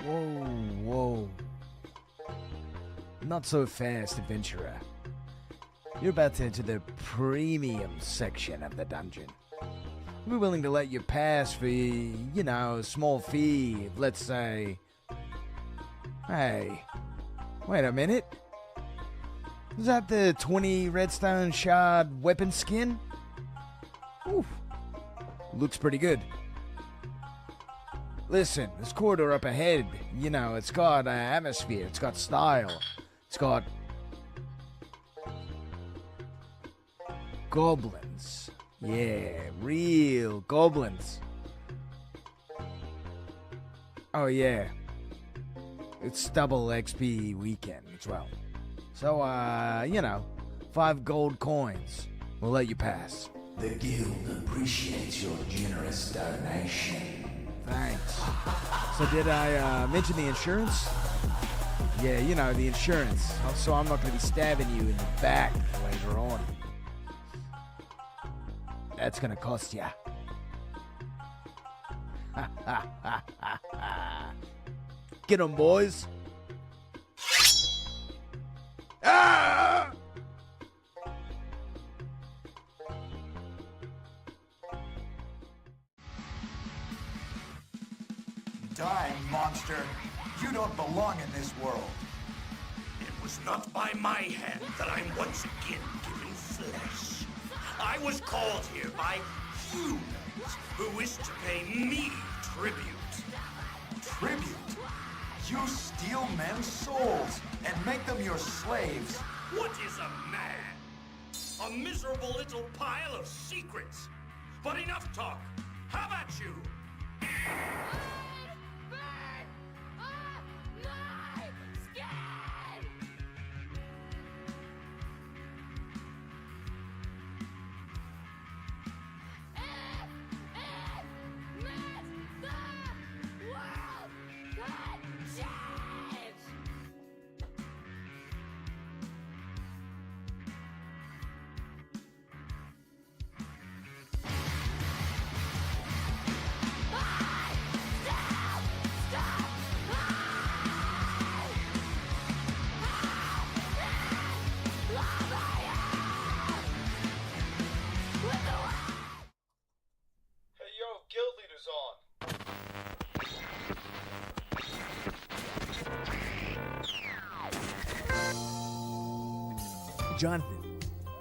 Whoa, whoa. Not so fast, adventurer. You're about to enter the premium section of the dungeon. We're willing to let you pass for, a small fee of, let's say... Hey, wait a minute. Is that the 20 redstone shard weapon skin? Oof. Looks pretty good. Listen, this corridor up ahead, it's got atmosphere, it's got style, it's got goblins. Yeah, real goblins. Oh yeah, it's double XP weekend as well. So, 5 gold coins. We'll let you pass. The guild appreciates your generous donation. Thanks. So did I mention the insurance? Yeah, the insurance. So I'm not going to be stabbing you in the back later on. That's going to cost ya. Get 'em, boys. Ah! Die, monster! You don't belong in this world. It was not by my hand that I'm once again given flesh. I was called here by humans who wish to pay me tribute. Tribute? You steal men's souls and make them your slaves. What is a man? A miserable little pile of secrets. But enough talk. How about you?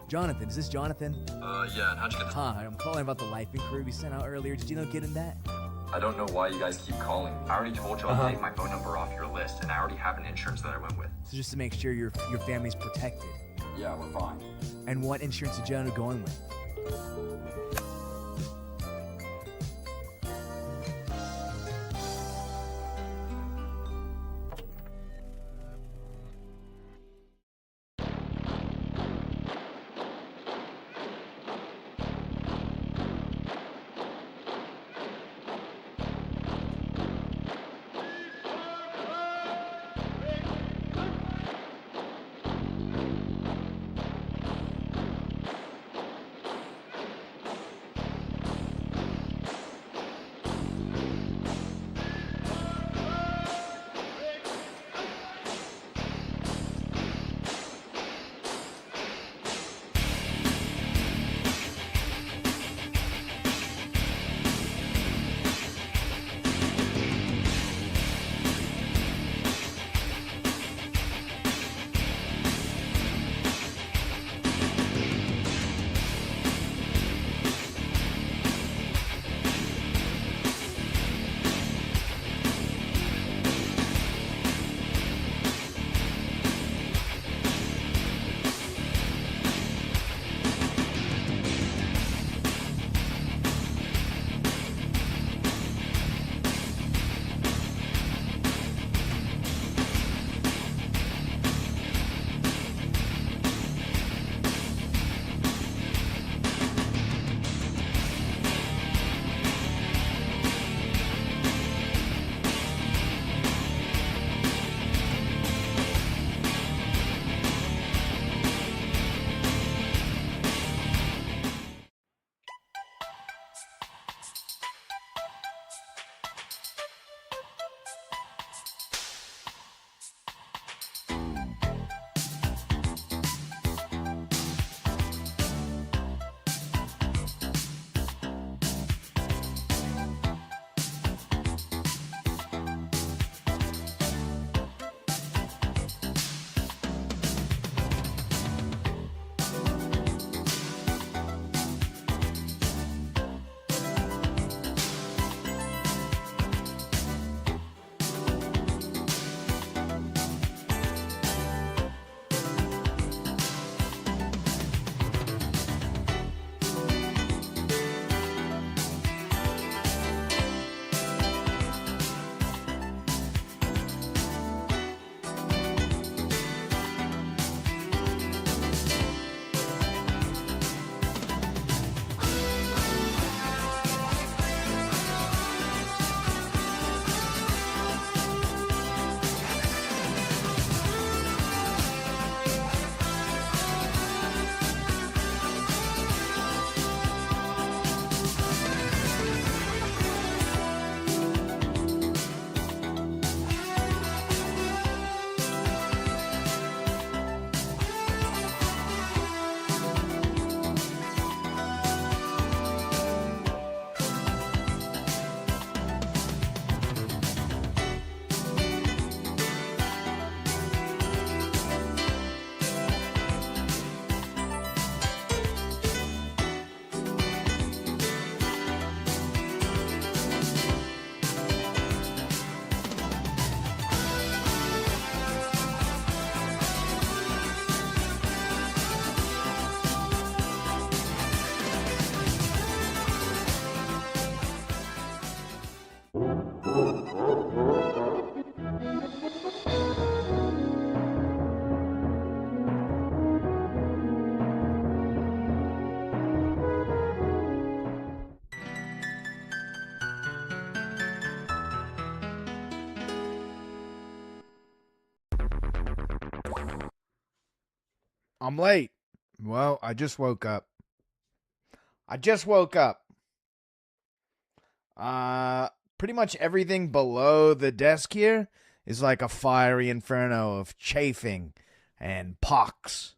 Jonathan, is this Jonathan? Yeah, and how'd you get this? Hi, I'm calling about the life inquiry we sent out earlier. Did you know getting that? I don't know why you guys keep calling. I already told you I'll take my phone number off your list, and I already have an insurance that I went with. So just to make sure your family's protected. Yeah, we're fine. And what insurance did you end up going with? I'm late. Well, I just woke up. Pretty much everything below the desk here is like a fiery inferno of chafing and pox.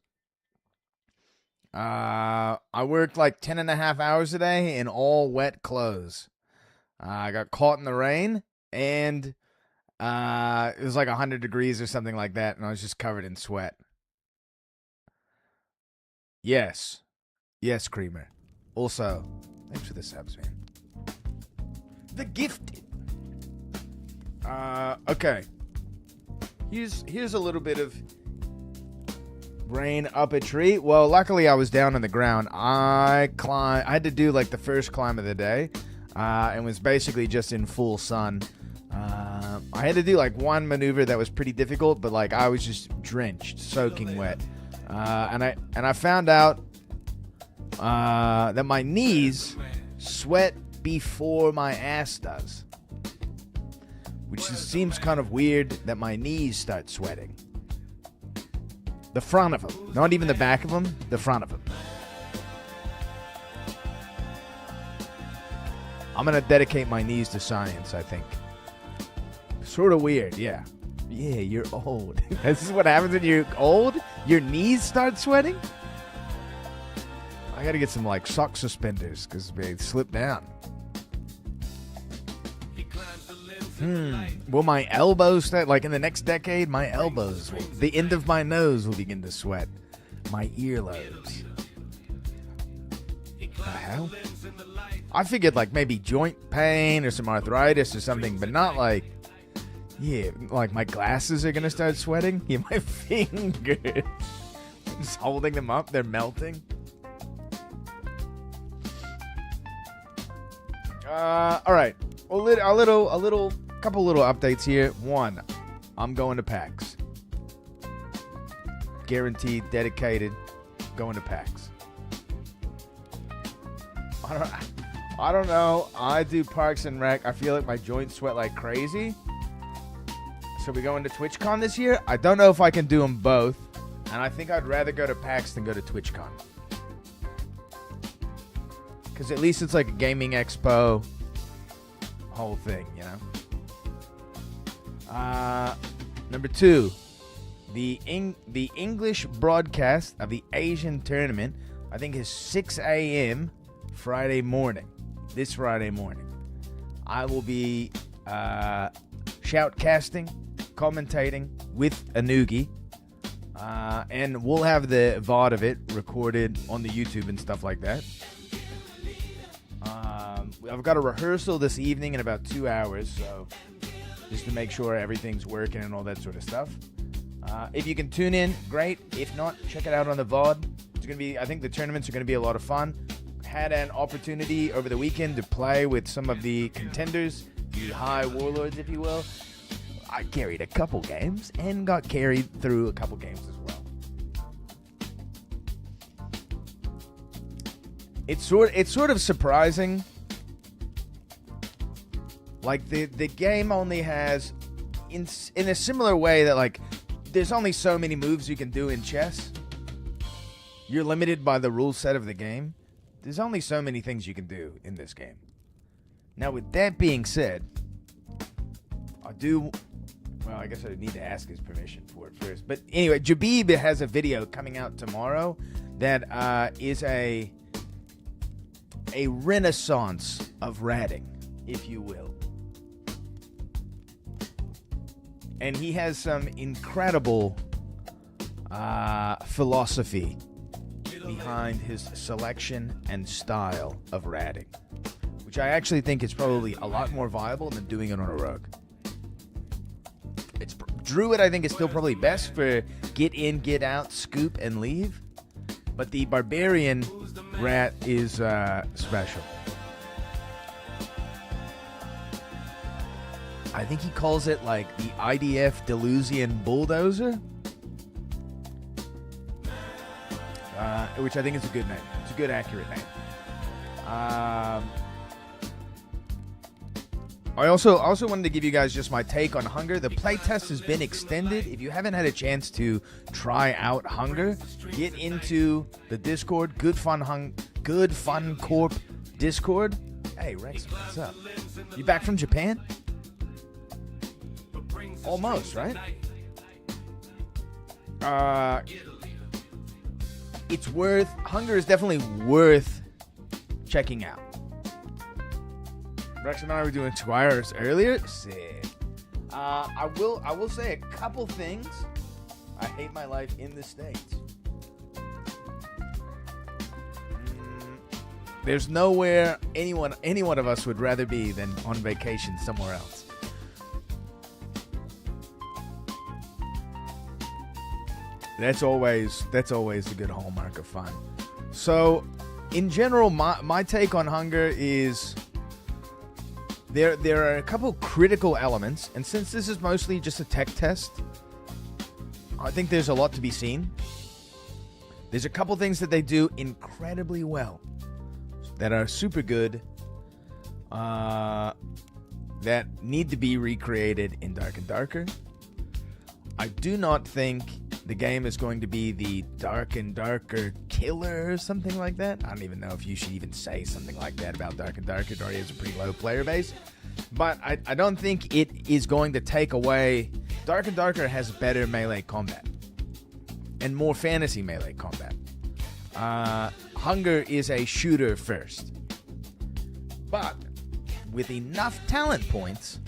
I worked like 10.5 hours a day in all wet clothes. I got caught in the rain, and it was like 100 degrees or something like that, and I was just covered in sweat. Yes, Creamer. Also, thanks for the subs, man. The Gifted. Okay. Here's a little bit of rain up a tree. Well, luckily I was down on the ground. I had to do like the first climb of the day, and was basically just in full sun. I had to do like one maneuver that was pretty difficult, but like I was just drenched, soaking wet. And I found out that my knees sweat before my ass does, which just seems kind of weird that my knees start sweating. The front of them, not even the back of them, the front of them. I'm gonna dedicate my knees to science, I think. Sort of weird, yeah. Yeah, you're old. This is what happens when you're old? Your knees start sweating? I gotta get some like sock suspenders because they slip down. Will my elbows start, like in the next decade, my elbows, the end of my nose will begin to sweat. My earlobes. The hell? I figured like maybe joint pain or some arthritis or something, but not like, yeah, like my glasses are gonna start sweating. Yeah, my fingers. Just holding them up, they're melting. All right. Couple little updates here. One, I'm going to PAX. Guaranteed, dedicated, going to PAX. I don't know. I do Parks and Rec. I feel like my joints sweat like crazy. So we going to TwitchCon this year? I don't know if I can do them both. And I think I'd rather go to PAX than go to TwitchCon. Because at least it's like a gaming expo. Whole thing, you know? Number 2. The English broadcast of the Asian tournament, I think, is 6 a.m. Friday morning. This Friday morning. I will be shoutcasting, commentating with Anugi. And we'll have the VOD of it recorded on the YouTube and stuff like that. I've got a rehearsal this evening in about 2 hours, so just to make sure everything's working and all that sort of stuff. If you can tune in, great. If not, check it out on the VOD. It's gonna be. I think the tournaments are gonna be a lot of fun. Had an opportunity over the weekend to play with some of the contenders, the high warlords, if you will. I carried a couple games and got carried through a couple games as well. It's sort of surprising. Like the game only has, in a similar way that like there's only so many moves you can do in chess. You're limited by the rule set of the game. There's only so many things you can do in this game. Now with that being said, I guess I need to ask his permission for it first. But anyway, Jabib has a video coming out tomorrow that is a renaissance of ratting, if you will. And he has some incredible philosophy behind his selection and style of ratting, which I actually think is probably a lot more viable than doing it on a rogue. Druid, I think, is still probably best for get in, get out, scoop, and leave. But the Barbarian rat is special. I think he calls it like the IDF Delusian Bulldozer. Which I think is a good name. It's a good, accurate name. I also wanted to give you guys just my take on Hunger. The playtest has been extended. If you haven't had a chance to try out Hunger, get into the Discord, Good Fun Corp Discord. Hey Rex, what's up? You back from Japan? Almost, right? Hunger is definitely worth checking out. Rex and I were doing 2 hours earlier. Sick. I will say a couple things. I hate my life in the States. There's nowhere any one of us would rather be than on vacation somewhere else. That's always a good hallmark of fun. So, in general, my take on Hunger is there are a couple critical elements, and since this is mostly just a tech test, I think there's a lot to be seen. There's a couple things that they do incredibly well that are super good, that need to be recreated in Dark and Darker. I do not think the game is going to be the Dark and Darker killer or something like that. I don't even know if you should even say something like that about Dark and Darker. It already has a pretty low player base. But I don't think it is going to take away... Dark and Darker has better melee combat. And more fantasy melee combat. Hunger is a shooter first. But with enough talent points,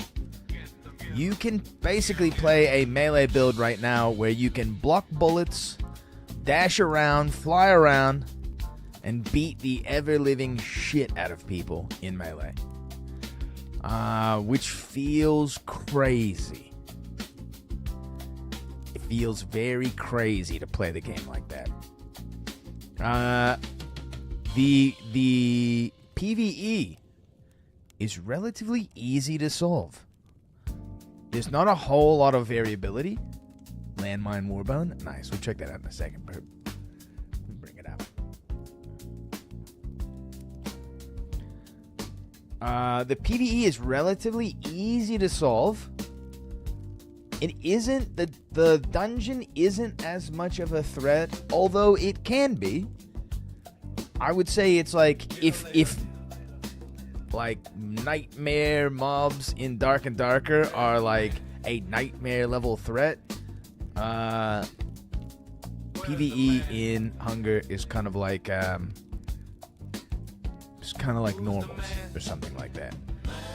you can basically play a melee build right now where you can block bullets, dash around, fly around, and beat the ever-living shit out of people in melee. Which feels crazy. It feels very crazy to play the game like that. The PvE is relatively easy to solve. There's not a whole lot of variability. Landmine Warbone. Nice. We'll check that out in a second. Bring it out. The PvE is relatively easy to solve. It isn't... The dungeon isn't as much of a threat, although it can be. I would say it's like... If like nightmare mobs in Dark and Darker are like a nightmare level threat, PvE in Hunger is kind of like normals or something like that.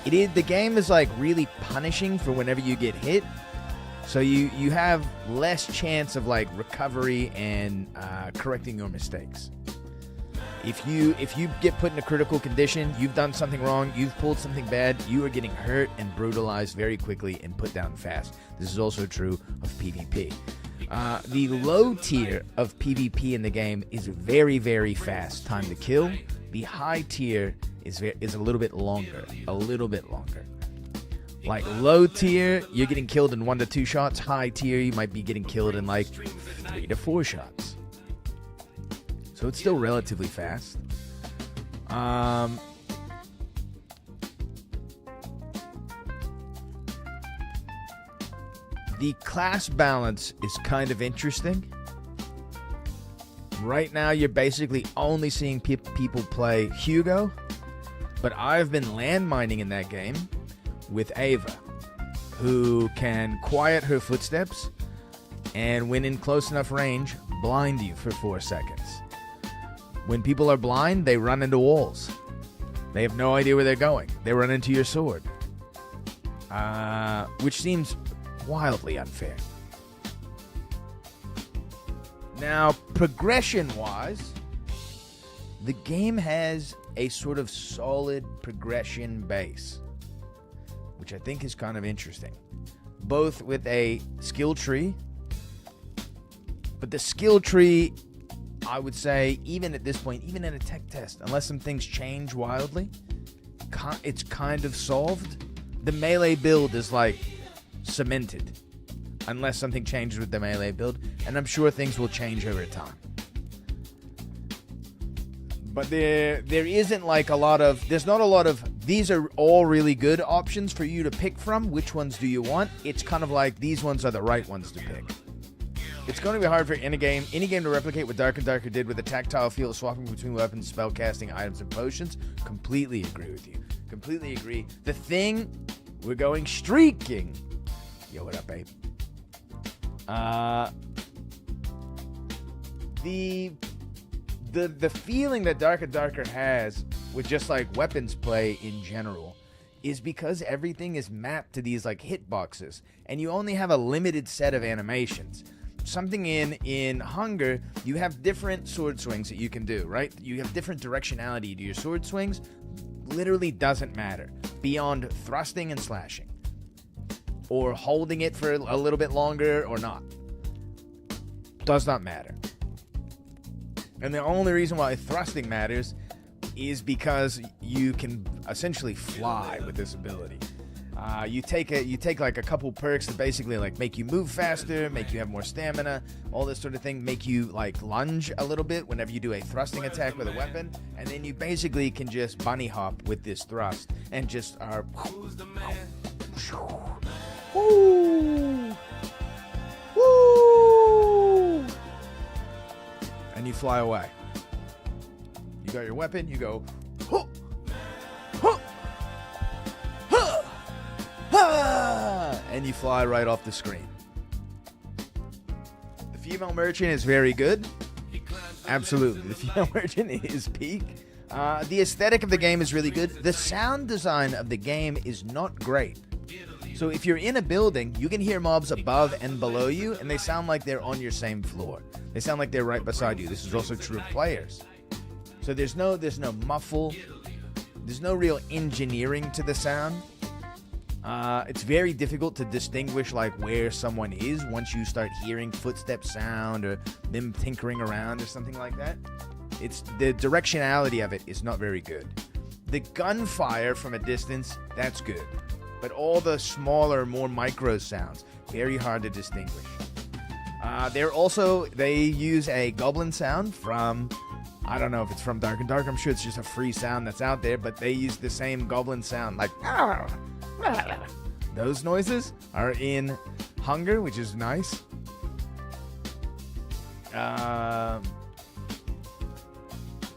The game is like really punishing for whenever you get hit, so you have less chance of like recovery and correcting your mistakes. If you get put in a critical condition, you've done something wrong, you've pulled something bad, you are getting hurt and brutalized very quickly and put down fast. This is also true of PvP. The low tier of PvP in the game is very, very fast time to kill. The high tier is a little bit longer. Like low tier, you're getting killed in 1 to 2 shots. High tier, you might be getting killed in like 3 to 4 shots. So it's still relatively fast. The class balance is kind of interesting. Right now, you're basically only seeing people play Hugo, but I've been landmining in that game with Ava, who can quiet her footsteps and, when in close enough range, blind you for 4 seconds. When people are blind, they run into walls. They have no idea where they're going. They run into your sword. Which seems wildly unfair. Now, progression-wise, the game has a sort of solid progression base, which I think is kind of interesting. Both with a skill tree, but the skill tree, I would say, even at this point, even in a tech test, unless some things change wildly, it's kind of solved. The melee build is like cemented, unless something changes with the melee build, and I'm sure things will change over time. But there isn't like there's not a lot of these are all really good options for you to pick from. Which ones do you want? It's kind of like these ones are the right ones to pick. It's going to be hard for any game to replicate what Dark and Darker did with the tactile feel, swapping between weapons, spellcasting, items, and potions. Completely agree with you. Completely agree. The Thing, we're going streaking. Yo, what up, babe? The feeling that Dark and Darker has with just like weapons play in general is because everything is mapped to these like hitboxes, and you only have a limited set of animations. Something in Hunger, you have different sword swings that you can do, right? You have different directionality to your sword swings. Literally doesn't matter beyond thrusting and slashing, or holding it for a little bit longer or not. Does not matter. And the only reason why thrusting matters is because you can essentially fly with this ability. You take like a couple perks that basically like make you move faster, make you have more stamina, all this sort of thing, make you like lunge a little bit whenever you do a thrusting attack with a weapon, and then you basically can just bunny hop with this thrust and just woo, woo, and you fly away. You got your weapon, you go, huh, huh, huh, huh, and you fly right off the screen. The female merchant is very good. Absolutely, the female merchant is peak. The aesthetic of the game is really good. The sound design of the game is not great. So if you're in a building, you can hear mobs above and below you, and they sound like they're on your same floor. They sound like they're right beside you. This is also true of players. So there's no muffle. There's no real engineering to the sound. It's very difficult to distinguish like where someone is once you start hearing footstep sound or them tinkering around or something like that. It's the directionality of it is not very good. The gunfire from a distance, that's good. But all the smaller, more micro sounds, very hard to distinguish. They use a goblin sound from, I don't know if it's from Dark and Dark. I'm sure it's just a free sound that's out there, but they use the same goblin sound, like those noises are in Hunger, which is nice.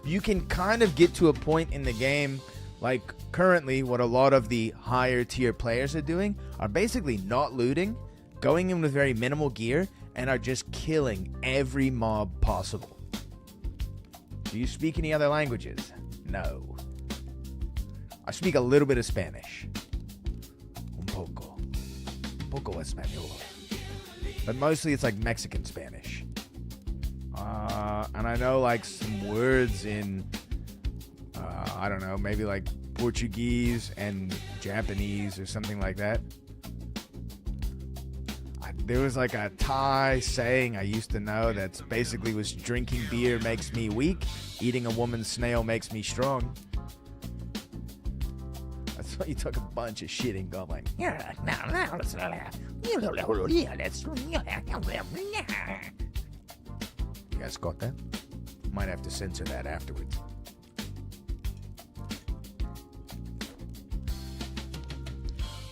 You can kind of get to a point in the game, like currently what a lot of the higher tier players are doing, are basically not looting, going in with very minimal gear, and are just killing every mob possible. Do you speak any other languages? No. I speak a little bit of Spanish. Un poco español. But mostly it's like Mexican Spanish. And I know like some words in, I don't know, maybe like Portuguese and Japanese or something like that. There was like a Thai saying I used to know that's basically was drinking beer makes me weak, eating a woman's snail makes me strong. That's why you talk a bunch of shit and go like, you guys got that? Might have to censor that afterwards.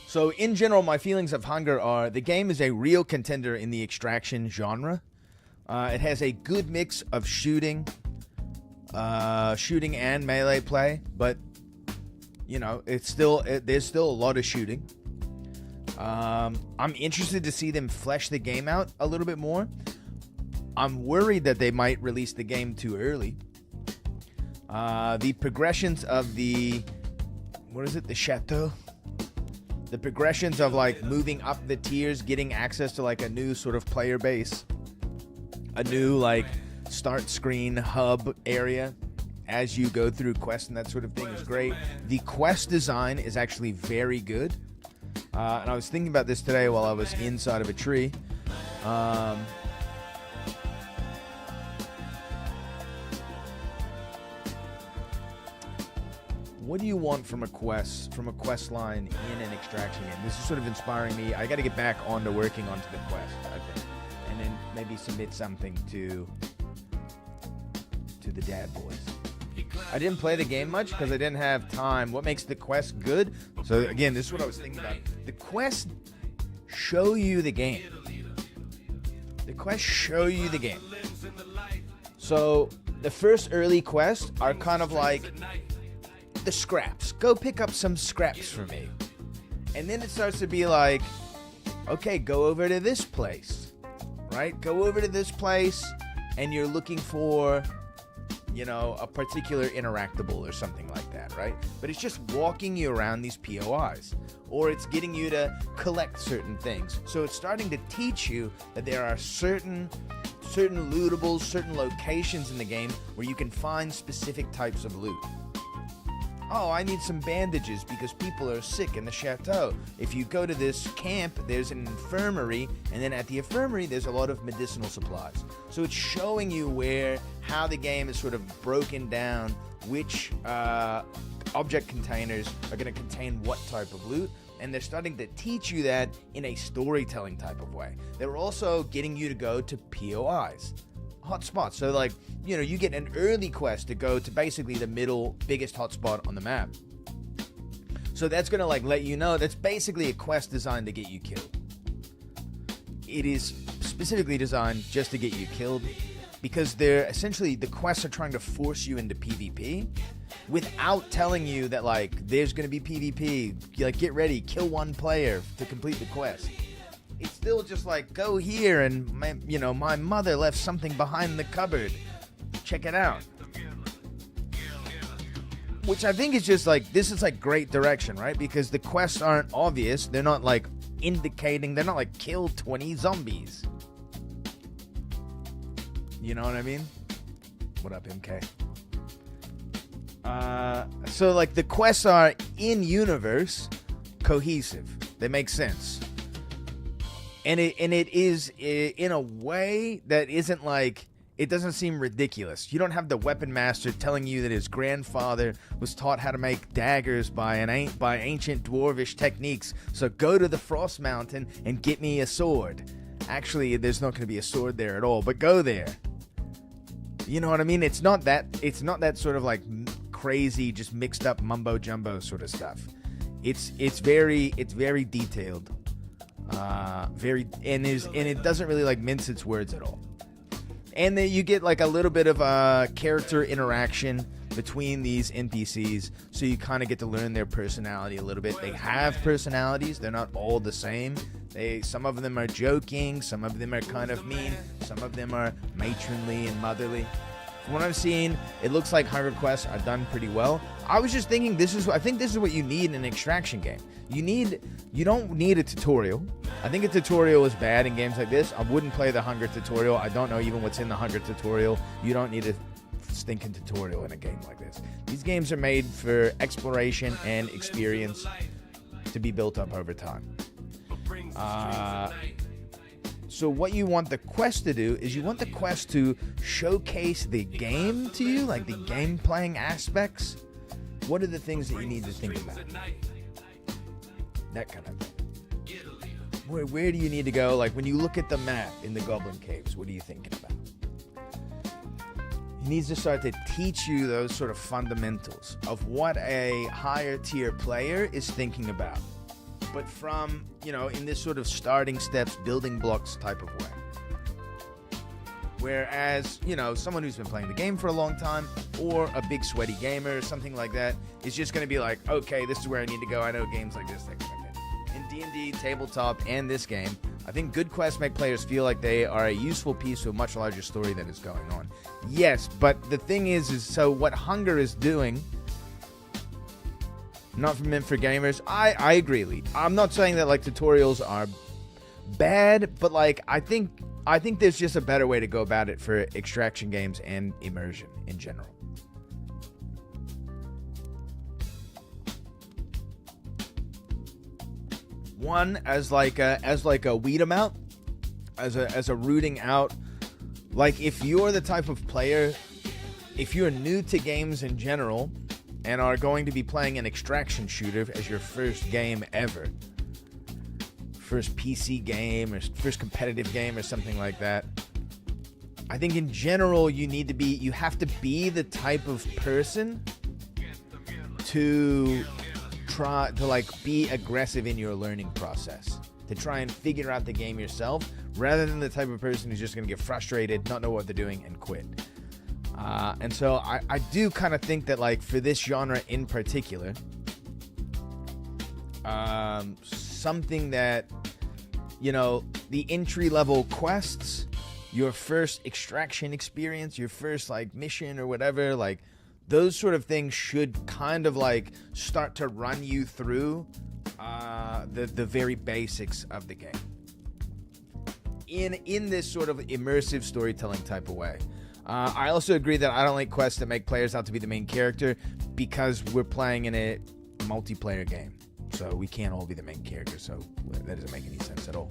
So in general, my feelings of Hunger are the game is a real contender in the extraction genre. It has a good mix of shooting and melee play, but you know, there's still a lot of shooting. I'm interested to see them flesh the game out a little bit more. I'm worried that they might release the game too early. The progressions of the chateau? The progressions of like moving up the tiers, getting access to like a new sort of player base, a new like start screen hub area as you go through quests and that sort of thing is great. The quest design is actually very good. And I was thinking about this today while I was inside of a tree. What do you want from a quest line in an extraction game? This is sort of inspiring me. I got to get back onto working onto the quest, I think, and then maybe submit something to the dad boys. I didn't play the game much because I didn't have time. What makes the quest good? So again, this is what I was thinking about. The quests show you the game. The quests show you the game. So the first early quests are kind of like the scraps. Go pick up some scraps for me. And then it starts to be like, okay, go over to this place, right? Go over to this place and you're looking for, you know, a particular interactable or something like that, right? But it's just walking you around these POIs, or it's getting you to collect certain things. So it's starting to teach you that there are certain lootables, certain locations in the game where you can find specific types of loot. Oh, I need some bandages because people are sick in the chateau. If you go to this camp, there's an infirmary, and then at the infirmary, there's a lot of medicinal supplies. So it's showing you how the game is sort of broken down, which object containers are going to contain what type of loot, and they're starting to teach you that in a storytelling type of way. They're also getting you to go to POIs. Hotspots. So like, you know, you get an early quest to go to basically the middle biggest hotspot on the map. So that's going to like let you know that's basically a quest designed to get you killed. It is specifically designed just to get you killed because they're essentially, the quests are trying to force you into PvP without telling you that like there's going to be PvP. Like, get ready, kill one player to complete the quest. It's still just like, go here and, my mother left something behind the cupboard. Check it out. Which I think is just like, this is like great direction, right? Because the quests aren't obvious. They're not like indicating, they're not like kill 20 zombies. You know what I mean? What up, MK? So like the quests are in universe cohesive. They make sense. And it is in a way that isn't like, it doesn't seem ridiculous. You don't have the weapon master telling you that his grandfather was taught how to make daggers by ancient dwarvish techniques. So go to the Frost Mountain and get me a sword. Actually, there's not going to be a sword there at all, but go there. You know what I mean? It's not that sort of like crazy, just mixed up mumbo jumbo sort of stuff. It's very detailed. And it doesn't really like mince its words at all. And then you get like a little bit of character interaction between these NPCs, so you kind of get to learn their personality a little bit. They have personalities, they're not all the same. Some of them are joking, some of them are kind of mean, some of them are matronly and motherly. From what I've seen, it looks like Hunger quests are done pretty well. I was just thinking, I think this is what you need in an extraction game. You don't need a tutorial. I think a tutorial is bad in games like this. I wouldn't play the Hunger tutorial. I don't know even what's in the Hunger tutorial. You don't need a stinking tutorial in a game like this. These games are made for exploration and experience to be built up over time. So what you want the quest to do is you want the quest to showcase the game to you, like the game playing aspects. What are the things that you need to think about? That kind of thing. Where do you need to go? Like when you look at the map in the Goblin Caves, what are you thinking about? He needs to start to teach you those sort of fundamentals of what a higher tier player is thinking about. But from, in this sort of starting steps, building blocks type of way. Whereas, someone who's been playing the game for a long time, or a big sweaty gamer or something like that, is just going to be like, okay, this is where I need to go. I know games like this, things like that. In D&D, tabletop, and this game, I think good quests make players feel like they are a useful piece of a much larger story that is going on. Yes, but the thing is so what Hunger is doing, not meant for gamers. I agree, Lee. I'm not saying that like tutorials are bad, but like I think there's just a better way to go about it for extraction games and immersion in general. One as like a weed 'em out, as a rooting out. Like if you're the type of player, if you're new to games in general, and are going to be playing an extraction shooter as your first game ever, first PC game or first competitive game or something like that, I think in general you have to be the type of person to try to like be aggressive in your learning process, to try and figure out the game yourself, rather than the type of person who's just going to get frustrated, not know what they're doing, and quit. And so I do kind of think that like for this genre in particular, something that, you know, the entry-level quests, your first extraction experience, your first like mission or whatever, like those sort of things should kind of like start to run you through the very basics of the game in this sort of immersive storytelling type of way. I also agree that I don't like quests that make players out to be the main character, because we're playing in a multiplayer game, so we can't all be the main character, so that doesn't make any sense at all.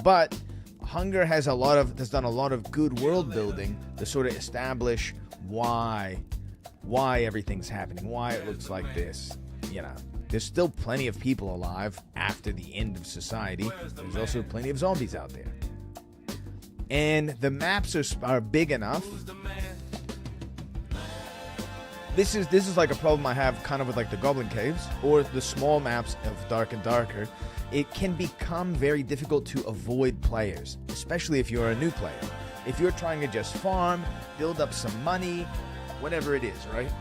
But Hunger has done a lot of good world building to sort of establish why everything's happening, why it looks like this. You know, there's still plenty of people alive after the end of society. There's also plenty of zombies out there, and the maps are big enough. This is like a problem I have kind of with like the Goblin Caves or the small maps of Dark and Darker. It can become very difficult to avoid players, especially if you're a new player. If you're trying to just farm, build up some money, whatever it is, right?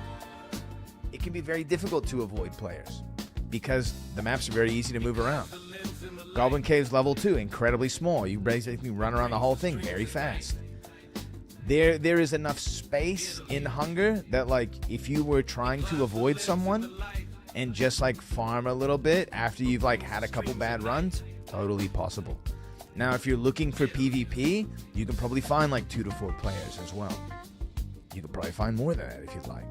It can be very difficult to avoid players because the maps are very easy to move around. Goblin Caves level 2, incredibly small. You basically run around the whole thing very fast. There is enough space in Hunger that like if you were trying to avoid someone and just like farm a little bit after you've like had a couple bad runs, totally possible. Now, if you're looking for PvP, you can probably find like 2 to 4 players as well. You could probably find more than that if you'd like.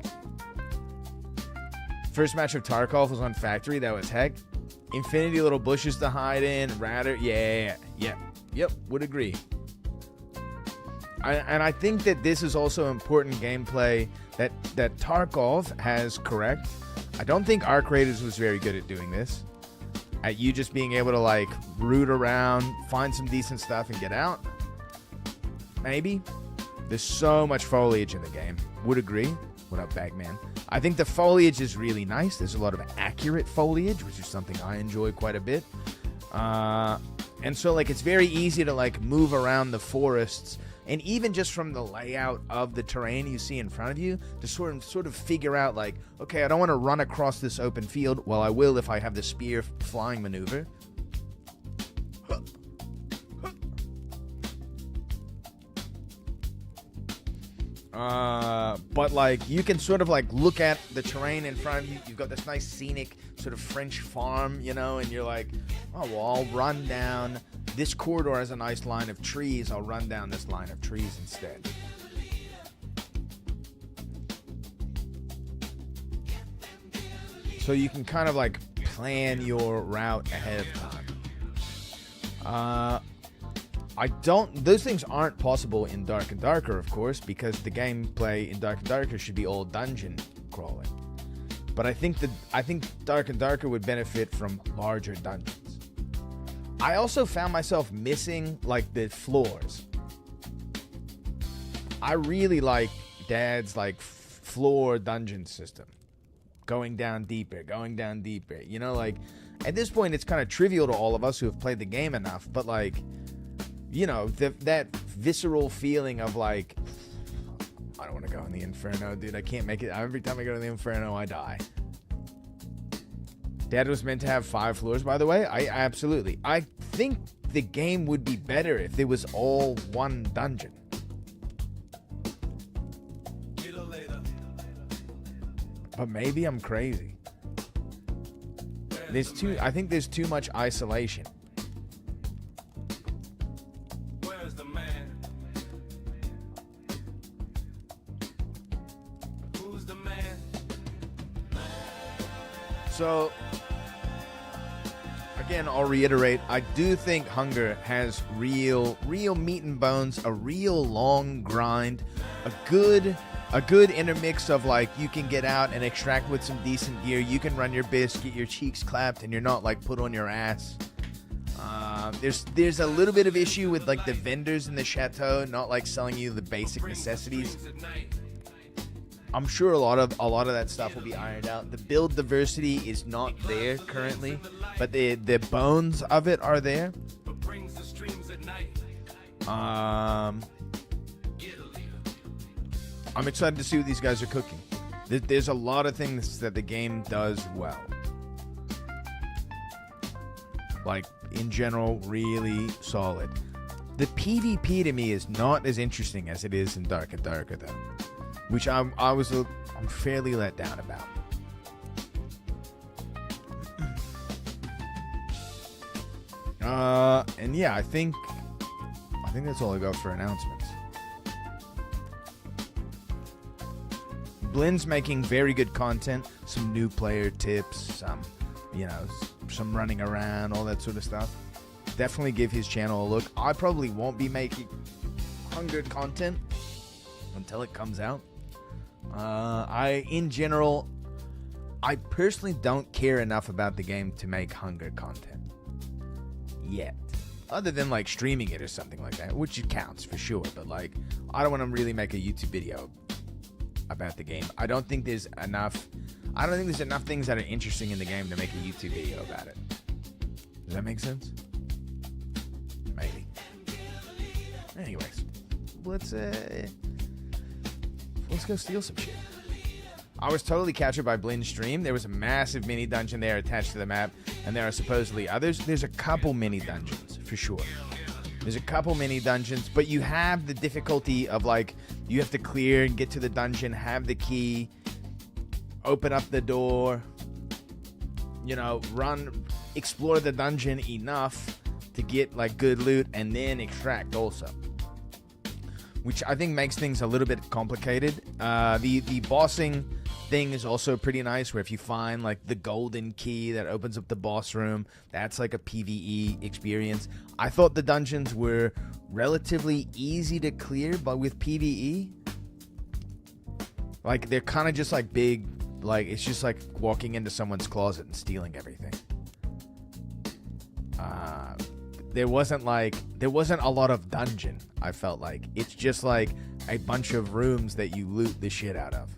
First match of Tarkov was on Factory. That was heck. Infinity little bushes to hide in. Radar. Yep, would agree. And I think that this is also important gameplay that Tarkov has correct. I don't think Arc Raiders was very good at doing this. At you just being able to like root around, find some decent stuff and get out. Maybe. There's so much foliage in the game. Would agree. What up, Bagman? I think the foliage is really nice. There's a lot of accurate foliage, which is something I enjoy quite a bit. And so like it's very easy to like move around the forests, and even just from the layout of the terrain you see in front of you, to sort of figure out like, okay, I don't want to run across this open field. Well, I will if I have the spear flying maneuver. But like you can sort of like look at the terrain in front of you. You've got this nice scenic sort of French farm, you know, and you're like, oh, well, I'll run down this corridor has a nice line of trees. I'll run down this line of trees instead. So you can kind of like plan your route ahead of time. Those things aren't possible in Dark and Darker, of course, because the gameplay in Dark and Darker should be all dungeon crawling. But I think Dark and Darker would benefit from larger dungeons. I also found myself missing like the floors. I really like Dad's like floor dungeon system. Going down deeper. You know, like at this point it's kind of trivial to all of us who have played the game enough, but like, you know, that visceral feeling of like, I don't want to go in the Inferno, dude. I can't make it. Every time I go to the Inferno, I die. Dad was meant to have 5 floors, by the way. Absolutely. I think the game would be better if there was all one dungeon. But maybe I'm crazy. I think there's too much isolation. Where's the man? Who's the man? So, again, I'll reiterate, I do think Hunger has real meat and bones, a real long grind, a good intermix of like you can get out and extract with some decent gear, you can run your best, get your cheeks clapped, and you're not like put on your ass. There's a little bit of issue with like the vendors in the chateau not like selling you the basic necessities. I'm sure a lot of that stuff will be ironed out. The build diversity is not there currently, but the bones of it are there. I'm excited to see what these guys are cooking. There's a lot of things that the game does well. Like, in general, really solid. The PvP to me is not as interesting as it is in Dark and Darker, though. Which I'm fairly let down about. And yeah, I think that's all I got for announcements. Blin's making very good content, some new player tips, some running around, all that sort of stuff. Definitely give his channel a look. I probably won't be making Hunger content until it comes out. In general, I personally don't care enough about the game to make Hunger content yet. Other than like streaming it or something like that, which it counts for sure. But like, I don't want to really make a YouTube video about the game. I don't think there's enough things that are interesting in the game to make a YouTube video about it. Does that make sense? Maybe. Anyways, let's go steal some shit. I was totally captured by Blin's stream. There was a massive mini dungeon there attached to the map, and there are supposedly others. There's a couple mini dungeons, for sure. There's a couple mini dungeons, but you have the difficulty of, like, you have to clear and get to the dungeon, have the key, open up the door, explore the dungeon enough to get, like, good loot, and then extract also. Which I think makes things a little bit complicated. The bossing thing is also pretty nice, where if you find like the golden key that opens up the boss room, that's like a PvE experience. I thought the dungeons were relatively easy to clear, but with PvE, like they're kind of just like big, like it's just like walking into someone's closet and stealing everything. There wasn't a lot of dungeon, I felt like. It's just like a bunch of rooms that you loot the shit out of.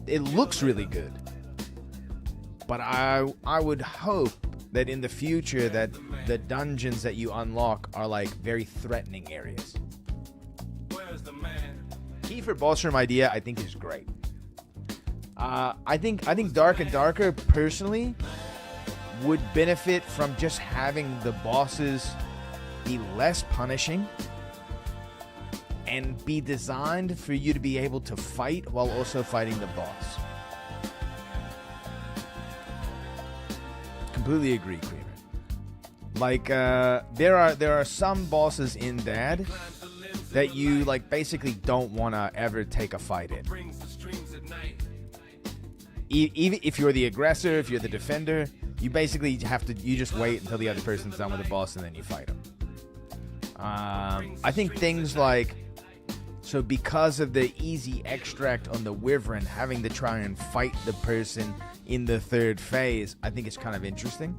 It looks really good. But I would hope that in the future that the dungeons that you unlock are like very threatening areas. Key for boss room idea I think is great. I think Dark and Darker personally would benefit from just having the bosses be less punishing and be designed for you to be able to fight while also fighting the boss. Completely agree, Creamer. Like, there are some bosses in Dad that you, like, basically don't want to ever take a fight in. Even if you're the aggressor, if you're the defender, you basically you just wait until the other person's done with the boss and then you fight them. I think things like, so because of the easy extract on the Wyvern, having to try and fight the person in the third phase, I think it's kind of interesting.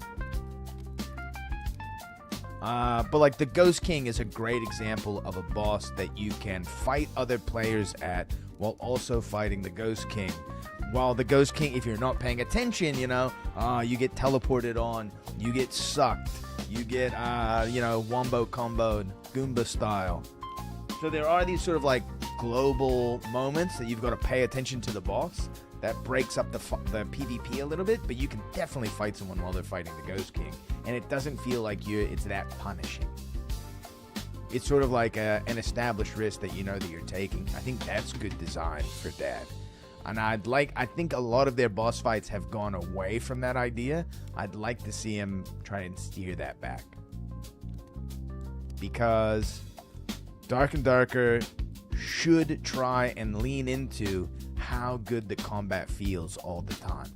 But like the Ghost King is a great example of a boss that you can fight other players at while also fighting the Ghost King. While the Ghost King, if you're not paying attention, you get teleported on, you get sucked, you get, wombo comboed, Goomba style. So there are these sort of like global moments that you've got to pay attention to the boss. That breaks up the PvP a little bit, but you can definitely fight someone while they're fighting the Ghost King, and it doesn't feel like it's that punishing. It's sort of like an established risk that you know that you're taking. I think that's good design for Dad. And I think a lot of their boss fights have gone away from that idea. I'd like to see him try and steer that back. Because Dark and Darker should try and lean into how good the combat feels all the time.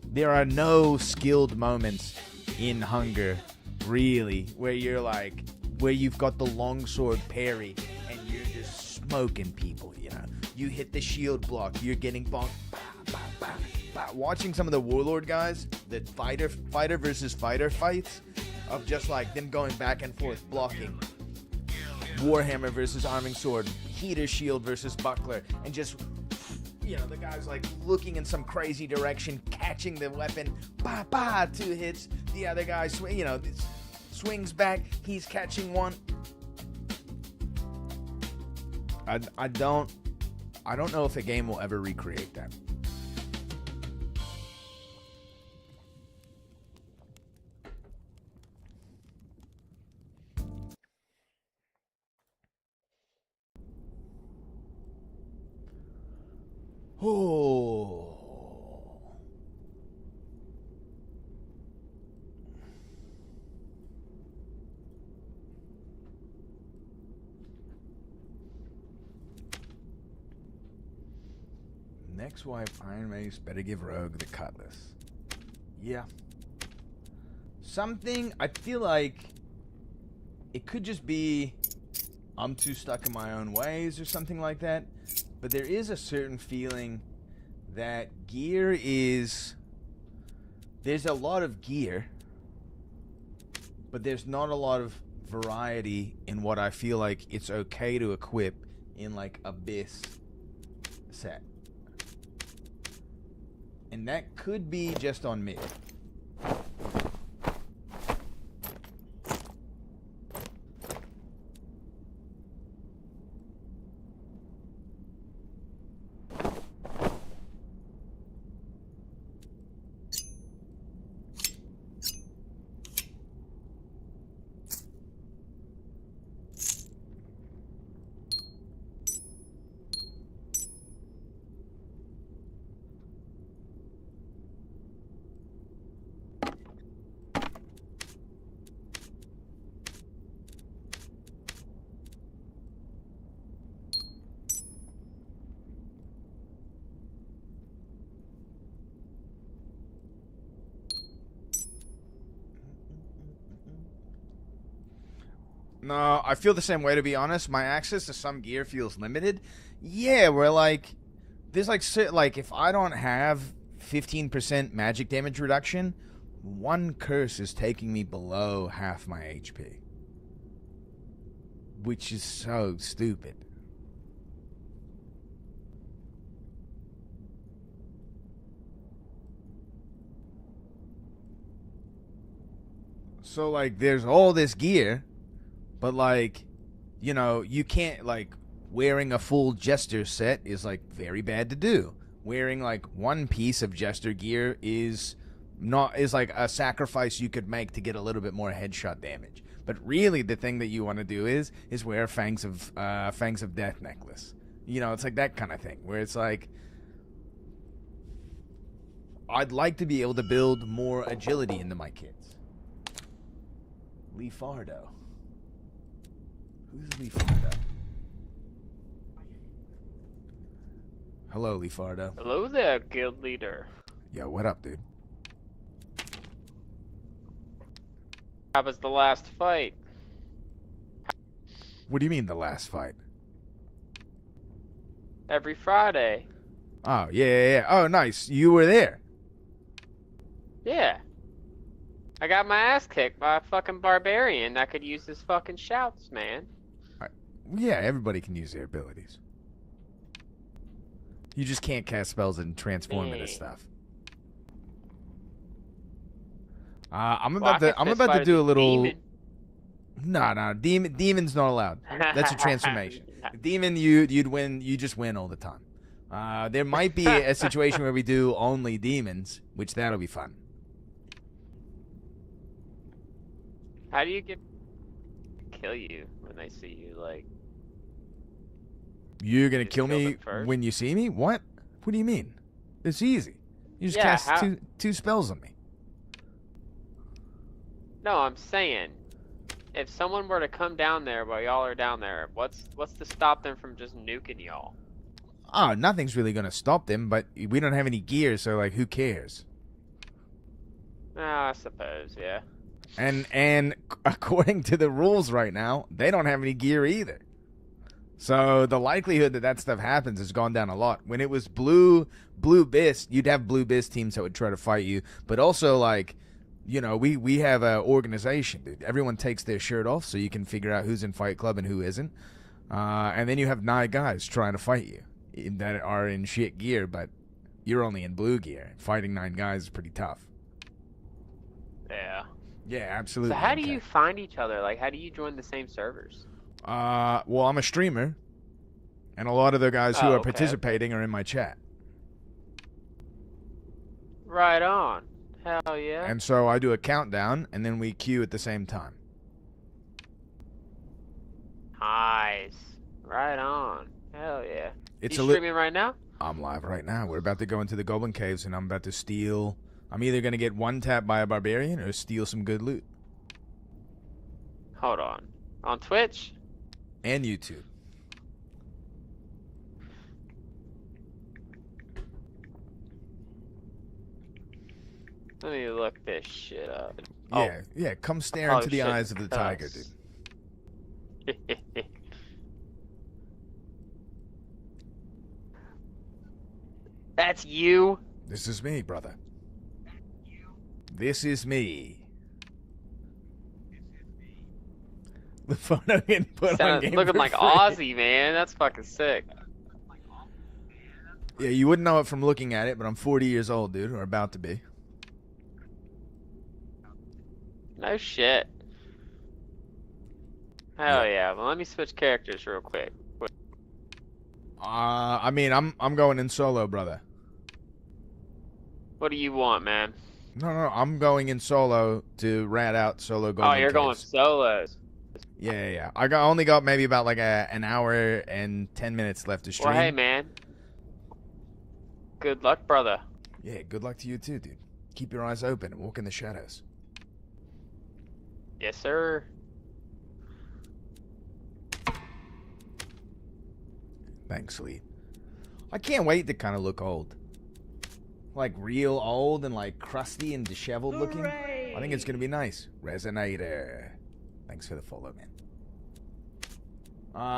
There are no skilled moments in Hunger, really, where you've got the longsword parry and you're just smoking people, You hit the shield block, you're getting bonked. Watching some of the Warlord guys, the fighter versus fighter fights, of just like them going back and forth blocking. Warhammer versus Arming Sword, Heater Shield versus Buckler, and just, you know, the guy's like looking in some crazy direction, catching the weapon, ba ba, 2 hits. The other guy, swings back, he's catching one. I don't know if a game will ever recreate that. Oh. Next wipe, Iron Mace, better give Rogue the Cutlass. Yeah. Something, I feel like it could just be I'm too stuck in my own ways or something like that. But there is a certain feeling that gear is... There's a lot of gear, but there's not a lot of variety in what I feel like it's okay to equip in, like, Abyss set. And that could be just on me. No, I feel the same way, to be honest. My access to some gear feels limited. Yeah, where, like, there's, like, if I don't have 15% magic damage reduction, one curse is taking me below half my HP. Which is so stupid. So, like, there's all this gear... But, like, you know, you can't, like, wearing a full Jester set is, like, very bad to do. Wearing, like, one piece of Jester gear is like a sacrifice you could make to get a little bit more headshot damage. But really, the thing that you want to do is wear a Fangs of Death necklace. You know, it's like that kind of thing, where it's like, I'd like to be able to build more agility into my kits. Lee Fardo. Who's Lee Fardo? Hello, Lee Fardo. Hello there, guild leader. Yo, what up, dude? How was the last fight? What do you mean, the last fight? Every Friday. Oh, yeah. Oh, nice. You were there. Yeah. I got my ass kicked by a fucking barbarian that could use his fucking shouts, man. Yeah, everybody can use their abilities. You just can't cast spells and transform into stuff. I'm about to do a little. No, demon's not allowed. That's a transformation. Demon, you'd win. You just win all the time. There might be a situation where we do only demons, which that'll be fun. How do you get kill you when they see you? Like, you're gonna kill me when you see me? What? What do you mean? It's easy. You just cast two spells on me. No, I'm saying, if someone were to come down there while y'all are down there, what's to stop them from just nuking y'all? Oh, nothing's really gonna stop them, but we don't have any gear, so like, who cares? I suppose, yeah. And according to the rules right now, they don't have any gear either. So the likelihood that stuff happens has gone down a lot. When it was Blue Bis, you'd have Blue Bis teams that would try to fight you, but also like you know, we have an organization, dude. Everyone takes their shirt off so you can figure out who's in Fight Club and who isn't. And then you have 9 guys trying to fight you that are in shit gear, but you're only in blue gear. Fighting 9 guys is pretty tough. Yeah. Yeah, absolutely. So how do you find each other? Like, how do you join the same servers? Well, I'm a streamer, and a lot of the guys who are okay. participating are in my chat. Right on. Hell yeah. And so I do a countdown, and then we queue at the same time. Nice. Right on. Hell yeah. It's you a streaming right now? I'm live right now. We're about to go into the Goblin Caves, and I'm about to steal. I'm either going to get one-tapped by a barbarian or steal some good loot. Hold on. On Twitch? And YouTube. Let me look this shit up. Yeah, yeah. Come stare Oh, into the shit. eyes of the tiger, dude. That's you? This is me, brother. This is me. The photo getting put on Game Looking for like Free. Aussie, man. That's fucking sick. Yeah, you wouldn't know it from looking at it, but I'm 40 years old, dude, or about to be. No shit. Hell yeah. Well, let me switch characters real quick. I mean, I'm going in solo, brother. What do you want, man? No, I'm going in solo to rat out solo Golden Oh, you're going Caves. solos. Yeah. Only got maybe about like an hour and 10 minutes left to stream. Well, hey, man. Good luck, brother. Yeah, good luck to you too, dude. Keep your eyes open and walk in the shadows. Yes, sir. Thanks, Lee. I can't wait to kind of look old. Like real old and like crusty and disheveled looking. I think it's going to be nice. Resonator. Thanks for the follow, man.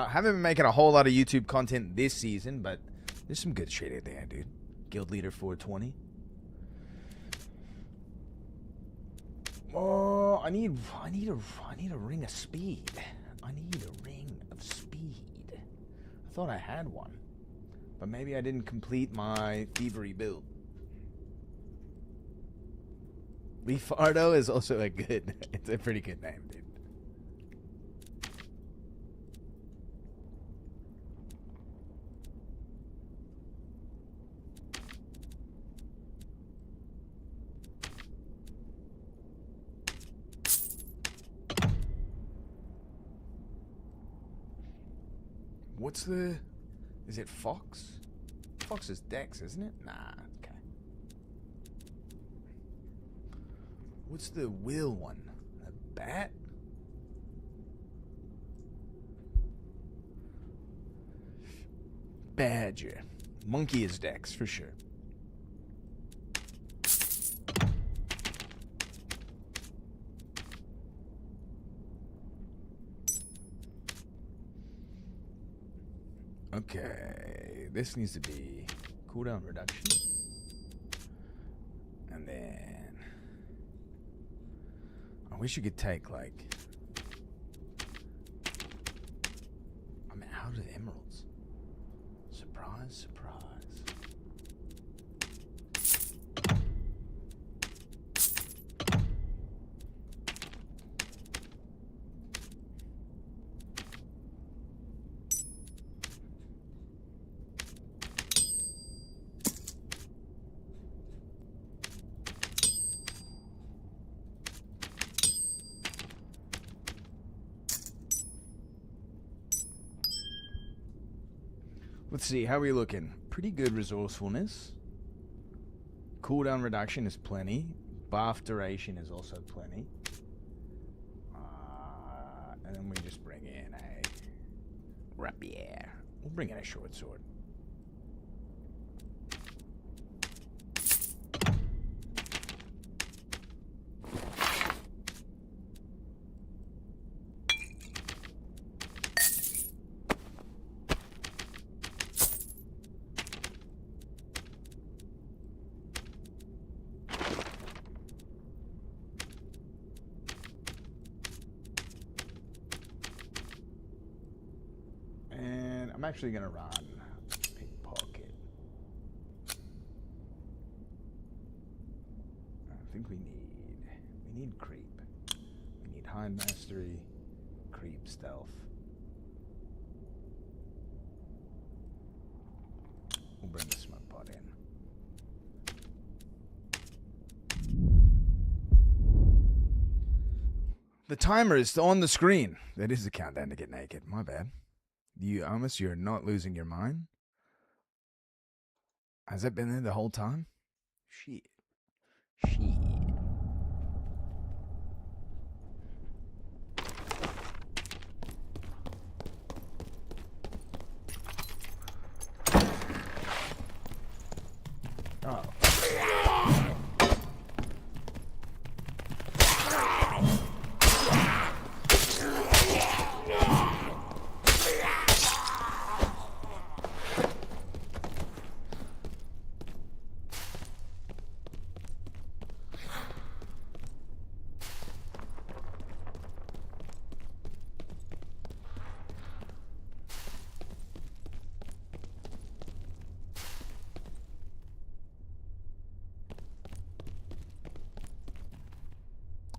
Haven't been making a whole lot of YouTube content this season, but there's some good shit in there, dude. Guild Leader 420. Oh, I need a ring of speed. I need a ring of speed. I thought I had one, but maybe I didn't complete my thievery build. Leafardo is also it's a pretty good name, dude. Is it Fox? Fox is Dex, isn't it? Nah, okay. What's the wheel one? A bat? Badger. Monkey is Dex, for sure. Okay, this needs to be cooldown reduction. And then I wish you could take like I'm out of emeralds. Surprise, surprise. Let's see, how are we looking? Pretty good resourcefulness. Cooldown reduction is plenty. Buff duration is also plenty. And then we just bring in a rapier. We'll bring in a short sword. actually gonna run pickpocket. I think we need creep. We need hind mastery, creep, stealth. We'll bring the smoke pot in. The timer is on the screen. That is the countdown to get naked. My bad. You're not losing your mind? Has that been there the whole time? Shit. Oh.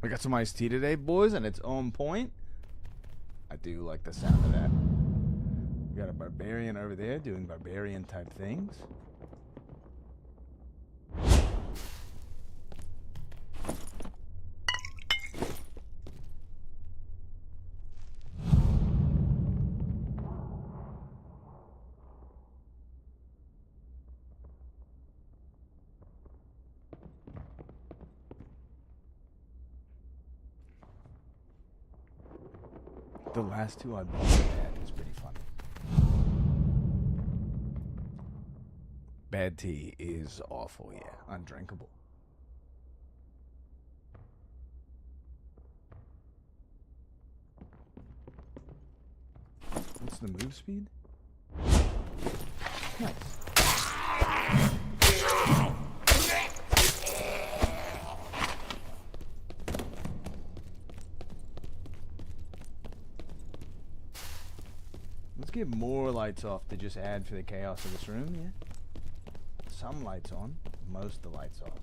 I got some iced tea today, boys, and it's on point. I do like the sound of that. We got a barbarian over there doing barbarian type things. The last two I bought bad was pretty funny. Bad tea is awful, yeah. Undrinkable. What's the move speed? Nice. Let's get more lights off to just add for the chaos of this room, yeah? Some lights on, most of the lights off.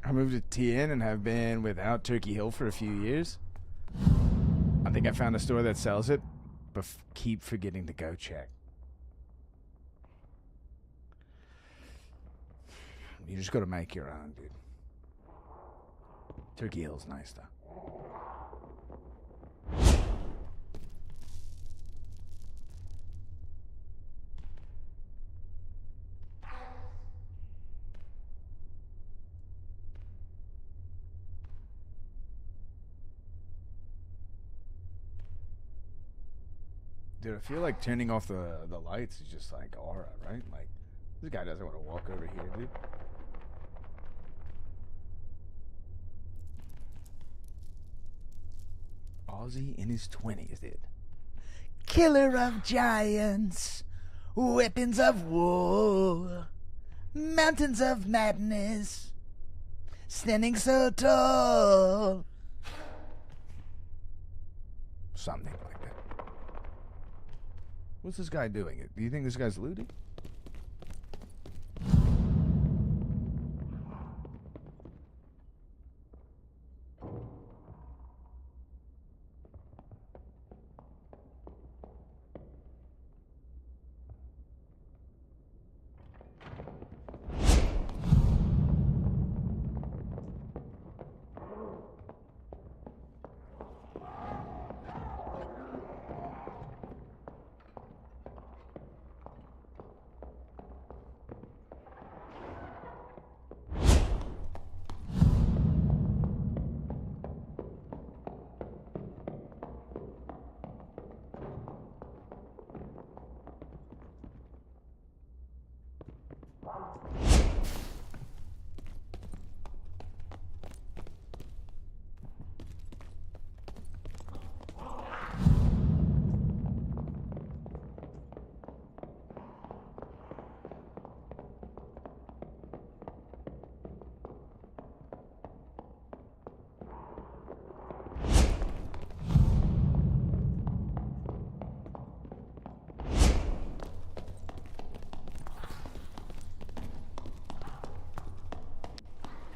I moved to TN and have been without Turkey Hill for a few years. I think I found a store that sells it, but keep forgetting to go check. You just gotta make your own, dude. Turkey Hill's nice, though. Dude, I feel like turning off the lights is just like aura, right? Like, this guy doesn't want to walk over here, dude. Aussie in his 20s, dude. Killer of giants, weapons of war, mountains of madness, standing so tall. Something like that. What's this guy doing? Do you think this guy's looting?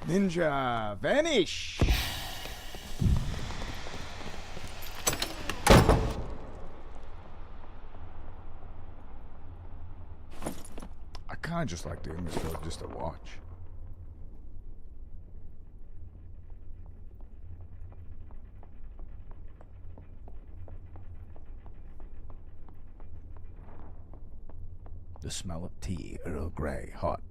Ninja, vanish! I kinda just like doing this though, just to watch. The smell of tea, Earl Grey, hot.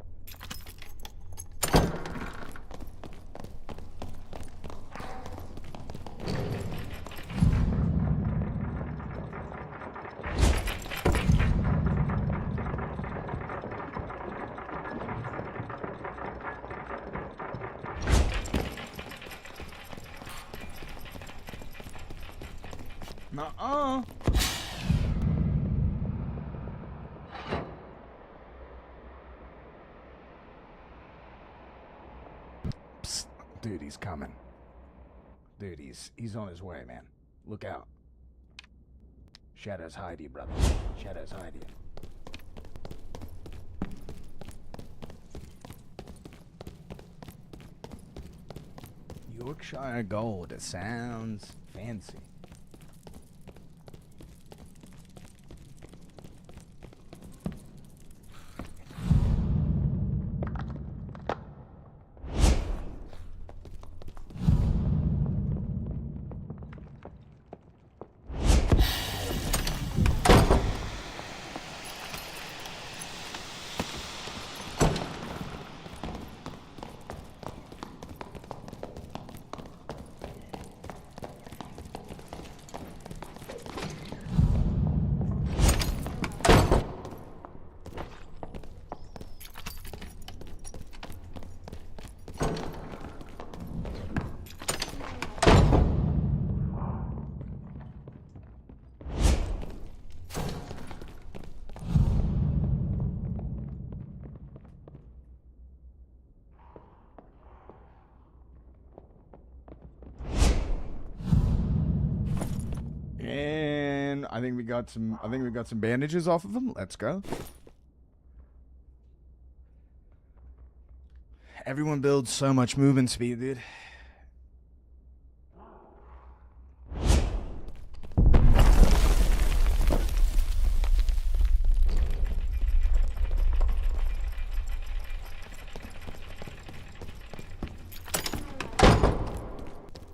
Nuh-uh. Psst. Dude, he's coming. Dude, he's on his way, man. Look out. Shadows hide you, brother. Shadows hide you. Yorkshire Gold. It sounds fancy. And I think we got some bandages off of him. Let's go. Everyone builds so much movement speed, dude.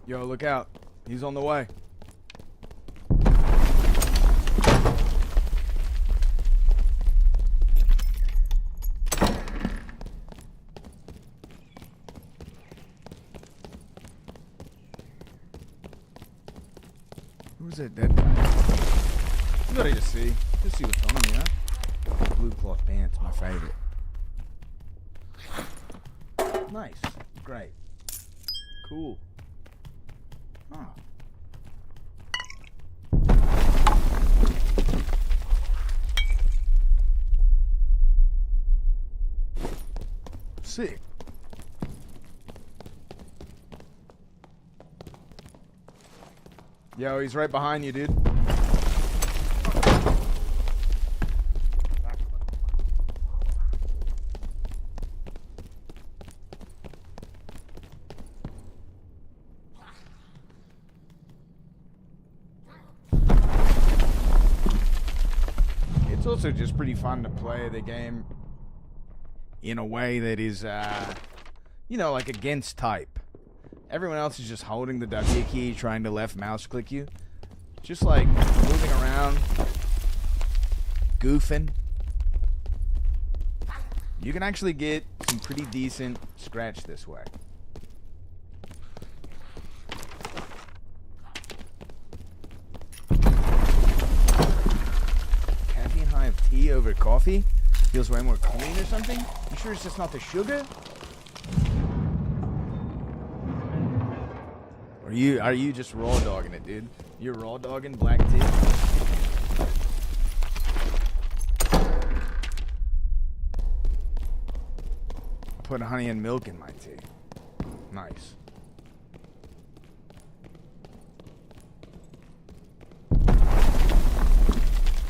Yo, look out. He's on the way. Who's that dead guy? Somebody to see. Just see what's on him, yeah? Blue cloth pants, my favorite. Nice. Great. Cool. Oh. Sick. Yo, he's right behind you, dude. It's also just pretty fun to play the game in a way that is, you know, like against type. Everyone else is just holding the W key, trying to left mouse click you. Just like moving around, goofing. You can actually get some pretty decent scratch this way. Caffeine high of tea over coffee? Feels way more clean or something? You sure it's just not the sugar? Are you just raw dogging it, dude? You're raw dogging black tea? I put honey and milk in my tea. Nice.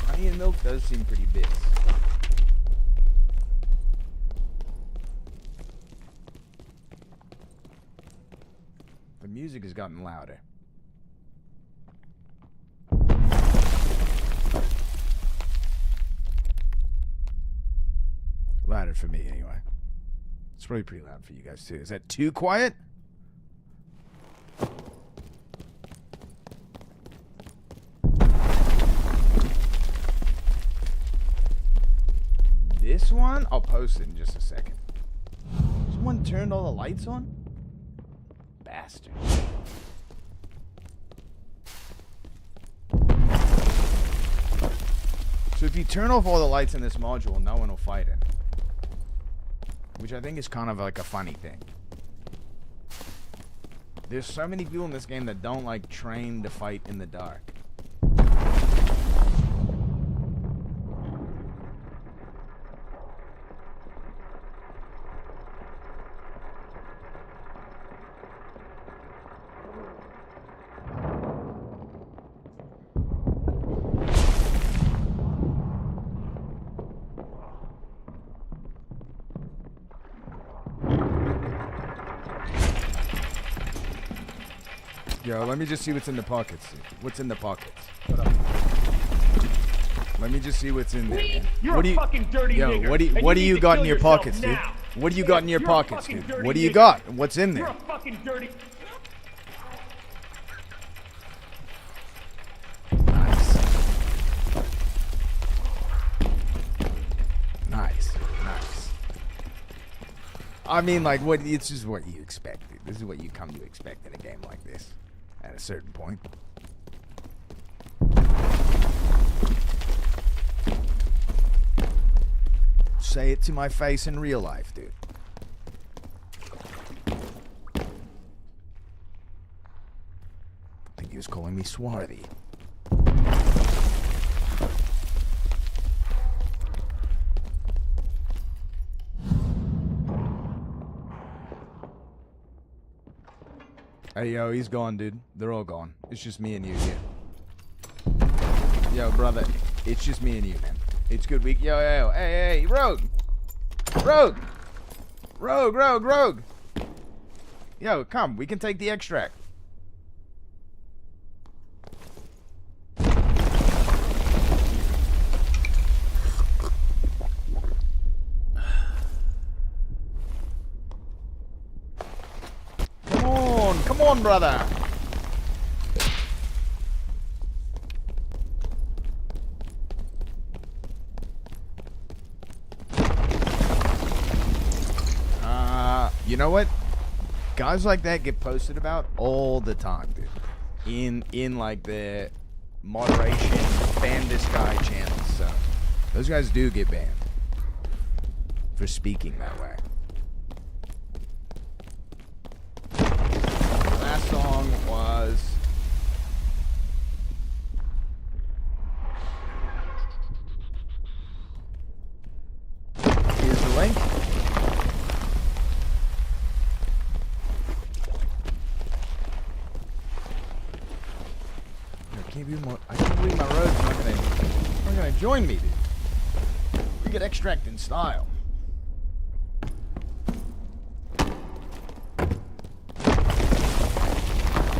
Honey and milk does seem pretty bits. music has gotten louder. Louder for me, anyway. It's probably pretty loud for you guys, too. Is that too quiet? This one? I'll post it in just a second. Someone turned all the lights on? Bastard. So if you turn off all the lights in this module, no one will fight it. Which I think is kind of like a funny thing. There's so many people in this game that don't like train to fight in the dark. Yo, let me just see what's in the pockets. What's in the pockets? Let me just see what's in there. Man. You're what do you, a fucking dirty yo, nigger, what do you need to got in kill your yourself pockets, dude? now. What do you got in your You're a pockets, fucking dude? dirty What do you nigger. got? What's in You're there? a fucking dirty. Nice. Nice. Nice. I mean, like, what? It's just what you expect, dude. This is what you come to expect in a game like this. At a certain point. Say it to my face in real life, dude. I think he was calling me swarthy. Hey, yo, he's gone, dude. They're all gone. It's just me and you here. Yo, brother, it's just me and you, man. It's good week. Yo, hey, Rogue! Rogue! Rogue! Yo, come, we can take the extract. Come on, brother! You know what? Guys like that get posted about all the time, dude. In like the moderation ban this guy channels. So those guys do get banned for speaking that way. The last song was here's the link. I can't believe my road's not gonna join me, dude. We get extract in style.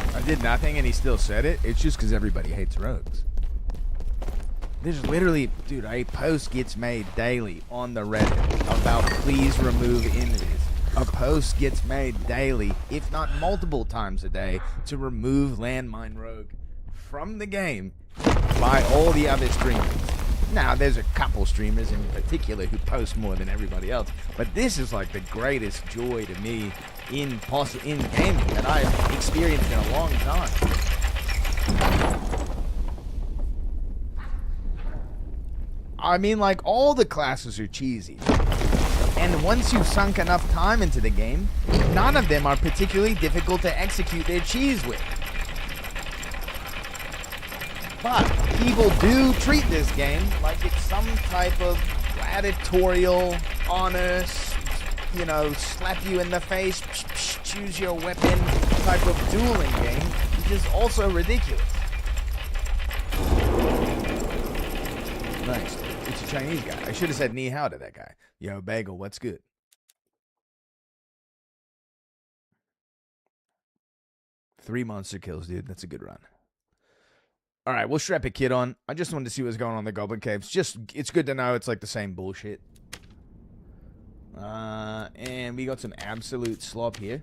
I did nothing and he still said it. It's just because everybody hates rogues. There's literally, dude, a post gets made daily on the Reddit about please remove images. A post gets made daily, if not multiple times a day, to remove Landmine Rogue from the game by all the other streamers. Now, there's a couple streamers in particular who post more than everybody else, but this is like the greatest joy to me in gaming that I've experienced in a long time. I mean, like, all the classes are cheesy. And once you've sunk enough time into the game, none of them are particularly difficult to execute their cheese with. But people do treat this game like it's some type of gladiatorial, honest, you know, slap you in the face, choose your weapon type of dueling game, which is also ridiculous. Nice. It's a Chinese guy. I should have said ni hao to that guy. Yo, Bagel, what's good? 3 monster kills, dude. That's a good run. All right, we'll strap a kit on. I just wanted to see what's going on in the Goblin Caves. Just, it's good to know it's like the same bullshit. And we got some absolute slop here.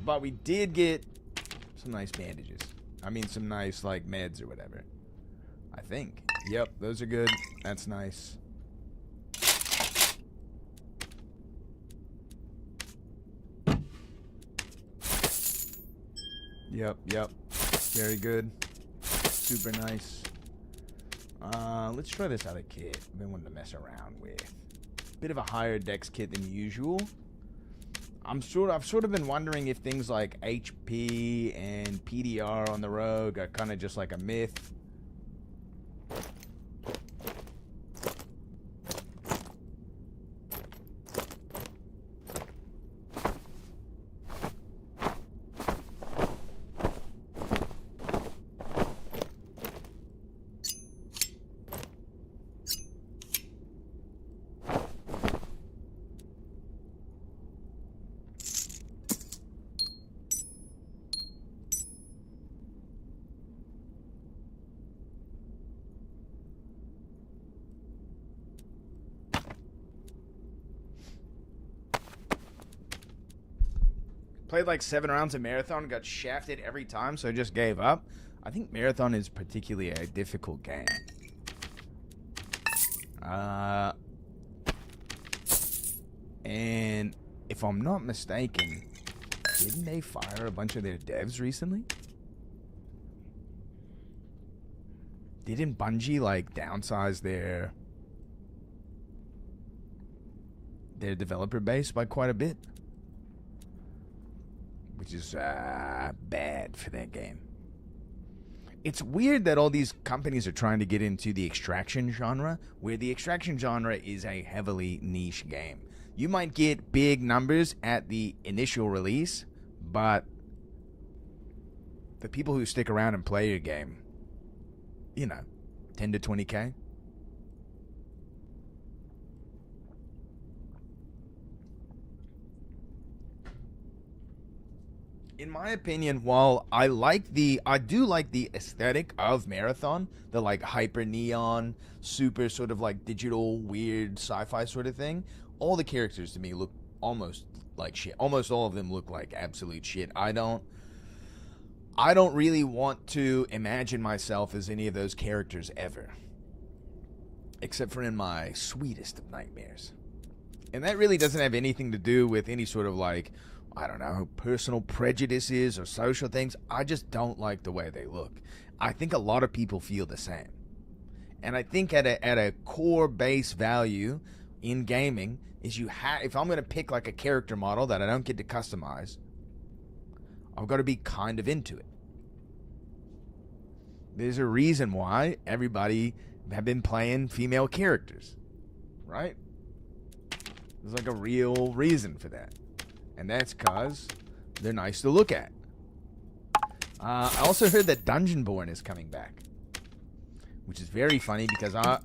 But we did get some nice bandages. I mean, some nice, like, meds or whatever. I think. Yep, those are good. That's nice. Yep. Very good. Super nice. Let's try this other kit. I've been wanting to mess around with. Bit of a higher dex kit than usual. I've sort of been wondering if things like HP and PDR on the rogue are kind of just like a myth. Played like 7 rounds of Marathon, got shafted every time, so I just gave up. I think Marathon is particularly a difficult game. And if I'm not mistaken, didn't they fire a bunch of their devs recently? Didn't Bungie like downsize their developer base by quite a bit? Which is bad for that game. It's weird that all these companies are trying to get into the extraction genre, where the extraction genre is a heavily niche game. You might get big numbers at the initial release, but the people who stick around and play your game, 10 to 20K. In my opinion, while I do like the aesthetic of Marathon, the like hyper neon, super sort of like digital, weird sci-fi sort of thing, all the characters to me look almost like shit. Almost all of them look like absolute shit. I don't really want to imagine myself as any of those characters ever. Except for in my sweetest of nightmares. And that really doesn't have anything to do with any sort of like, I don't know, personal prejudices or social things. I just don't like the way they look. I think a lot of people feel the same. And I think at a core base value in gaming is if I'm going to pick like a character model that I don't get to customize, I've got to be kind of into it. There's a reason why everybody have been playing female characters, right? There's like a real reason for that. And that's because they're nice to look at. I also heard that Dungeonborn is coming back, which is very funny because I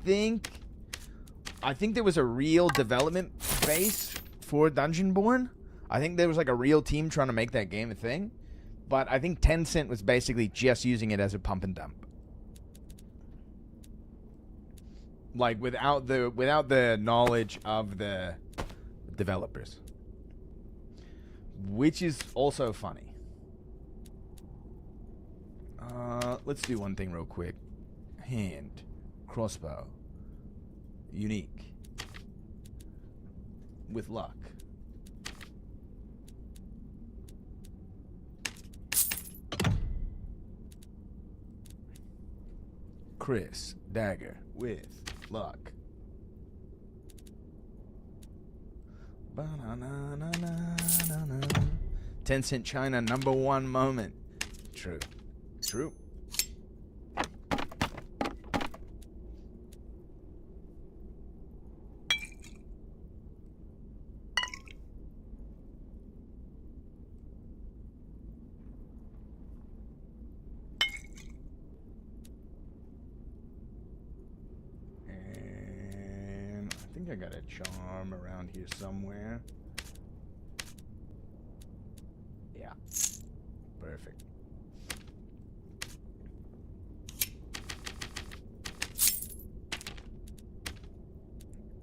think there was a real development base for Dungeonborn. I think there was like a real team trying to make that game a thing, but I think Tencent was basically just using it as a pump and dump, like without the knowledge of the developers. Which is also funny. Let's do one thing real quick. Hand. Crossbow. Unique. With luck. Chris. Dagger. With luck. Tencent China #1 moment. True. And I think think I got a charm around here somewhere. Yeah. Perfect.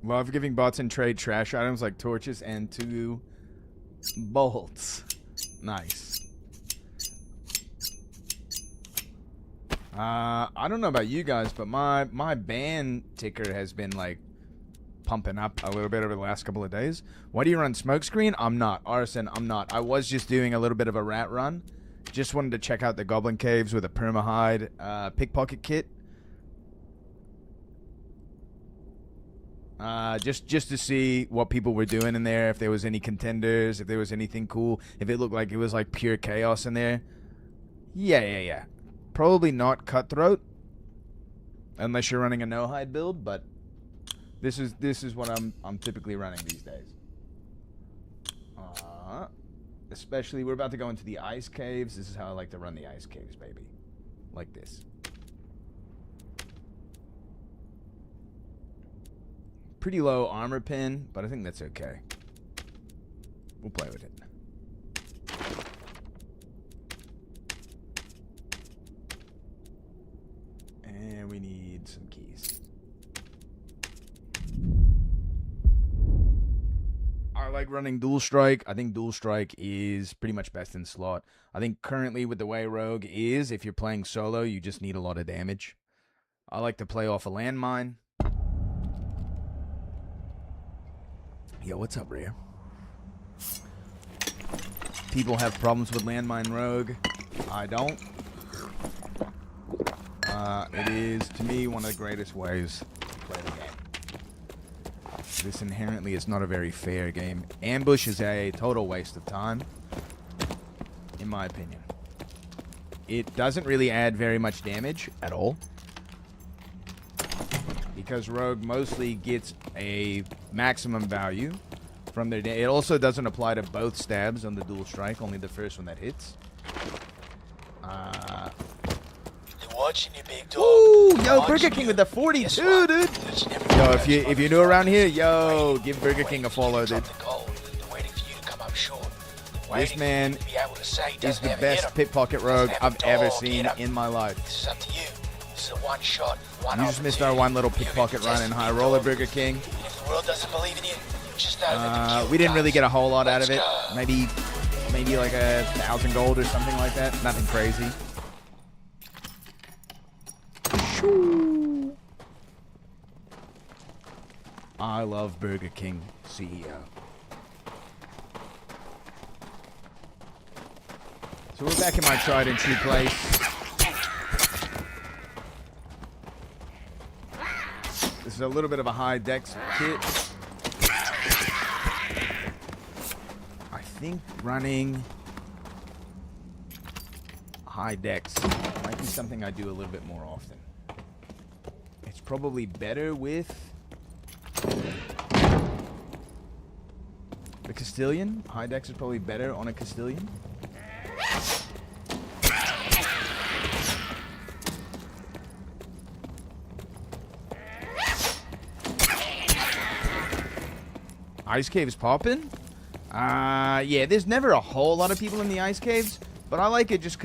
Love giving bots in trade trash items like torches and 2 bolts. Nice. I don't know about you guys, but my ban ticker has been like pumping up a little bit over the last couple of days. Why do you run smokescreen? I'm not. Arson, I'm not. I was just doing a little bit of a rat run. Just wanted to check out the goblin caves with a permahide pickpocket kit. Just to see what people were doing in there, if there was any contenders, if there was anything cool, if it looked like it was like pure chaos in there. Yeah. Probably not cutthroat, unless you're running a no-hide build, but this is what I'm typically running these days. Especially, we're about to go into the ice caves. This is how I like to run the ice caves, baby. Like this. Pretty low armor pin, but I think that's okay. We'll play with it. And we need some keys. I like running dual strike. I think dual strike is pretty much best in slot. I think currently with the way Rogue is, if you're playing solo, you just need a lot of damage. I like to play off a landmine. Yo, what's up, Rhea? People have problems with landmine Rogue. I don't. It is, to me, one of the greatest ways to play the game. This inherently is not a very fair game. Ambush is a total waste of time, in my opinion. It doesn't really add very much damage at all, because Rogue mostly gets a maximum value from their damage. It also doesn't apply to both stabs on the dual strike, only the first one that hits. Watching you, big dog. Ooh, yo, Burger King with the 42, dude. Yo, if you're new around here, yo, give Burger King a follow, dude. This man is the best pickpocket rogue I've ever seen in my life. This is up to you. This is a one shot, one You just missed our one little pickpocket run in High Roller, Burger King. If the world doesn't believe in you, just know that the We didn't really does. get a whole lot out of it. Let's go. Maybe like 1,000 gold or something like that. Nothing crazy. I love Burger King CEO. So we're back in my tried and true place. This is a little bit of a high dex kit. I think running high dex might be something I do a little bit more often. It's probably better with the Castilian. High dex is probably better on a Castilian. Ice caves poppin'? Yeah, there's never a whole lot of people in the ice caves, but I like it just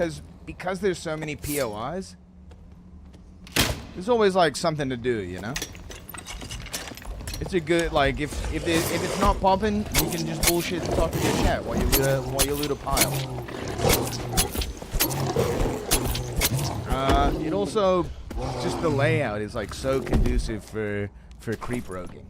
because there's so many POIs. There's always like something to do, you know? It's a good, like, if it's not popping, you can just bullshit and talk to your chat while you loot a pile. It also, just the layout is like so conducive for creep roguing.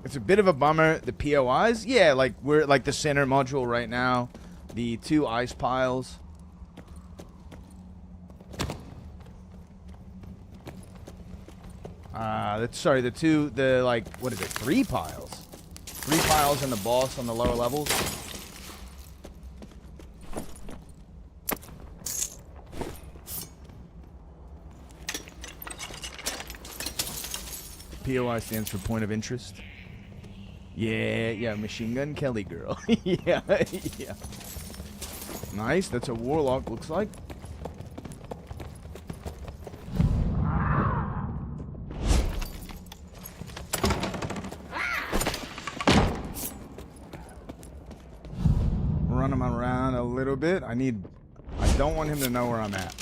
It's a bit of a bummer, the POIs. Yeah, like we're like the center module right now. The 2 ice piles. What is it? 3 piles. 3 piles and the boss on the lower levels. POI stands for point of interest. Yeah, Machine Gun Kelly girl. yeah. Nice, that's a warlock, looks like. Run him around a little bit. I don't want him to know where I'm at.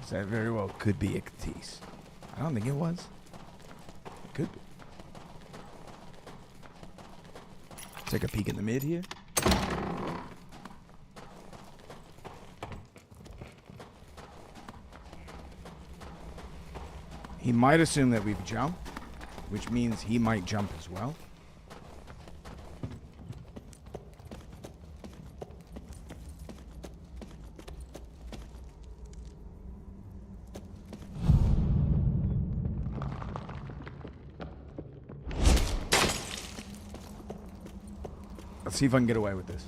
That very well could be Ictis. I don't think it was. Could be. Take a peek in the mid here. He might assume that we've jumped, which means he might jump as well. Let's see if I can get away with this.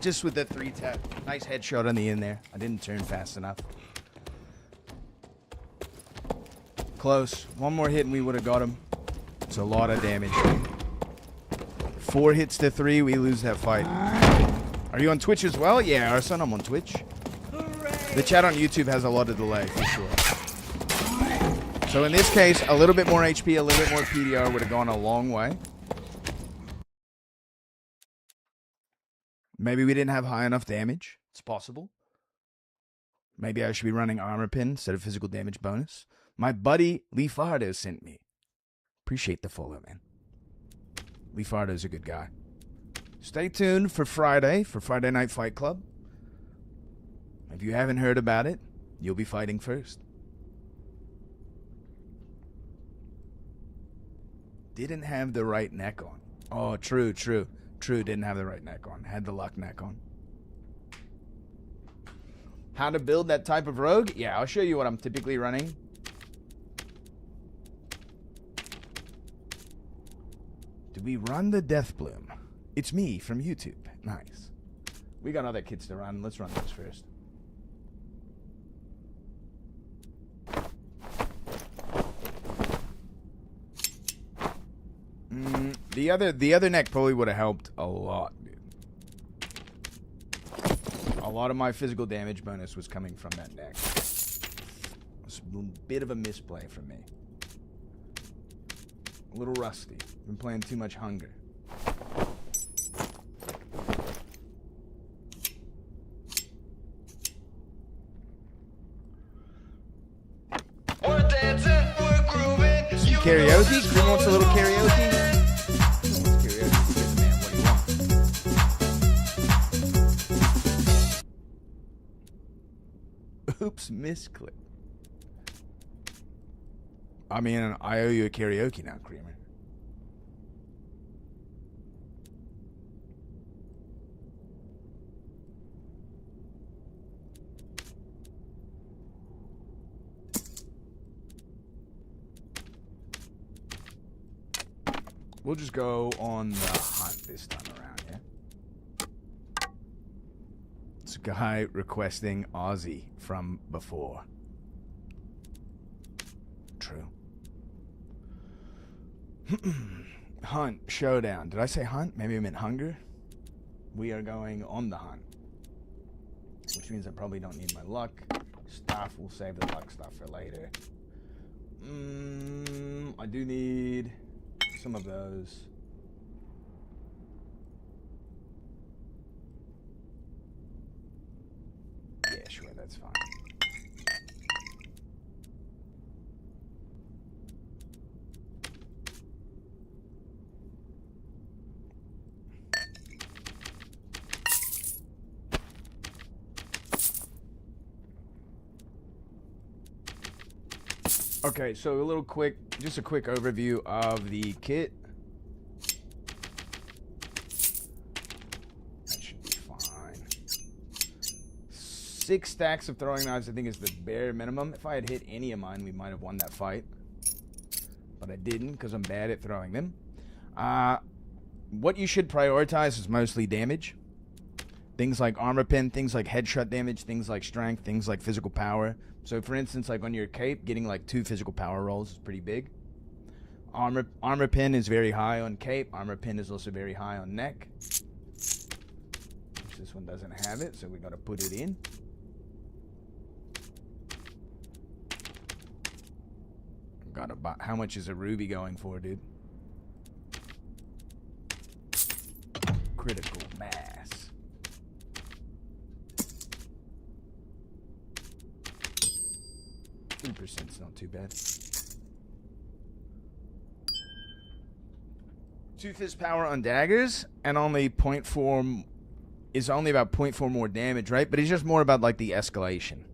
Just with the 3-tap. Nice headshot on the in there. I didn't turn fast enough. Close. One more hit and we would have got him. It's a lot of damage. 4 hits to 3, we lose that fight. Are you on Twitch as well? Yeah, Arson, I'm on Twitch. The chat on YouTube has a lot of delay, for sure. So in this case, a little bit more HP, a little bit more PDR would have gone a long way. Maybe we didn't have high enough damage. It's possible. Maybe I should be running armor pin instead of physical damage bonus. My buddy Lefardo sent me. Appreciate the follow, man. Lefardo's a good guy. Stay tuned for Friday Night Fight Club. If you haven't heard about it, you'll be fighting first. Didn't have the right neck on. Oh, true. Didn't have the right neck on. Had the luck neck on. How to build that type of rogue? Yeah, I'll show you what I'm typically running. Do we run the Death Bloom? It's me from YouTube. Nice. We got other kits to run. Let's run this first. The other neck probably would have helped a lot, dude. A lot of my physical damage bonus was coming from that neck. It's a bit of a misplay for me. A little rusty. Been playing too much Hunger. We're dancing, we're grooving. Some karaoke? Who wants a little karaoke? Oops, misclick. I mean, I owe you a karaoke now, Creamer. We'll just go on the hunt this time around, yeah? It's a guy requesting Aussie from before. True. Hunt, showdown. Did I say hunt? Maybe I meant hunger. We are going on the hunt. Which means I probably don't need my luck. Stuff, we'll save the luck stuff for later. I do need some of those. Okay, so just a quick overview of the kit. That should be fine. 6 stacks of throwing knives, I think, is the bare minimum. If I had hit any of mine, we might have won that fight. But I didn't, because I'm bad at throwing them. What you should prioritize is mostly damage. Things like armor pin, things like headshot damage, things like strength, things like physical power. So for instance, like on your cape, getting like 2 physical power rolls is pretty big. Armor pin is very high on cape. Armor pin is also very high on neck. Which this one doesn't have it, so we gotta put it in. Gotta buy. How much is a ruby going for, dude? Critical mass. %'s not too bad. 2 fizz power on daggers, and only 0.4 is only about 0.4 more damage, right? But it's just more about like the escalation,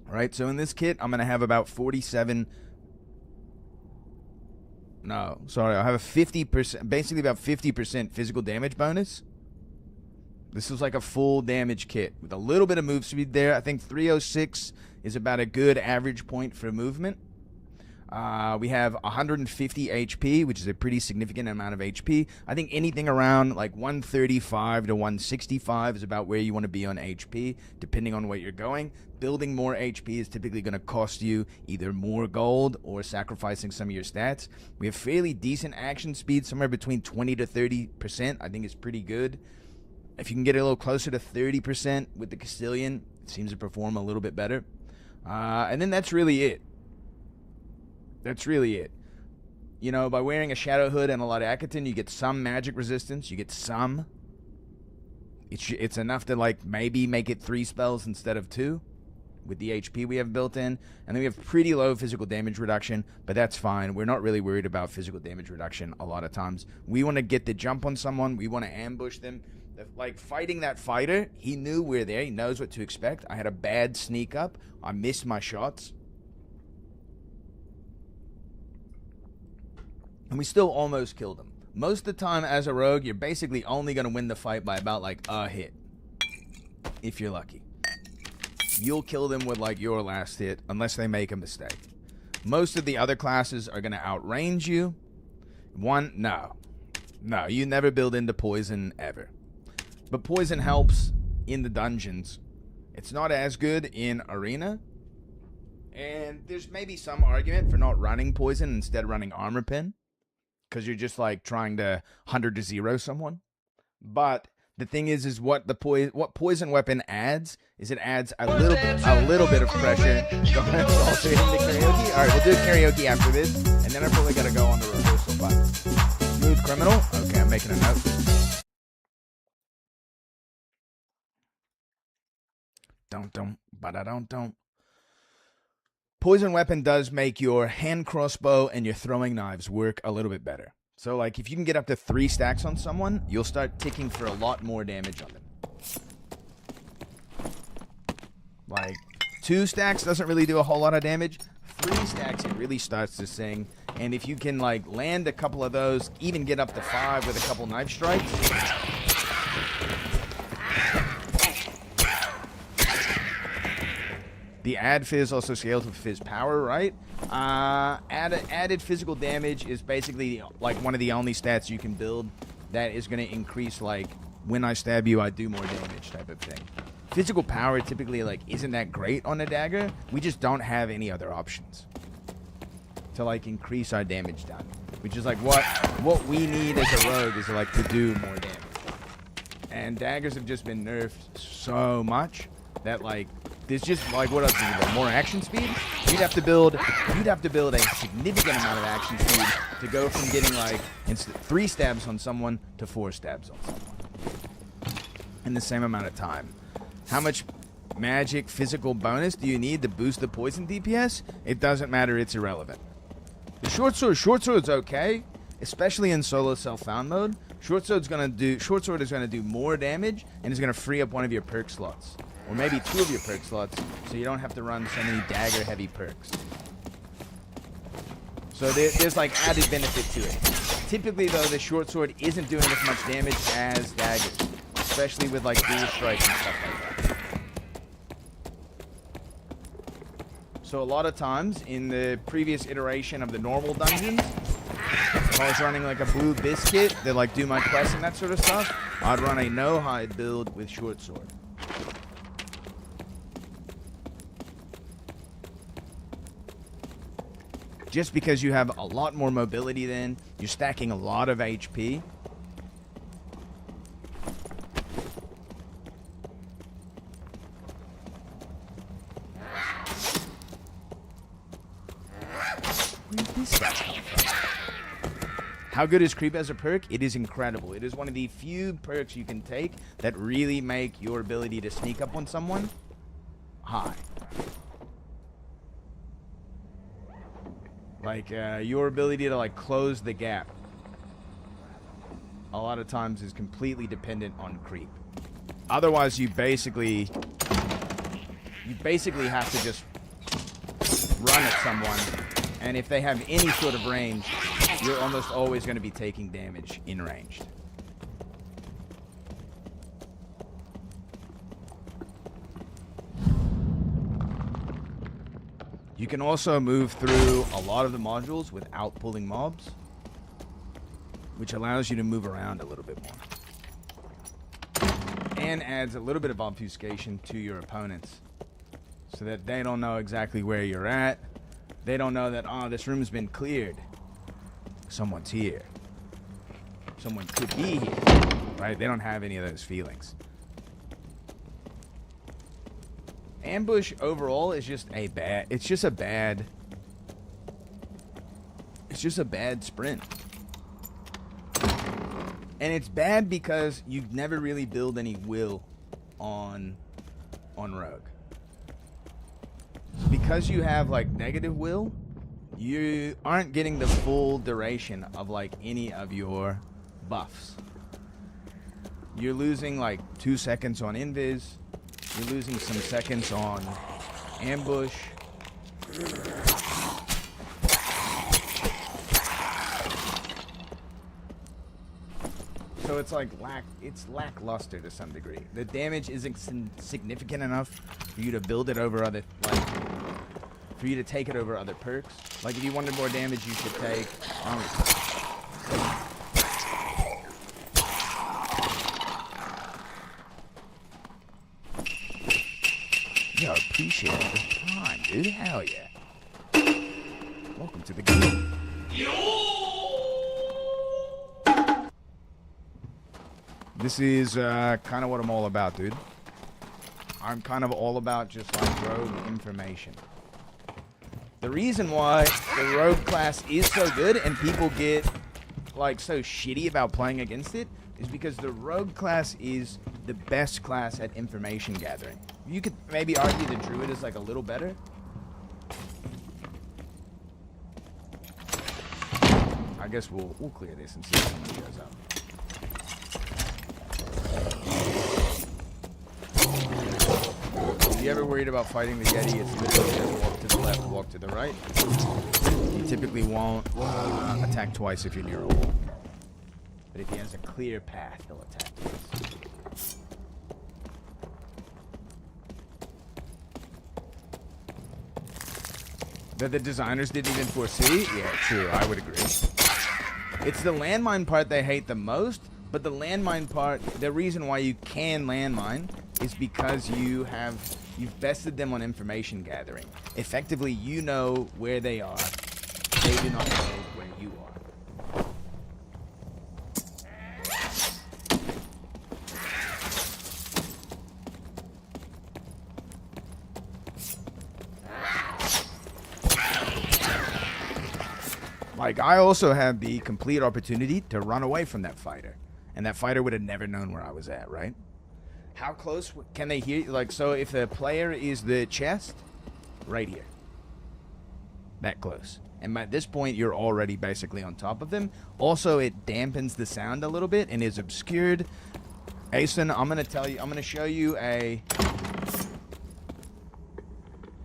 right? So in this kit, I'm gonna have about 47. No, sorry, I have a 50%, basically about 50% physical damage bonus. This is like a full damage kit with a little bit of move speed there. I think 306 is about a good average point for movement. We have 150 HP, which is a pretty significant amount of HP. I think anything around like 135 to 165 is about where you want to be on HP, depending on where you're going. Building more HP is typically going to cost you either more gold or sacrificing some of your stats. We have fairly decent action speed, somewhere between 20 to 30%. I think is pretty good. If you can get a little closer to 30% with the Castilian, it seems to perform a little bit better. And then that's really it. That's really it. You know, by wearing a Shadow Hood and a lot of Akaton, you get some magic resistance. You get some. It's enough to, like, maybe make it 3 spells instead of 2 with the HP we have built in. And then we have pretty low physical damage reduction, but that's fine. We're not really worried about physical damage reduction a lot of times. We want to get the jump on someone. We want to ambush them. Like, fighting that fighter, he knew we're there. He knows what to expect. I had a bad sneak up. I missed my shots. And we still almost killed him. Most of the time, as a rogue, you're basically only going to win the fight by about, like, a hit. If you're lucky. You'll kill them with, like, your last hit, unless they make a mistake. Most of the other classes are going to outrange you. No, you never build into poison, ever. But poison helps in the dungeons. It's not as good in arena. And there's maybe some argument for not running poison instead of running armor pin. Because you're just like trying to 100 to 0 someone. But the thing is what poison weapon adds is it adds a little bit of pressure. Go ahead, also hitting the karaoke. All right, we'll do karaoke after this, and then I probably gotta go on the rehearsal button. Smooth criminal. Okay, I'm making a note. Don't. Poison weapon does make your hand crossbow and your throwing knives work a little bit better. So, like, if you can get up to 3 stacks on someone, you'll start ticking for a lot more damage on them. Like, 2 stacks doesn't really do a whole lot of damage. 3 stacks, it really starts to sing. And if you can, like, land a couple of those, even get up to 5 with a couple knife strikes. The add fizz also scales with fizz power, right? Added physical damage is basically like one of the only stats you can build that is going to increase, like, when I stab you, I do more damage type of thing. Physical power typically, like, isn't that great on a dagger. We just don't have any other options to, like, increase our damage done. Which is like what we need as a rogue is, like, to do more damage. And daggers have just been nerfed so much that, like, there's just, like, what else do you need? More action speed? You'd have to build a significant amount of action speed to go from getting, like, 3 stabs on someone to 4 stabs on someone in the same amount of time. How much magic physical bonus do you need to boost the poison DPS? It doesn't matter. It's irrelevant. The short sword's okay, especially in solo self-found mode. Short sword is gonna do more damage and is gonna free up one of your perk slots. Or maybe 2 of your perk slots, so you don't have to run so many dagger-heavy perks. So there's like added benefit to it. Typically though, the short sword isn't doing as much damage as daggers, especially with like dual strike and stuff like that. So a lot of times in the previous iteration of the normal dungeons, if I was running like a blue biscuit to like do my quests and that sort of stuff, I'd run a no-hide build with short sword. Just because you have a lot more mobility then, you're stacking a lot of HP. Where's this stuff coming from? How good is creep as a perk? It is incredible. It is one of the few perks you can take that really make your ability to sneak up on someone high. Like, your ability to, like, close the gap a lot of times is completely dependent on creep. Otherwise, you basically have to just run at someone, and if they have any sort of range, you're almost always going to be taking damage in ranged. You can also move through a lot of the modules without pulling mobs, which allows you to move around a little bit more. And adds a little bit of obfuscation to your opponents, so that they don't know exactly where you're at. They don't know that, oh, this room's been cleared. Someone's here. Someone could be here, right? They don't have any of those feelings. Ambush overall is just a bad, it's just a bad sprint. And it's bad because you never really build any will on Rogue. Because you have like negative will, you aren't getting the full duration of like any of your buffs. You're losing like 2 seconds on invis. You're losing some seconds on ambush. So it's like it's lackluster to some degree. The damage isn't significant enough for you to build it over other, like, for you to take it over other perks. Like if you wanted more damage, you should take armor. Yo, appreciate the time, dude. Hell yeah. Welcome to the game. This is kind of what I'm all about, dude. I'm kind of all about just like rogue information. The reason why the rogue class is so good and people get like so shitty about playing against it is because the rogue class is the best class at information gathering. You could maybe argue the druid is like a little better. I guess we'll clear this and see if someone shows up. If you ever worried about fighting the Yeti, it's literally just walk to the left, walk to the right. You typically won't attack twice if you're near a wall. But if he has a clear path, he'll attack twice. That the designers didn't even foresee? Yeah, true, I would agree. It's the landmine part they hate the most, but the landmine part, the reason why you can landmine is because you've vested them on information gathering. Effectively, you know where they are. They do not know where you are. Like, I also had the complete opportunity to run away from that fighter. And that fighter would have never known where I was at, right? How close can they hear? Like, so if the player is the chest, right here. That close. And at this point, you're already basically on top of them. Also, it dampens the sound a little bit and is obscured. Asen, I'm going to show you a...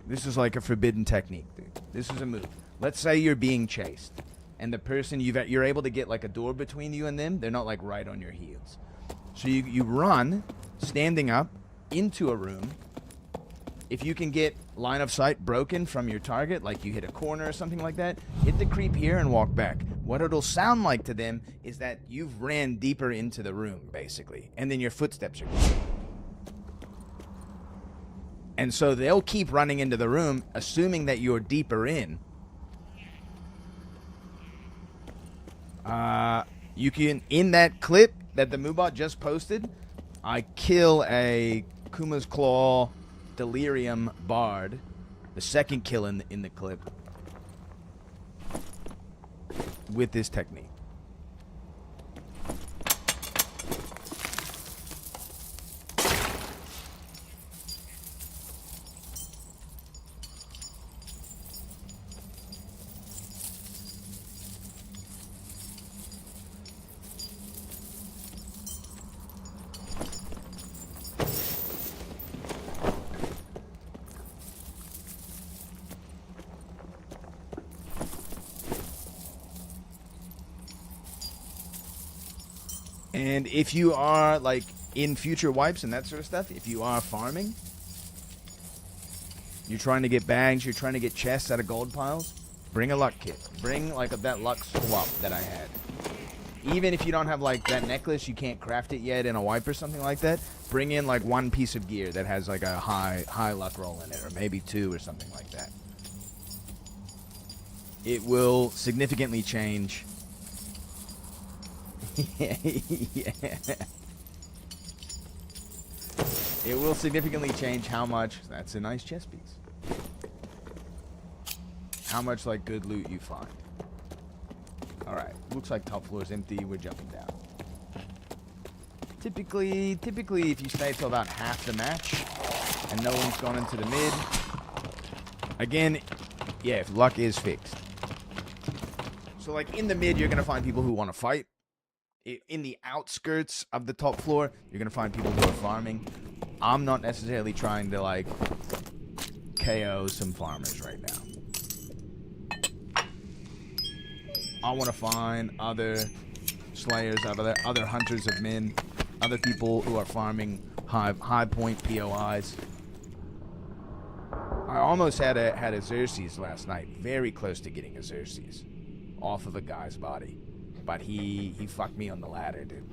This is like a forbidden technique, dude. This is a move. Let's say you're being chased, and the person you're able to get like a door between you and them. They're not like right on your heels. So you run, standing up, into a room. If you can get line of sight broken from your target, like you hit a corner or something like that, hit the creep here and walk back. What it'll sound like to them is that you've ran deeper into the room, basically, and then your footsteps are gone. And so they'll keep running into the room, assuming that you're deeper in. You can, in that clip that the Moobot just posted, I kill a Kuma's Claw Delirium Bard, the second kill in the clip, with this technique. And if you are, like, in future wipes and that sort of stuff, if you are farming, you're trying to get bags, you're trying to get chests out of gold piles, bring a luck kit. Bring, like, that luck swap that I had. Even if you don't have, like, that necklace, you can't craft it yet in a wipe or something like that, bring in, like, one piece of gear that has, like, a high luck roll in it, or maybe two or something like that. It will significantly change... yeah. It will significantly change how much... That's a nice chest piece. How much, like, good loot you find. Alright. Looks like top floor is empty. We're jumping down. Typically, if you stay till about half the match and no one's gone into the mid... Again, yeah, if luck is fixed. So, like, in the mid, you're going to find people who want to fight. In the outskirts of the top floor, you're going to find people who are farming. I'm not necessarily trying to, like, KO some farmers right now. I want to find other slayers, other hunters of men, other people who are farming high point POIs. I almost had a Xerxes last night. Very close to getting a Xerxes off of a guy's body. But he fucked me on the ladder, dude.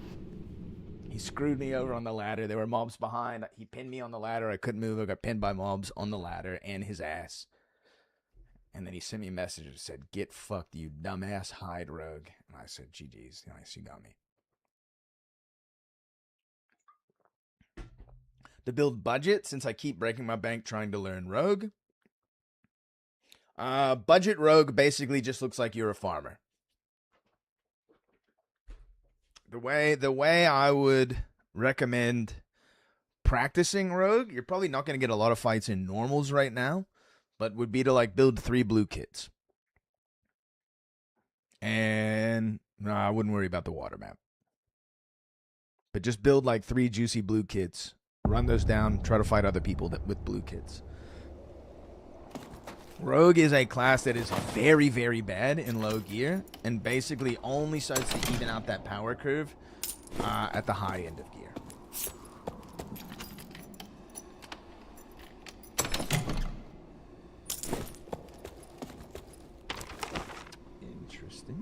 He screwed me over on the ladder. There were mobs behind. He pinned me on the ladder. I couldn't move. I got pinned by mobs on the ladder and his ass. And then he sent me a message that said, "Get fucked, you dumbass, hide rogue." And I said, GG's. Nice, you got me. To build budget, since I keep breaking my bank trying to learn rogue. Budget rogue basically just looks like you're a farmer. The way I would recommend practicing rogue, you're probably not going to get a lot of fights in normals right now, but would be to, like, build 3 blue kits. And no, I wouldn't worry about the water map. But just build, like, 3 juicy blue kits, run those down, try to fight other people with blue kits. Rogue is a class that is very, very bad in low gear and basically only starts to even out that power curve at the high end of gear. Interesting.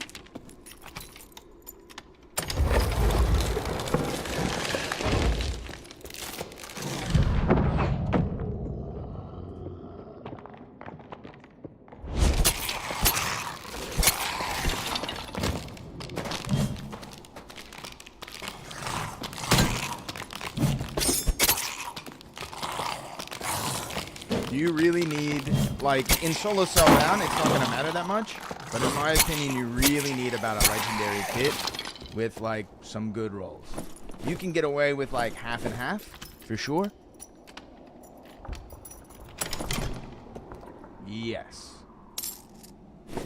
You really need, like, in solo sell down, it's not going to matter that much. But in my opinion, you really need about a legendary kit with, like, some good rolls. You can get away with, like, half and half, for sure. Yes.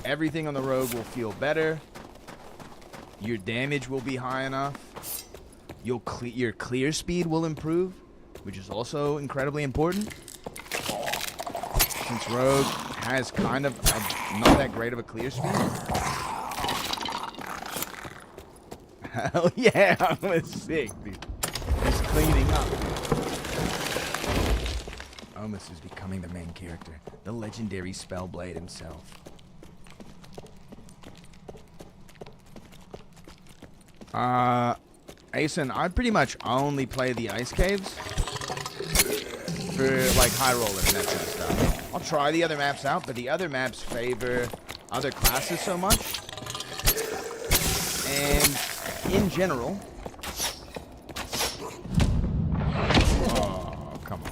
Everything on the rogue will feel better. Your damage will be high enough. Your clear speed will improve, which is also incredibly important. Since rogue has kind of a not that great of a clear speed. Hell yeah, I was sick, dude. He's cleaning up. Omus is becoming the main character, the legendary Spellblade himself. Asen, I pretty much only play the ice caves for like high roller and that sort of stuff. I'll try the other maps out, but the other maps favor other classes so much. And in general, oh, come on.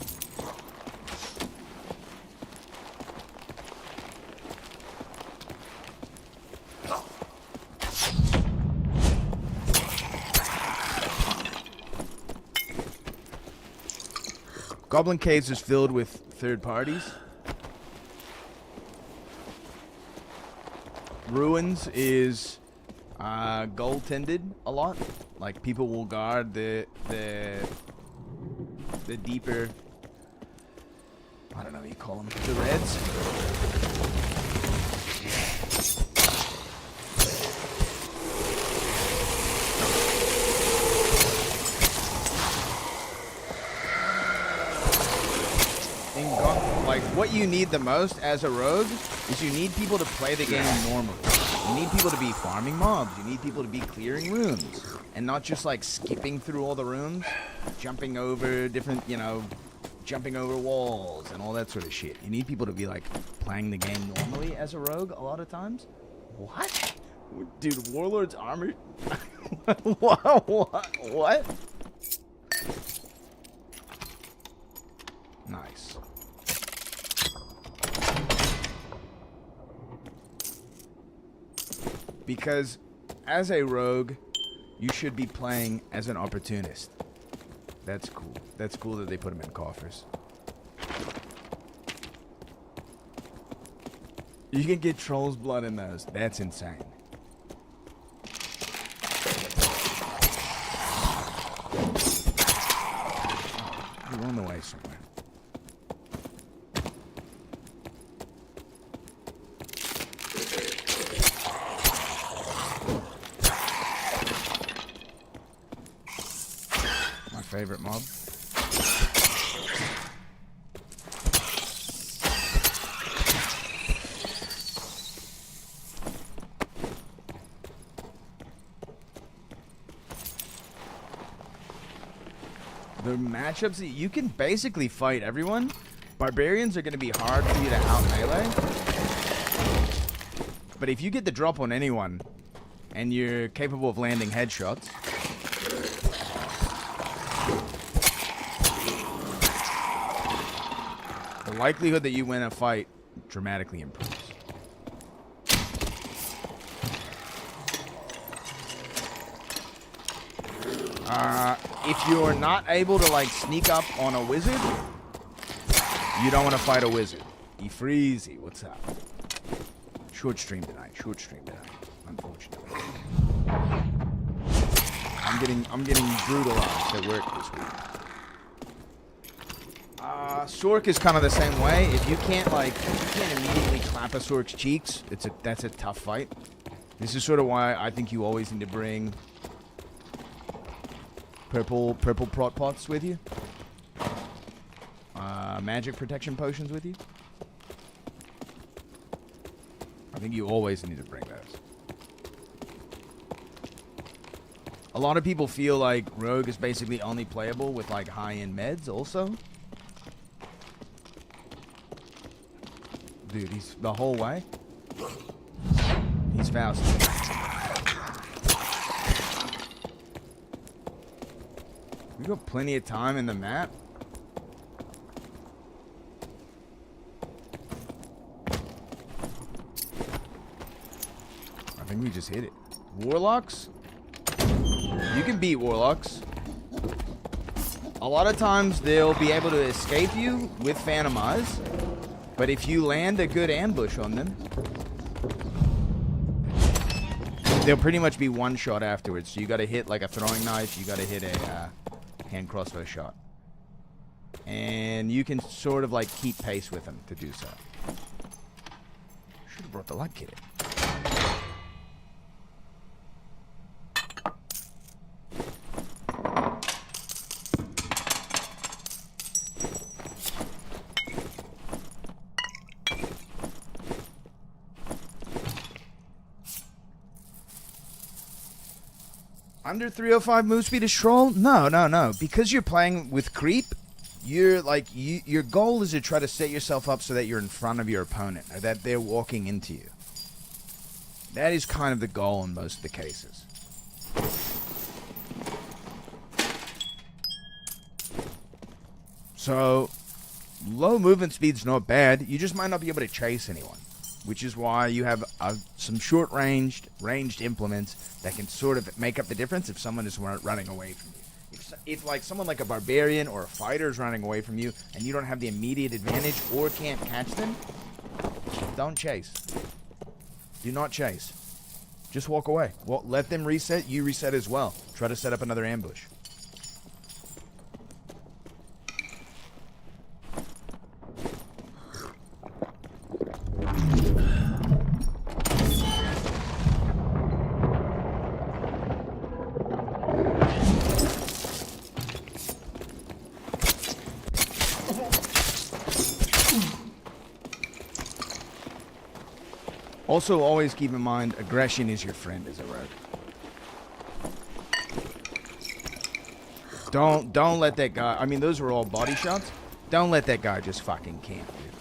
Goblin Caves is filled with third parties. Ruins is goaltended a lot. Like people will guard the deeper, I don't know what you call them, the reds. Like, what you need the most as a rogue is you need people to play the game normally. You need people to be farming mobs. You need people to be clearing rooms. And not just, like, skipping through all the rooms, jumping over different, you know, jumping over walls and all that sort of shit. You need people to be, like, playing the game normally as a rogue a lot of times. What? Dude, Warlord's armor? What? Nice. Because as a rogue, you should be playing as an opportunist. That's cool. That's cool that they put them in coffers. You can get troll's blood in those. That's insane. You're on the way somewhere. Favorite mob. The matchups, you can basically fight everyone. Barbarians are going to be hard for you to out melee. But if you get the drop on anyone and you're capable of landing headshots, the likelihood that you win a fight dramatically improves. If you're not able to, like, sneak up on a wizard, you don't want to fight a wizard. Freezy, what's up? Short stream tonight, unfortunately. I'm getting brutalized at work this week. Sork is kind of the same way. If you can't immediately clap a Sork's cheeks, that's a tough fight. This is sort of why I think you always need to bring purple prot pots with you. Magic protection potions with you. I think you always need to bring those. A lot of people feel like Rogue is basically only playable with, like, high-end meds also. Dude, he's the whole way. He's Faust. We got plenty of time in the map. I think we just hit it. Warlocks? You can beat Warlocks. A lot of times they'll be able to escape you with Phantom Eyes. But if you land a good ambush on them, they'll pretty much be one shot afterwards. So you gotta hit like a throwing knife, you gotta hit a hand crossbow shot. And you can sort of like keep pace with them to do so. Should have brought the light kit in. Under 305 move speed is troll? No. Because you're playing with creep, you're like your goal is to try to set yourself up so that you're in front of your opponent or that they're walking into you. That is kind of the goal in most of the cases. So, low movement speed's not bad. You just might not be able to chase anyone, which is why you have some ranged implements that can sort of make up the difference if someone is running away from you. If like someone like a barbarian or a fighter is running away from you and you don't have the immediate advantage or can't catch them, don't chase. Do not chase. Just walk away. Let them reset. You reset as well. Try to set up another ambush. Also, always keep in mind, aggression is your friend as a rogue. Don't let that guy... I mean, those were all body shots. Don't let that guy just fucking camp, dude.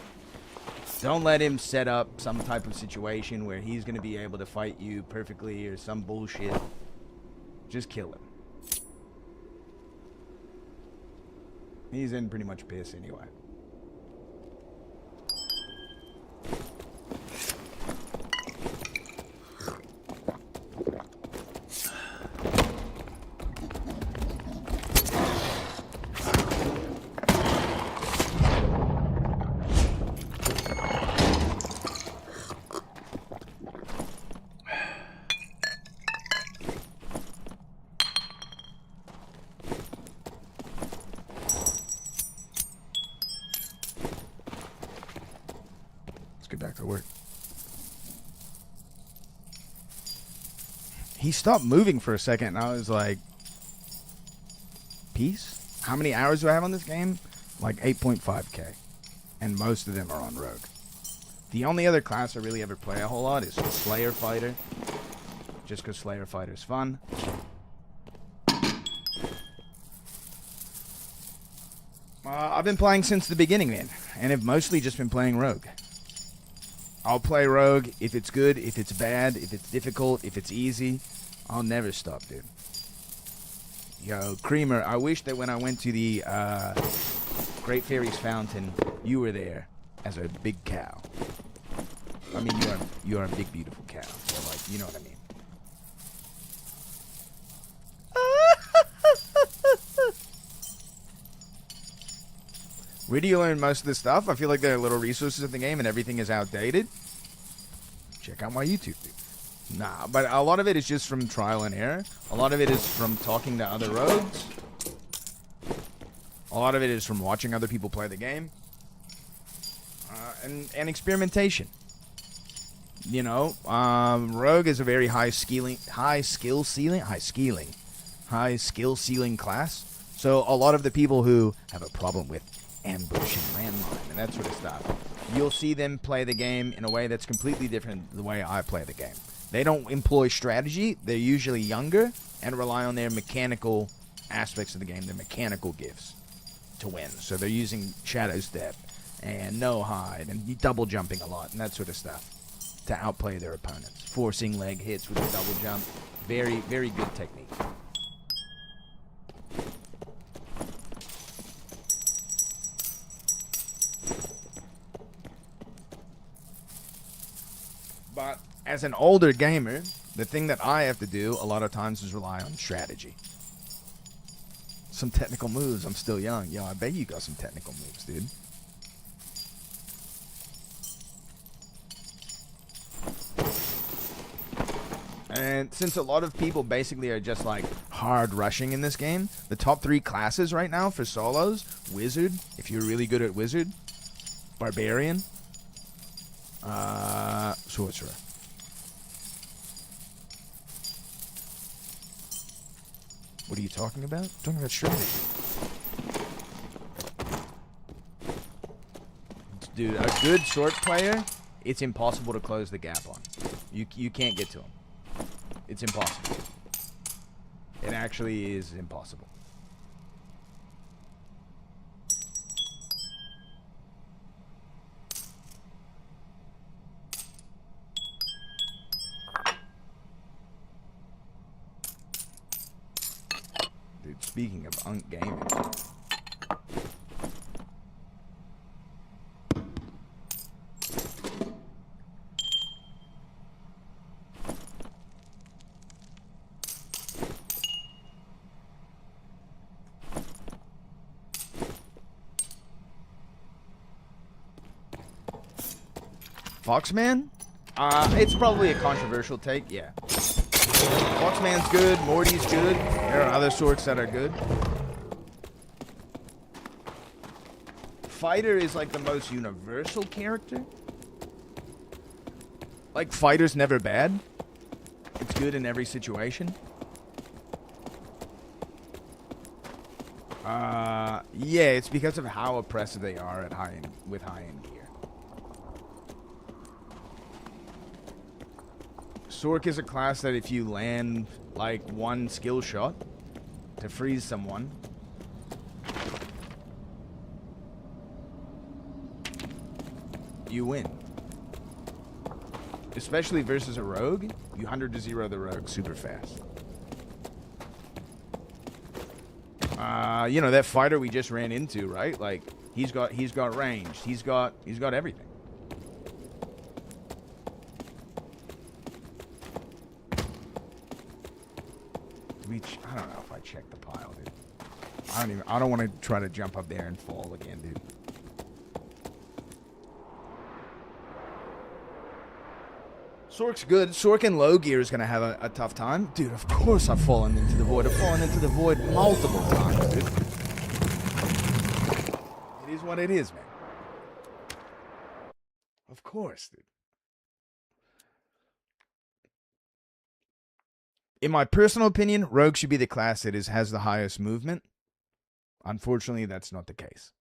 Don't let him set up some type of situation where he's going to be able to fight you perfectly or some bullshit. Just kill him. He's in pretty much piss anyway. Back to work. He stopped moving for a second and I was like, peace? How many hours do I have on this game? Like 8.5k. And most of them are on rogue. The only other class I really ever play a whole lot is Slayer Fighter. Just because Slayer Fighter is fun. I've been playing since the beginning, man. And I've mostly just been playing rogue. I'll play rogue if it's good, if it's bad, if it's difficult, if it's easy. I'll never stop, dude. Yo, Creamer, I wish that when I went to the Great Fairy's Fountain, you were there as a big cow. I mean, you are a big, beautiful cow. So, like, you know what I mean. Where do you learn most of this stuff? I feel like there are little resources in the game and everything is outdated. Check out my YouTube, dude. Nah, but a lot of it is just from trial and error. A lot of it is from talking to other rogues. A lot of it is from watching other people play the game. And experimentation. You know, rogue is a very high skill ceiling class. So a lot of the people who have a problem with ambush and landmine and that sort of stuff, you'll see them play the game in a way that's completely different than the way I play the game. They don't employ strategy. They're usually younger and rely on their mechanical aspects of the game, their mechanical gifts to win. So they're using Shadow Step and No Hide and double jumping a lot and that sort of stuff to outplay their opponents. Forcing leg hits with a double jump. Very, very good technique. But as an older gamer, the thing that I have to do a lot of times is rely on strategy. Some technical moves. I'm still young. Yo, I bet you got some technical moves, dude. And since a lot of people basically are just like hard rushing in this game, the top 3 classes right now for solos: Wizard, if you're really good at Wizard; Barbarian, Sorcerer. What are you talking about? I'm talking about strategy. Dude, a good sword player, it's impossible to close the gap on. You can't get to him. It's impossible. It actually is impossible. Dude, speaking of Unk Gaming. Foxman? It's probably a controversial take, yeah. Foxman's good, Morty's good. There are other sorts that are good. Fighter is like the most universal character. Like, Fighter's never bad. It's good in every situation. Yeah, it's because of how oppressive they are at with high-end gear. Sork is a class that if you land, like, one skill shot to freeze someone, you win. Especially versus a rogue, you 100-0 the rogue super fast. You know, that fighter we just ran into, right? Like, he's got range. He's got everything. I don't know if I checked the pile, dude. I don't want to try to jump up there and fall again, dude. Sork's good. Sork in low gear is going to have a tough time. Dude, of course I've fallen into the void. I've fallen into the void multiple times, dude. It is what it is, man. Of course, dude. In my personal opinion, Rogue should be the class that has the highest movement. Unfortunately, that's not the case.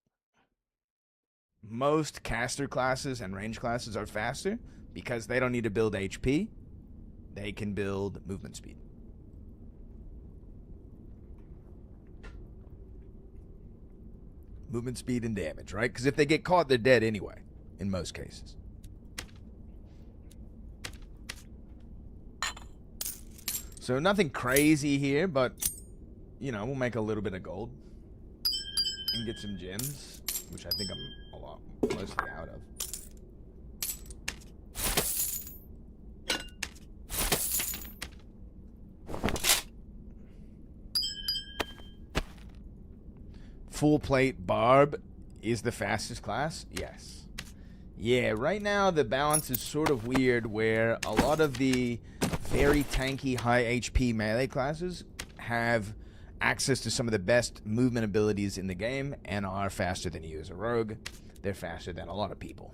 Most caster classes and range classes are faster because they don't need to build HP. They can build movement speed. Movement speed and damage, right? Because if they get caught, they're dead anyway, in most cases. So nothing crazy here, but, you know, we'll make a little bit of gold. And get some gems, which I think I'm a lot mostly out of. Full plate barb is the fastest class? Yes. Yeah, right now the balance is sort of weird where a lot of the very tanky high HP melee classes have access to some of the best movement abilities in the game and are faster than you as a rogue. They're faster than a lot of people.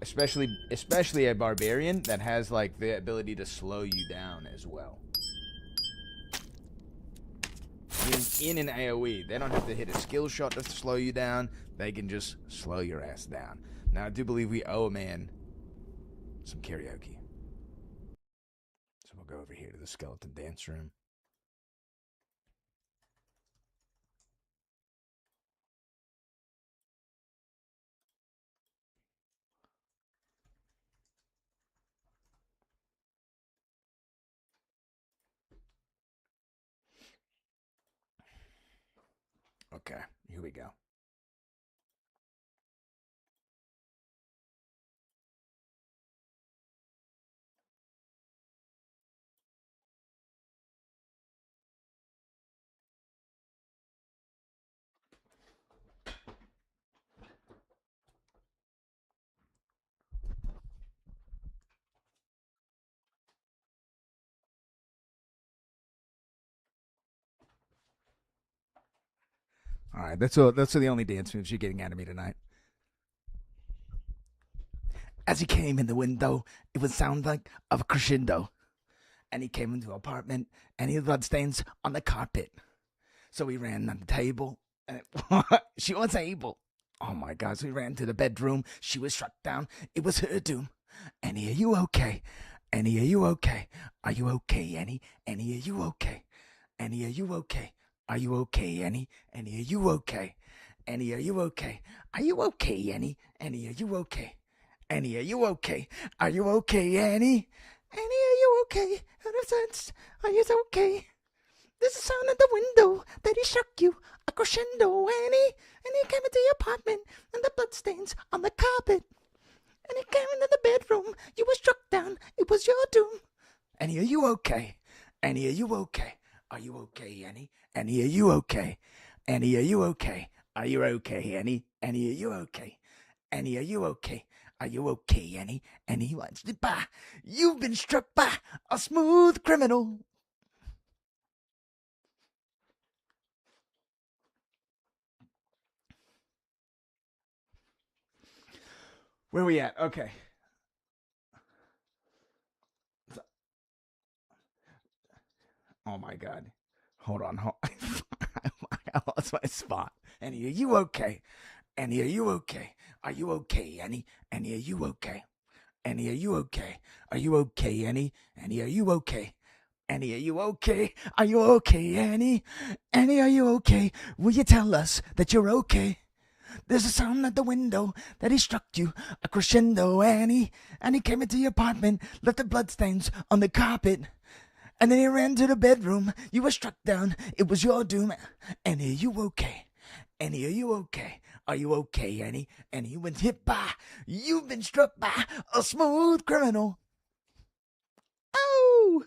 Especially a barbarian that has like the ability to slow you down as well. In an AoE, they don't have to hit a skill shot to slow you down. They can just slow your ass down. Now, I do believe we owe a man some karaoke. So we'll go over here to the skeleton dance room. Okay, here we go. All right, that's the only dance moves you're getting out of me tonight. As he came in the window, it would sound like a crescendo. And he came into the apartment, and he had bloodstains on the carpet. So he ran on the table, and she was able. Oh my God, so he ran to the bedroom. She was struck down. It was her doom. Annie, are you okay? Annie, are you okay? Are you okay, Annie? Annie, are you okay? Annie, are you okay? Are you okay, Annie? Annie, are you okay? Annie, are you okay? Are you okay, Annie? Annie, are you okay? Annie, are you okay? Are you okay, Annie? Annie, are you okay? In a sense, are you okay? There's a sound at the window that he struck you. A crescendo, Annie. And he came into the apartment, and the bloodstains on the carpet. And he came into the bedroom. You were struck down. It was your doom. Annie, are you okay? Annie, are you okay? Are you okay, Annie? Annie, are you okay? Annie, are you okay? Are you okay, Annie? Annie, are you okay? Annie, are you okay? Are you okay, Annie? Annie, you've been struck by a smooth criminal. Where we at? Okay. Oh my God. Hold on. I lost my spot. Annie, are you okay? Annie, are you okay? Are you okay, Annie? Annie, are you okay? Annie, are you okay? Are you okay, Annie? Annie, are you okay? Annie, are you okay? Are you okay, Annie? Annie, are you okay? Will you tell us that you're okay? There's a sound at the window that he struck you, a crescendo, Annie. And he came into your apartment, left the bloodstains on the carpet. And then he ran to the bedroom. You were struck down. It was your doom. Annie, are you okay? Annie, are you okay? Are you okay, Annie? Annie, you've been hit by, you've been struck by a smooth criminal. Oh!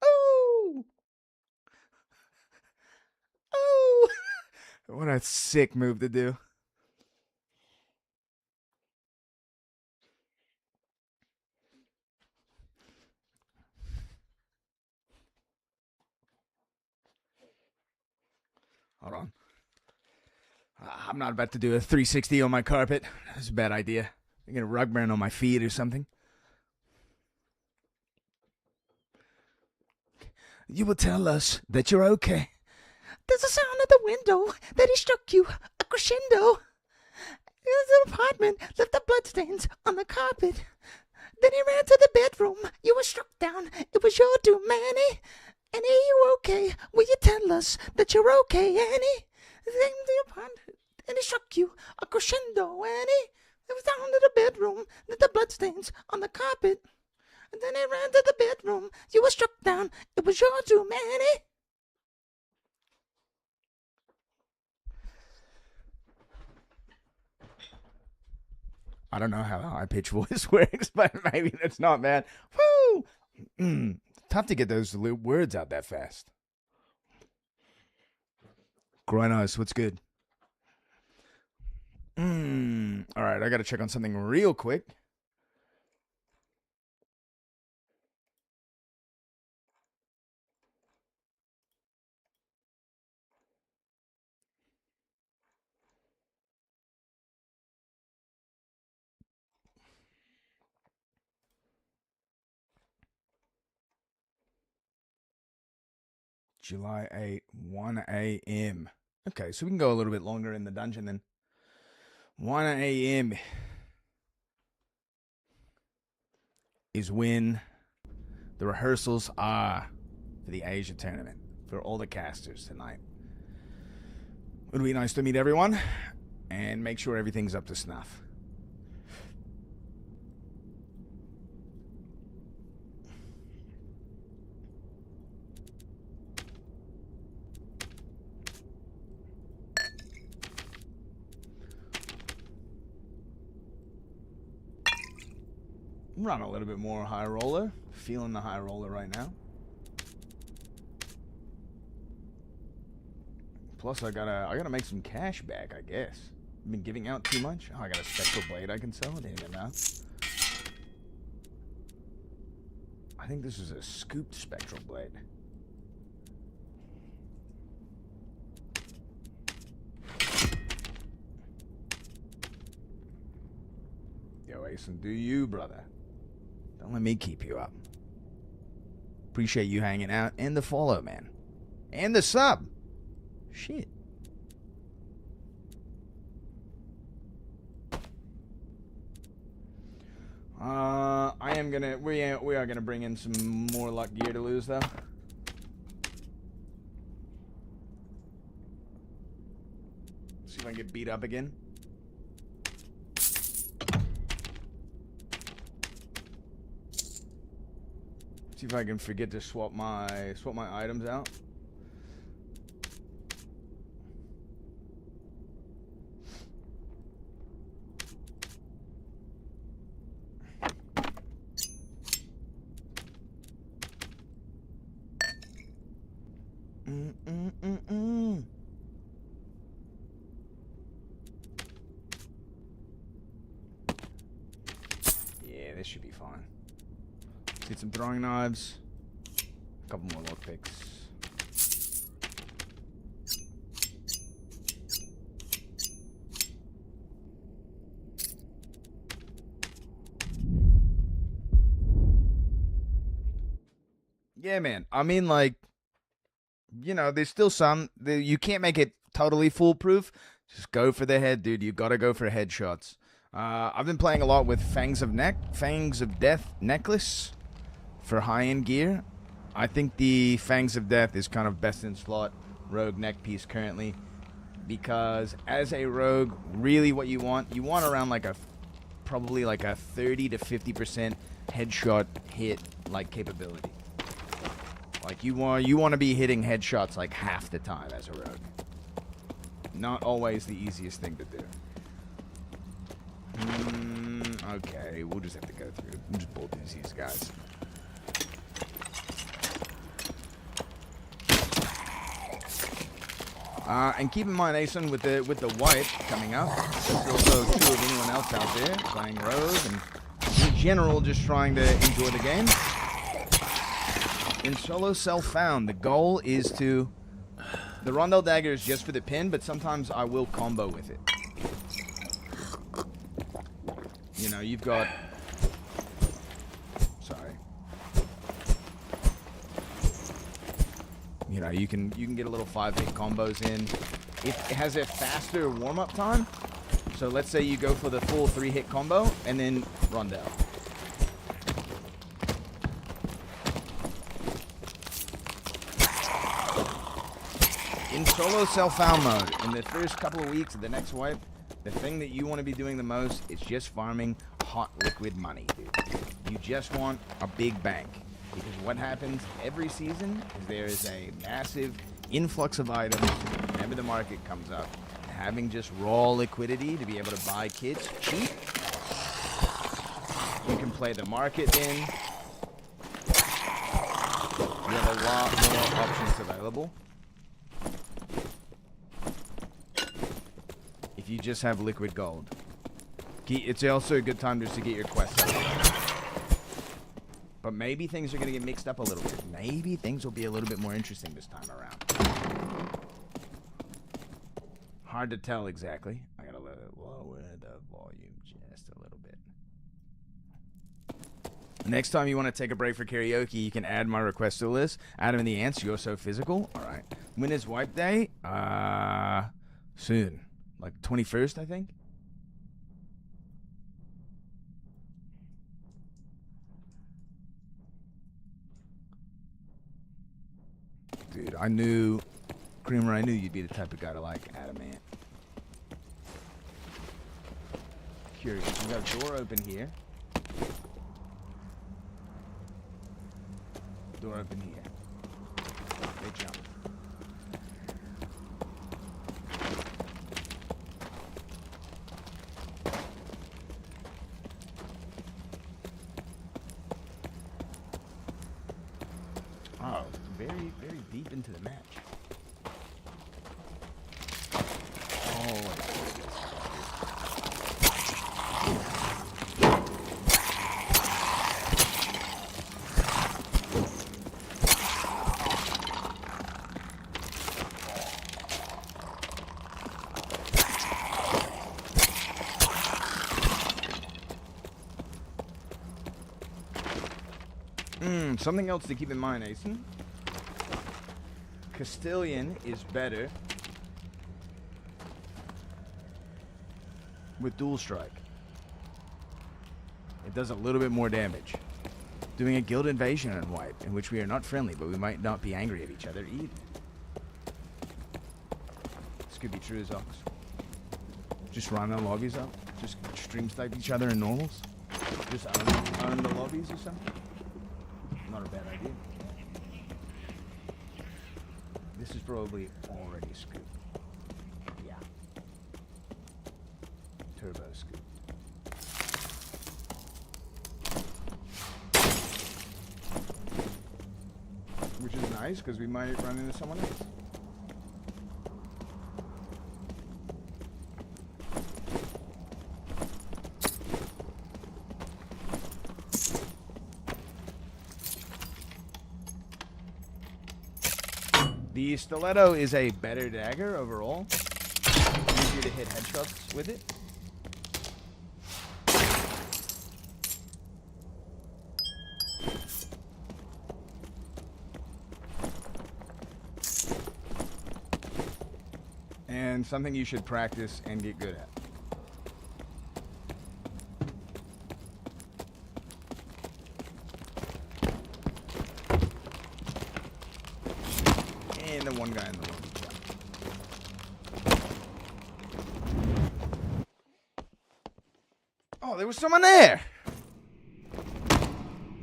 Oh! Oh! What a sick move to do. Hold on. I'm not about to do a 360 on my carpet. That's a bad idea. I get a rug burn on my feet or something. You will tell us that you're okay. There's a sound at the window that he struck you, a crescendo. In the apartment, left the bloodstains on the carpet. Then he ran to the bedroom. You were struck down. It was your doom, Annie. Annie, are you okay? Will you tell us that you're okay, Annie? Then the apartment, and he struck you, a crescendo, Annie. It was down to the bedroom, left the bloodstains on the carpet. And then he ran to the bedroom. You were struck down. It was your doom, Annie. I don't know how high pitch voice works, but maybe that's not bad. Woo! Tough to get those words out that fast. Groinos, what's good? All right, I got to check on something real quick. July 8, 1 a.m. Okay, so we can go a little bit longer in the dungeon then. 1 a.m. is when the rehearsals are for the Asia tournament for all the casters tonight. It would be nice to meet everyone and make sure everything's up to snuff. Run a little bit more high roller. Feeling the high roller right now. Plus, I gotta make some cash back, I guess. I've been giving out too much. Oh, I got a spectral blade I can sell. I didn't even know. I think this is a scooped spectral blade. Yo, Asen. Do you, brother? Don't let me keep you up. Appreciate you hanging out and the follow, man. And the sub. Shit. We are gonna bring in some more luck gear to lose though. See if I can get beat up again. See if I can forget to swap my items out. Yeah, this should be fine. Let's get some throwing knives. A couple more lockpicks. Yeah, man. I mean, like, you know, there's still some. You can't make it totally foolproof. Just go for the head, dude. You gotta go for headshots. I've been playing a lot with Fangs of Death necklace for high-end gear. I think the Fangs of Death is kind of best in slot rogue neck piece currently, because as a rogue, really what you want around like probably like a 30 to 50% headshot hit like capability. Like you want to be hitting headshots like half the time as a rogue. Not always the easiest thing to do. Okay, we'll just have to go through. We'll just bolt these guys. And keep in mind, Asen, with the wipe coming up, there's also true of anyone else out there playing rogue and in general just trying to enjoy the game. In solo self-found, the goal is to... The Rondell Dagger is just for the pin, but sometimes I will combo with it. You know, you've got... Sorry. You know, you can get a little 5-hit combos in. It has a faster warm-up time. So let's say you go for the full 3-hit combo, and then Rondell. In solo self-found mode, in the first couple of weeks of the next wipe, the thing that you want to be doing the most is just farming hot liquid money, dude. You just want a big bank. Because what happens every season is there is a massive influx of items whenever the market comes up. And having just raw liquidity to be able to buy kits cheap, you can play the market in. You have a lot more options available. If you just have liquid gold. It's also a good time just to get your quests out. But maybe things are going to get mixed up a little bit. Maybe things will be a little bit more interesting this time around. Hard to tell exactly. I got to lower the volume just a little bit. Next time you want to take a break for karaoke, you can add my request to the list. Adam and the Ants, You're So Physical. All right. When is wipe day? Soon. Like 21st, I think. Dude, I knew, Creamer, I knew you'd be the type of guy to like Adamant. Curious. We got a door open here. Door open here. They jump. Oh, very, very deep into the match. Oh, Something else to keep in mind, Asen. Castilian is better with dual strike. It does a little bit more damage. Doing a guild invasion on white, in which we are not friendly, but we might not be angry at each other either. This could be true as always. Just run the lobbies up. Just stream snipe each other in normals. Just own the lobbies or something. Not a bad idea. This is probably already scooped. Yeah. Turbo scoop. Which is nice, because we might run into someone else. The stiletto is a better dagger overall. Easier to hit headshots with it. And something you should practice and get good at. And the one guy in the lobby. Oh, there was someone there.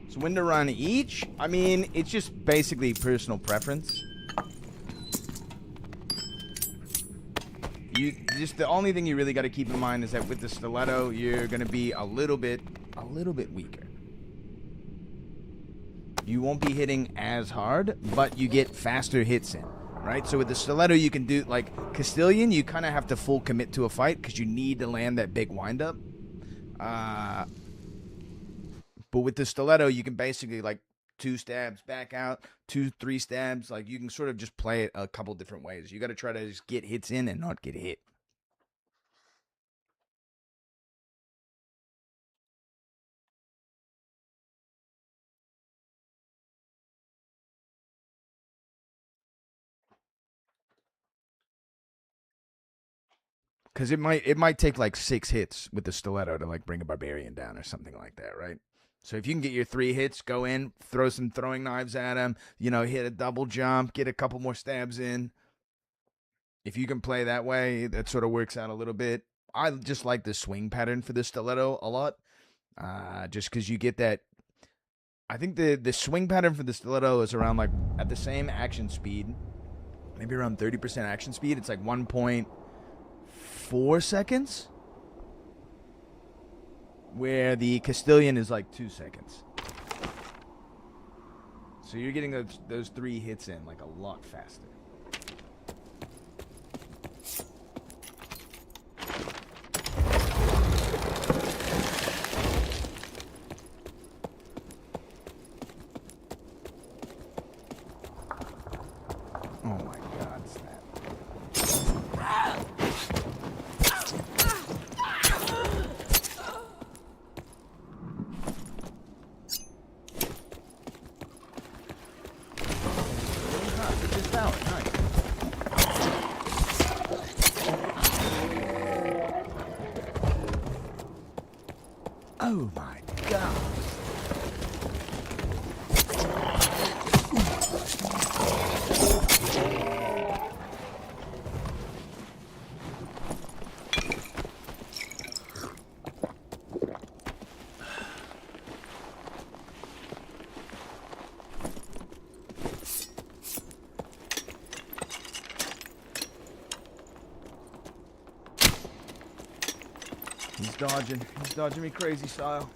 So when to run each? I mean, it's just basically personal preference. The only thing you really got to keep in mind is that with the stiletto, you're going to be a little bit weaker. You won't be hitting as hard, but you get faster hits in, right? So with the stiletto, you can do, like, Castilian, you kind of have to full commit to a fight because you need to land that big windup. But with the stiletto, you can basically, like, 2 stabs back out, 2-3 stabs. Like, you can sort of just play it a couple different ways. You got to try to just get hits in and not get hit. Because it might take like 6 hits with the stiletto to like bring a barbarian down or something like that, right? So if you can get your 3 hits, go in, throw some throwing knives at him, hit a double jump, get a couple more stabs in. If you can play that way, that sort of works out a little bit. I just like the swing pattern for the stiletto a lot, just because you get that. I think the swing pattern for the stiletto is around like at the same action speed, maybe around 30% action speed. It's like 1.4 seconds, where the Castilian is like 2 seconds. So you're getting those 3 hits in like a lot faster. Oh my God, snap. Oh my God. He's dodging me crazy style.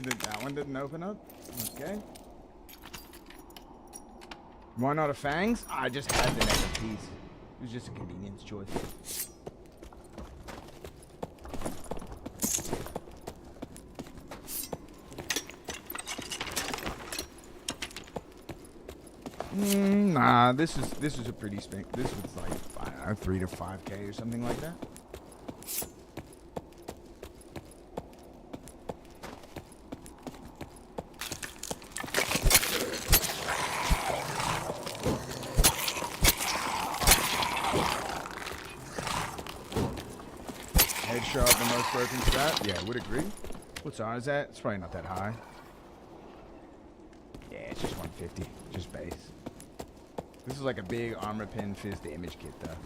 That one didn't open up? Okay. Why not a fangs? I just had the neck of piece. It was just a convenience choice. Nah, this is a pretty spank. This was like, I don't know, 3 to 5K or something like that. Headshot, the most broken stat? Yeah, I would agree. What's ours at? It's probably not that high. Yeah, it's just 150. Just base. This is like a big armor pin fizz image kit though.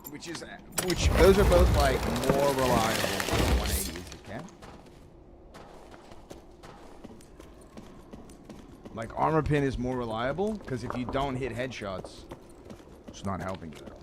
Which those are both like more reliable than 180 as it can. Like armor pin is more reliable because if you don't hit headshots, it's not helping you at all.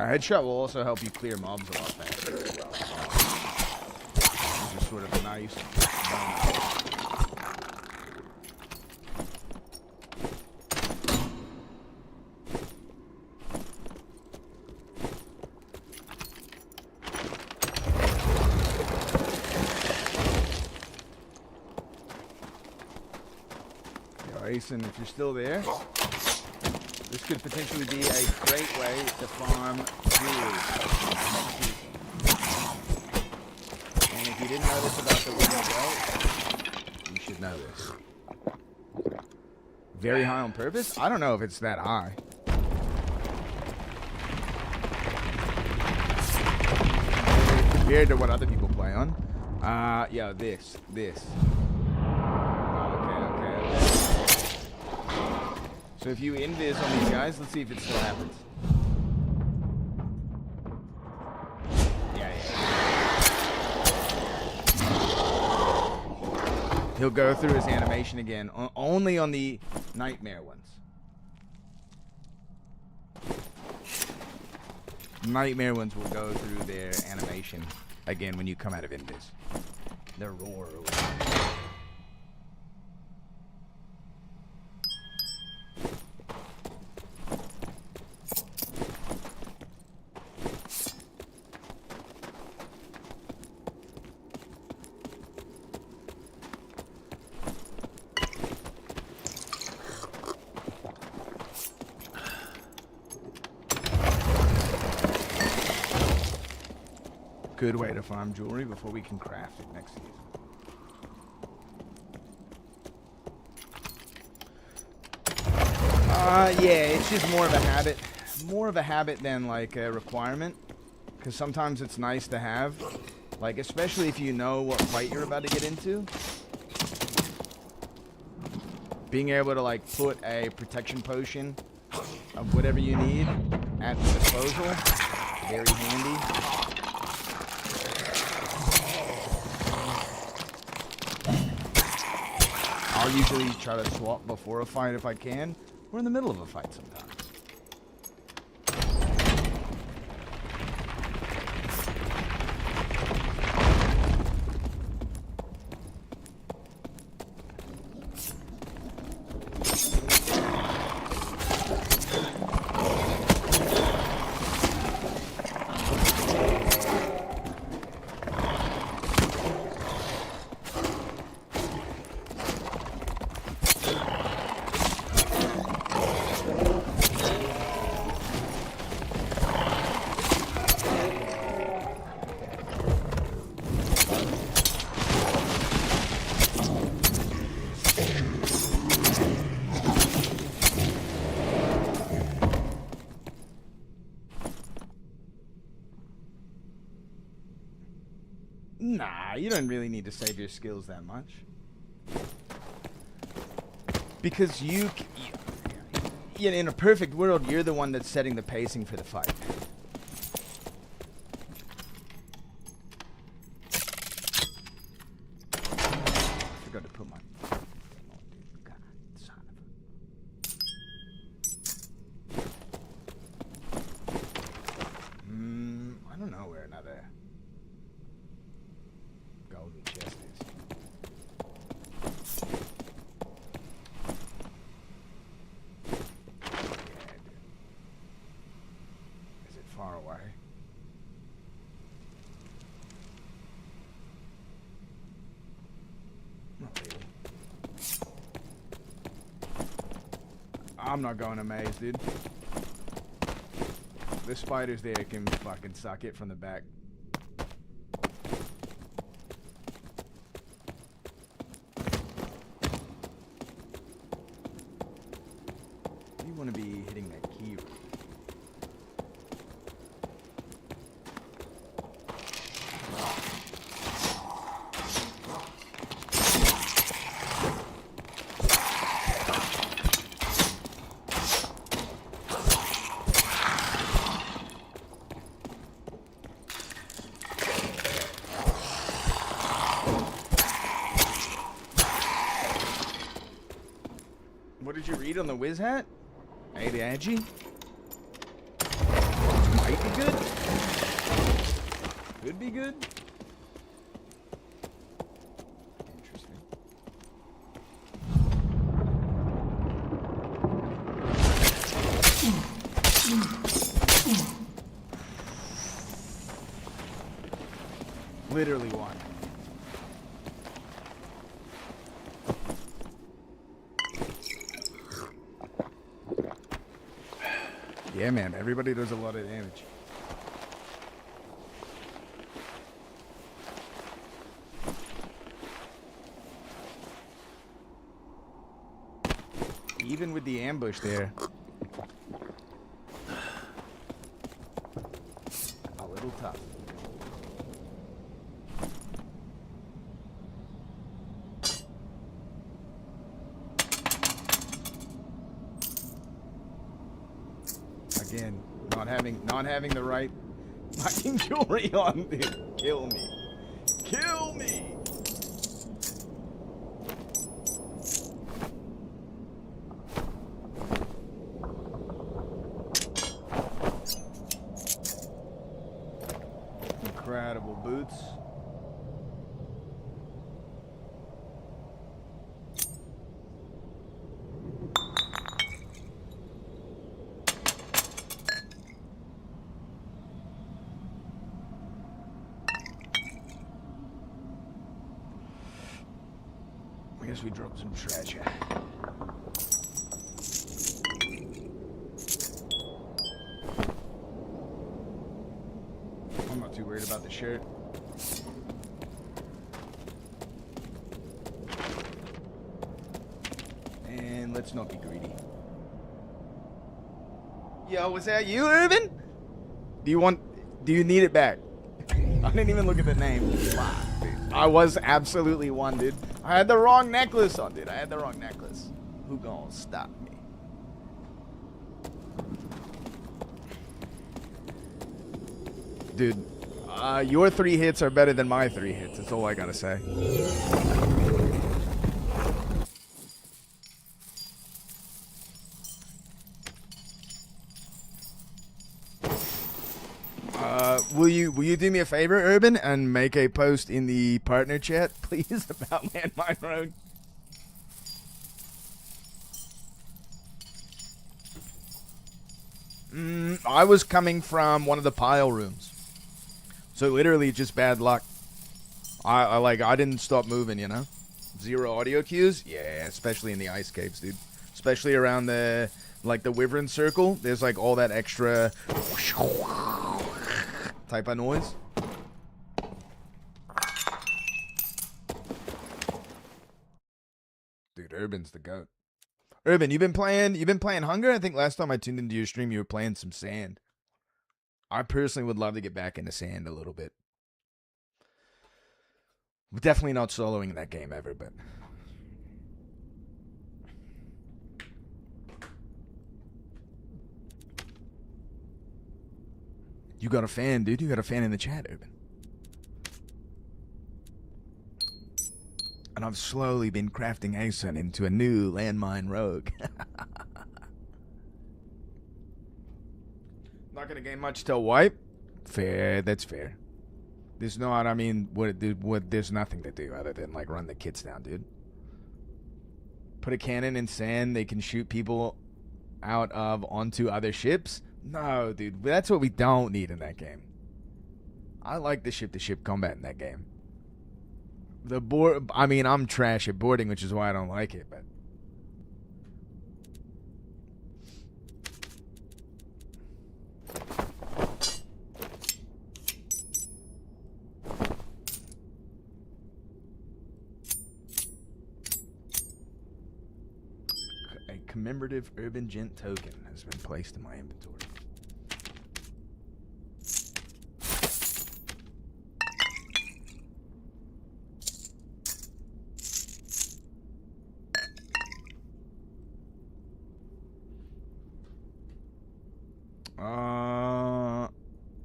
Headshot will also help you clear mobs a lot faster as well. Which is sort of nice. Yo, Asen, if you're still there. This could potentially be a great way to farm jewelry. And if you didn't know this about the window belt, you should know this. Very high on purpose? I don't know if it's that high. Compared to what other people play on. Yeah, this. So if you invis on these guys, let's see if it still happens. Yeah. He'll go through his animation again, only on the nightmare ones. Nightmare ones will go through their animation again when you come out of invis. Their roar. Good way to farm jewelry before we can craft it next season. Yeah, it's just more of a habit. More of a habit than like a requirement. Because sometimes it's nice to have. Like, especially if you know what fight you're about to get into. Being able to like put a protection potion of whatever you need at the disposal. Very handy. I'll usually try to swap before a fight if I can, or in the middle of a fight sometimes. Nah, you don't really need to save your skills that much. Because in a perfect world, you're the one that's setting the pacing for the fight. I forgot to put my... God, son of a... I don't know where another golden chest is. Is it far away? Not really. I'm not going to maze, dude. The spiders there can fucking suck it from the back. You want to be hitting that key. What did you read on the whiz hat? Hey, the Agi? Might be good. Could be good. Interesting. Literally one. Yeah, man, everybody does a lot of damage. Even with the ambush there. A little tough. Again, not having the right fucking jewelry on, dude. Kill me. Kill me. Incredible boots. I guess we dropped some treasure. I'm not too worried about the shirt. And let's not be greedy. Yo, was that you, Urban? Do you need it back? I didn't even look at the name. Wow, dude. I was absolutely one, dude. I had the wrong necklace on, dude. I had the wrong necklace. Who gonna stop me? Dude, your 3 hits are better than my 3 hits. That's all I gotta say. Will you do me a favor, Urban, and make a post in the partner chat, please, about Landmine Road? I was coming from one of the pile rooms, so literally just bad luck. I didn't stop moving, you know. 0 audio cues, yeah, especially in the ice caves, dude. Especially around the Wyvern circle. There's like all that extra type of noise. Dude, Urban's the goat. Urban, you've been playing Hunger? I think last time I tuned into your stream you were playing some Sand. I personally would love to get back into Sand a little bit. We're definitely not soloing that game ever, but... You got a fan, dude. You got a fan in the chat, Urban. And I've slowly been crafting Aeson into a new landmine rogue. Not gonna gain much till wipe? Fair, that's fair. There's no, I mean, there's nothing to do other than, like, run the kits down, dude. Put a cannon in sand, they can shoot people out of onto other ships? No, dude, that's what we don't need in that game. I like the ship-to-ship combat in that game. The board, I mean, I'm trash at boarding, which is why I don't like it, but... A commemorative Urban Gent token has been placed in my inventory.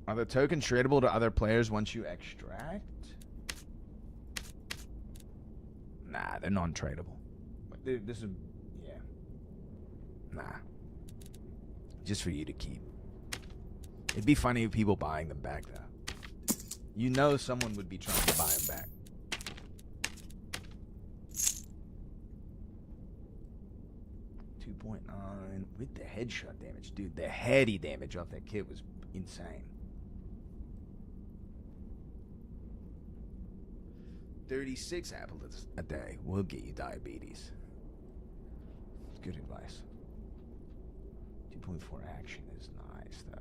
Are the tokens tradable to other players once you extract? Nah, they're non-tradable. This is... yeah. Nah. Just for you to keep. It'd be funny if people buying them back, though. You know someone would be trying to buy them back. .9 with the headshot damage. Dude, the heady damage off that kit was insane. 36 apples a day will get you diabetes. It's good advice. 2.4 action is nice, though.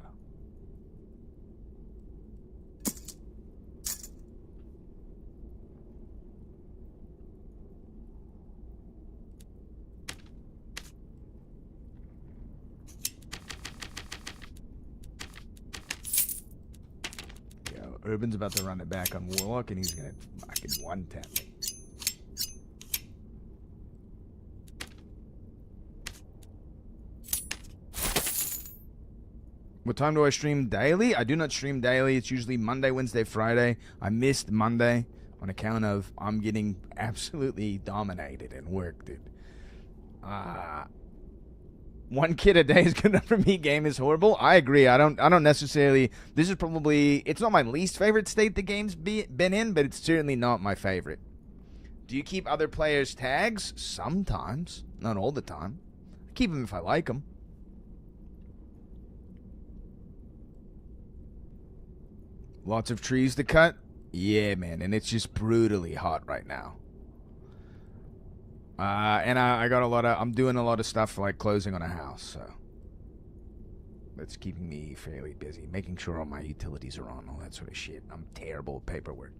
Urban's about to run it back on Warlock, and he's gonna fucking 110 me. What time do I stream daily? I do not stream daily. It's usually Monday, Wednesday, Friday. I missed Monday on account of I'm getting absolutely dominated in work, dude. One kid a day is good enough for me. Game is horrible. I agree. I don't necessarily. This is probably. It's not my least favorite state the game's been in, but it's certainly not my favorite. Do you keep other players' tags? Sometimes, not all the time. I keep them if I like them. Lots of trees to cut. Yeah, man, and it's just brutally hot right now. And I got a lot of, I'm doing a lot of stuff like closing on a house, so that's keeping me fairly busy, making sure all my utilities are on, all that sort of shit. I'm terrible at paperwork.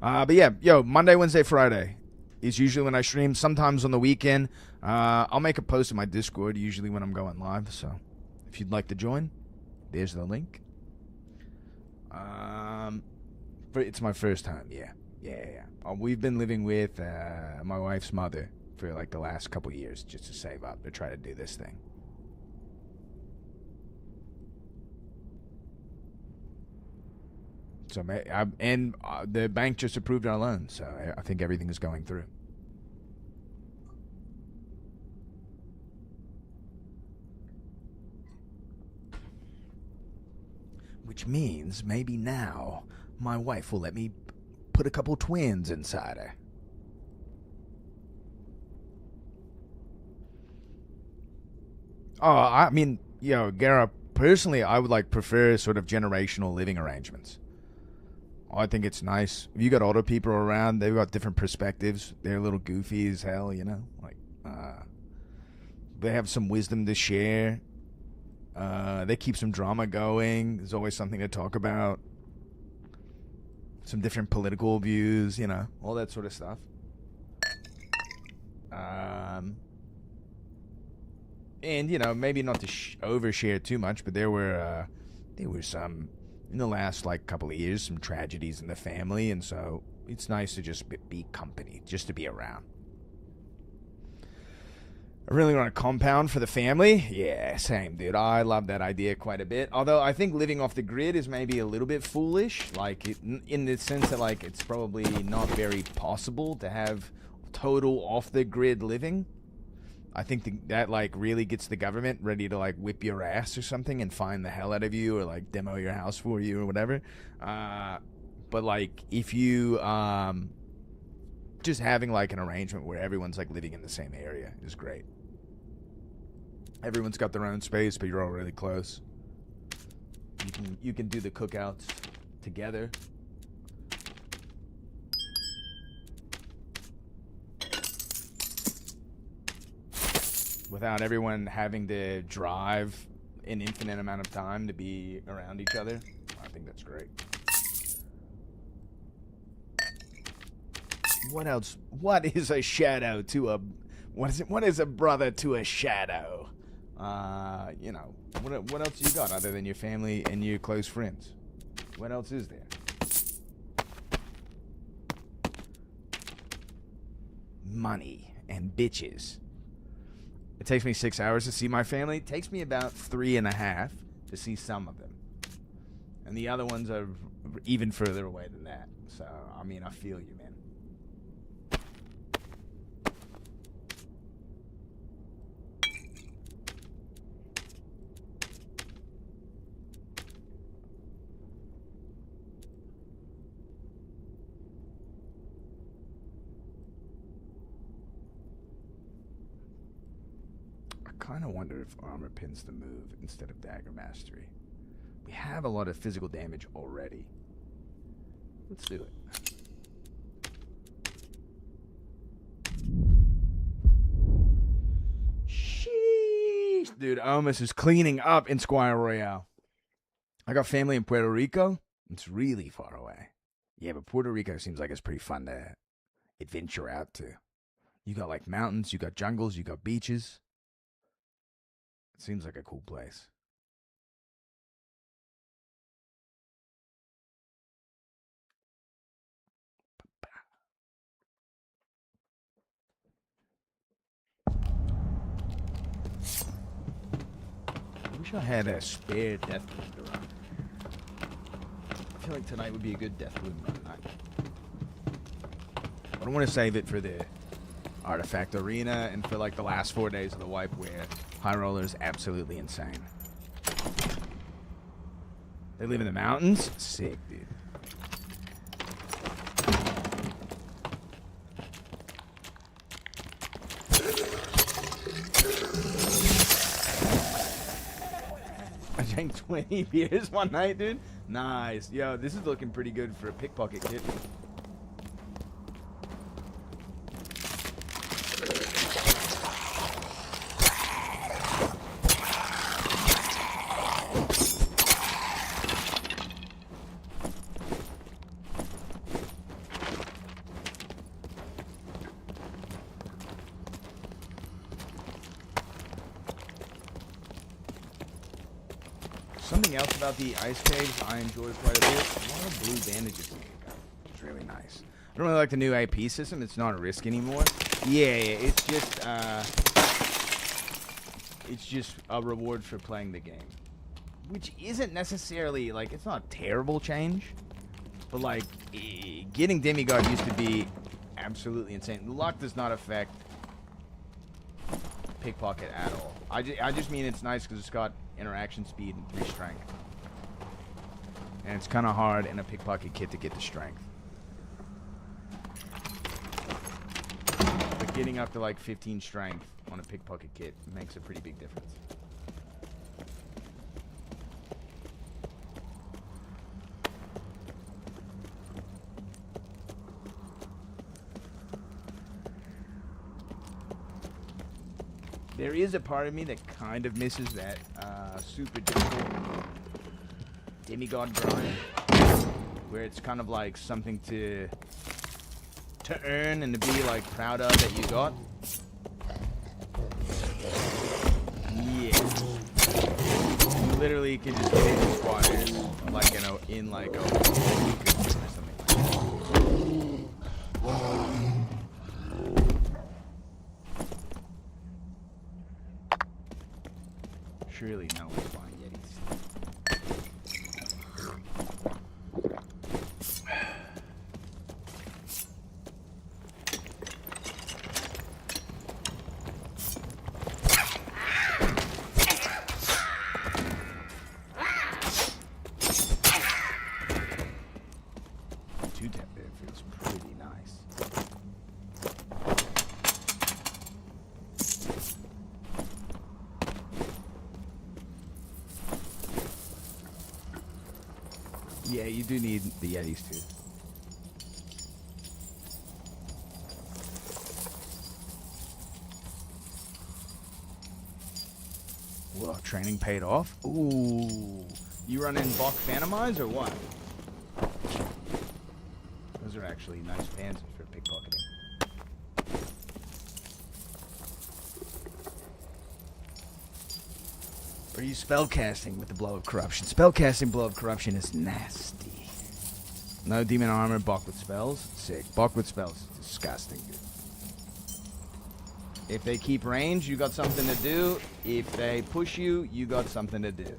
But yeah, Monday, Wednesday, Friday is usually when I stream. Sometimes on the weekend, I'll make a post in my Discord, usually when I'm going live, so if you'd like to join, there's the link. It's my first time, yeah. We've been living with my wife's mother for like the last couple years just to save up to try to do this thing. So, the bank just approved our loan, so I think everything is going through. Which means maybe now my wife will let me put a couple twins inside her. Oh, I mean, Gara, personally, I would prefer sort of generational living arrangements. I think it's nice. If you got older people around, they've got different perspectives. They're a little goofy as hell, they have some wisdom to share. They keep some drama going. There's always something to talk about. Some different political views, all that sort of And, you know, maybe not to overshare too much, but there were some, in the last, like, couple of years, some tragedies in the family, and so it's nice to just be company, just to be around. I really want a compound for the family. Yeah, same, dude. I love that idea quite a bit. Although I think living off the grid is maybe a little bit foolish, like in the sense that like it's probably not very possible to have total off the grid living. I think that like really gets the government ready to like whip your ass or something and fine the hell out of you or like demo your house for you or whatever. But like if you just having like an arrangement where everyone's like living in the same area is great. Everyone's got their own space, but you're all really close. You can do the cookouts together. Without everyone having to drive an infinite amount of time to be around each other. I think that's great. What else? What is a shadow to a... What is a brother to a shadow? You know, what else you got other than your family and your close friends? What else is there? Money and bitches. It takes me 6 hours to see my family. It takes me about 3.5 to see some of them. And the other ones are even further away than that. So, I mean, I feel you, man. I kind of wonder if armor pins the move instead of dagger mastery. We have a lot of physical damage already. Let's do it. Sheesh. Dude, Omus is cleaning up in Squire Royale. I got family in Puerto Rico. It's really far away. Yeah, but Puerto Rico seems like it's pretty fun to adventure out to. You got like mountains, you got jungles, you got beaches. It seems like a cool place. I wish I had a spare death wound around. I feel like tonight would be a good death wound run night. I don't want to save it for the artifact arena and for like the last 4 days of the wipe where High Roller is absolutely insane. They live in the mountains? Sick, dude. I drank 20 beers one night, dude. Nice. Yo, this is looking pretty good for a pickpocket kit. Something else about the ice caves I enjoy quite a bit. A lot of blue bandages in it. It's really nice. I don't really like the new AP system. It's not a risk anymore. Yeah, it's just a reward for playing the game. Which isn't necessarily, like, it's not a terrible change. But, like, getting Demigod used to be absolutely insane. The luck does not affect pickpocket at all. I just mean it's nice because it's got interaction speed and 3 strength. And it's kind of hard in a pickpocket kit to get the strength. But getting up to like 15 strength on a pickpocket kit makes a pretty big difference. There is a part of me that kind of misses that super difficult demigod grind, where it's kind of like something to earn and to be like proud of that you got. literally can just get in squatters like in like a week or something like that. Surely no one's buying Yetis. Two-tap there feels pretty nice. Yeah, you do need the Yetis too. Whoa, training paid off? Ooh. You running Bach Phantom Eyes or what? Those are actually nice pants for pickpocketing. Are you spellcasting with the Blow of Corruption? Spellcasting Blow of Corruption is nasty. No demon armor, Bach with spells? Sick. Bach with spells is disgusting, dude. If they keep range, you got something to do. If they push you, you got something to do.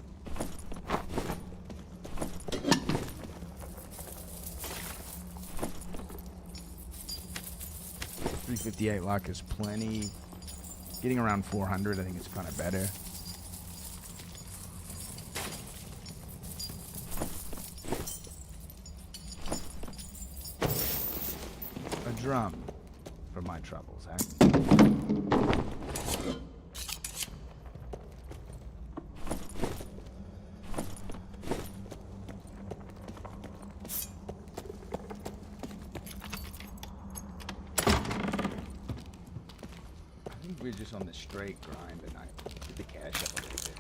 $358 luck is plenty. Getting around 400, I think it's kind of better. A drum for my troubles, eh? We're just on the straight grind tonight. Get the cash up a little bit.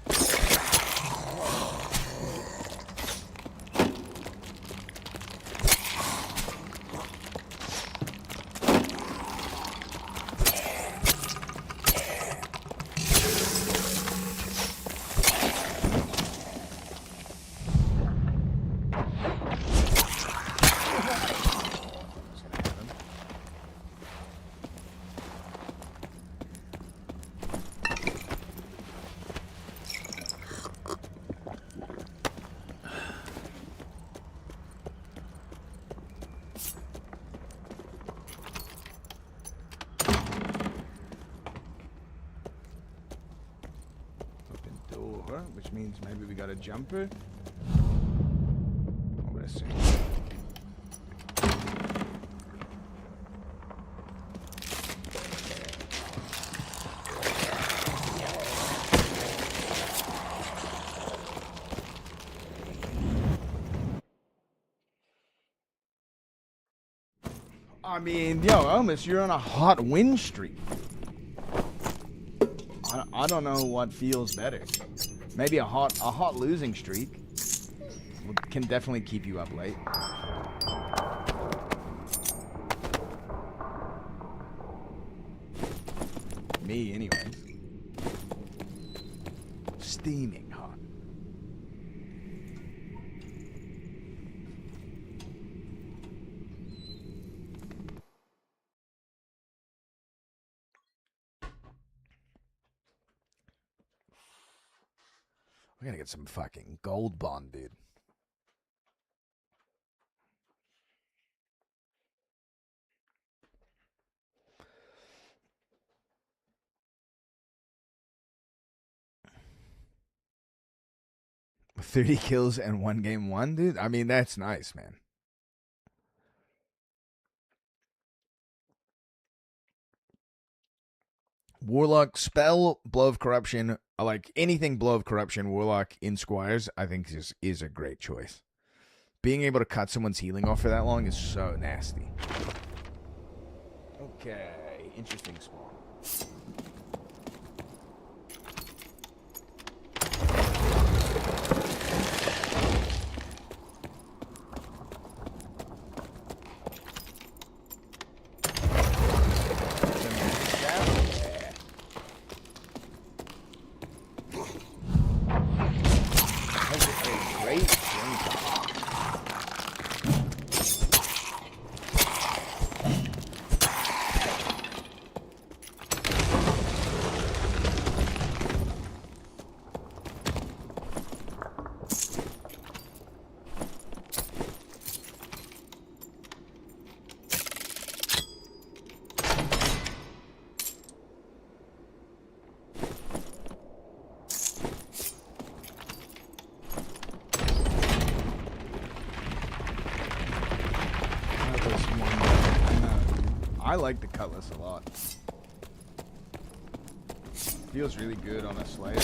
Which means maybe we got a jumper. I'm gonna assume. I mean, yo, Omus, you're on a hot win streak. I don't know what feels better. Maybe a hot losing streak can definitely keep you up late. Me, anyways. Steaming hot. We gotta get some fucking gold bond, dude. $30 kills and 1 game won, dude. I mean, that's nice, man. Warlock, spell, Blow of Corruption, like anything Blow of Corruption, Warlock in Squires, I think is a great choice. Being able to cut someone's healing off for that long is so nasty. Okay, interesting spawn. I like the Cutlass a lot. Feels really good on a slate.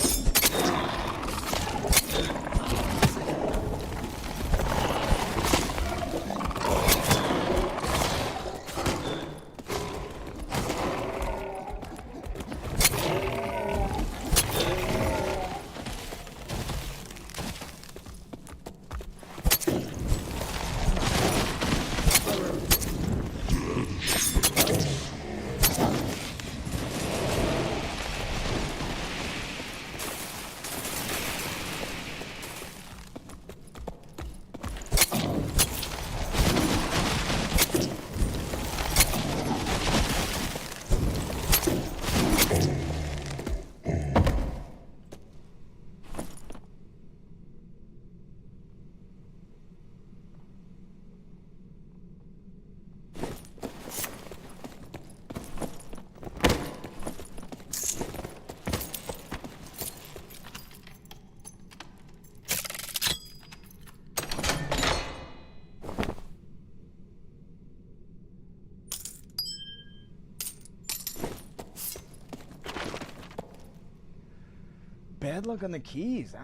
Bad luck on the keys, huh?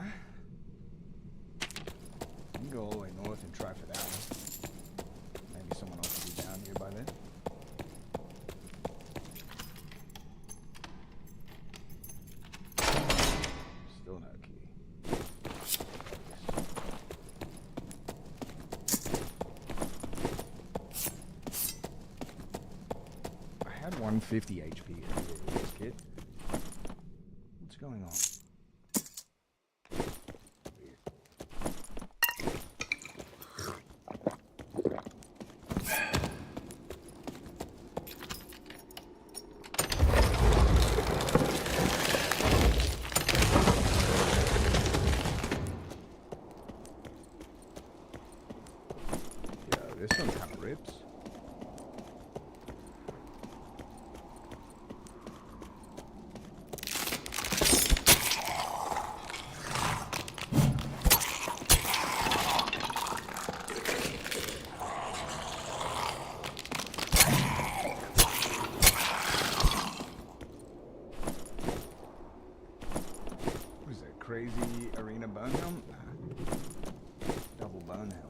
You can go all the way north and try for that one. Maybe someone else will be down here by then. Still no key. I had 150 HP earlier with this kid. What's going on? This one kind of rips. What is that, crazy arena bone helm? Double bone helm.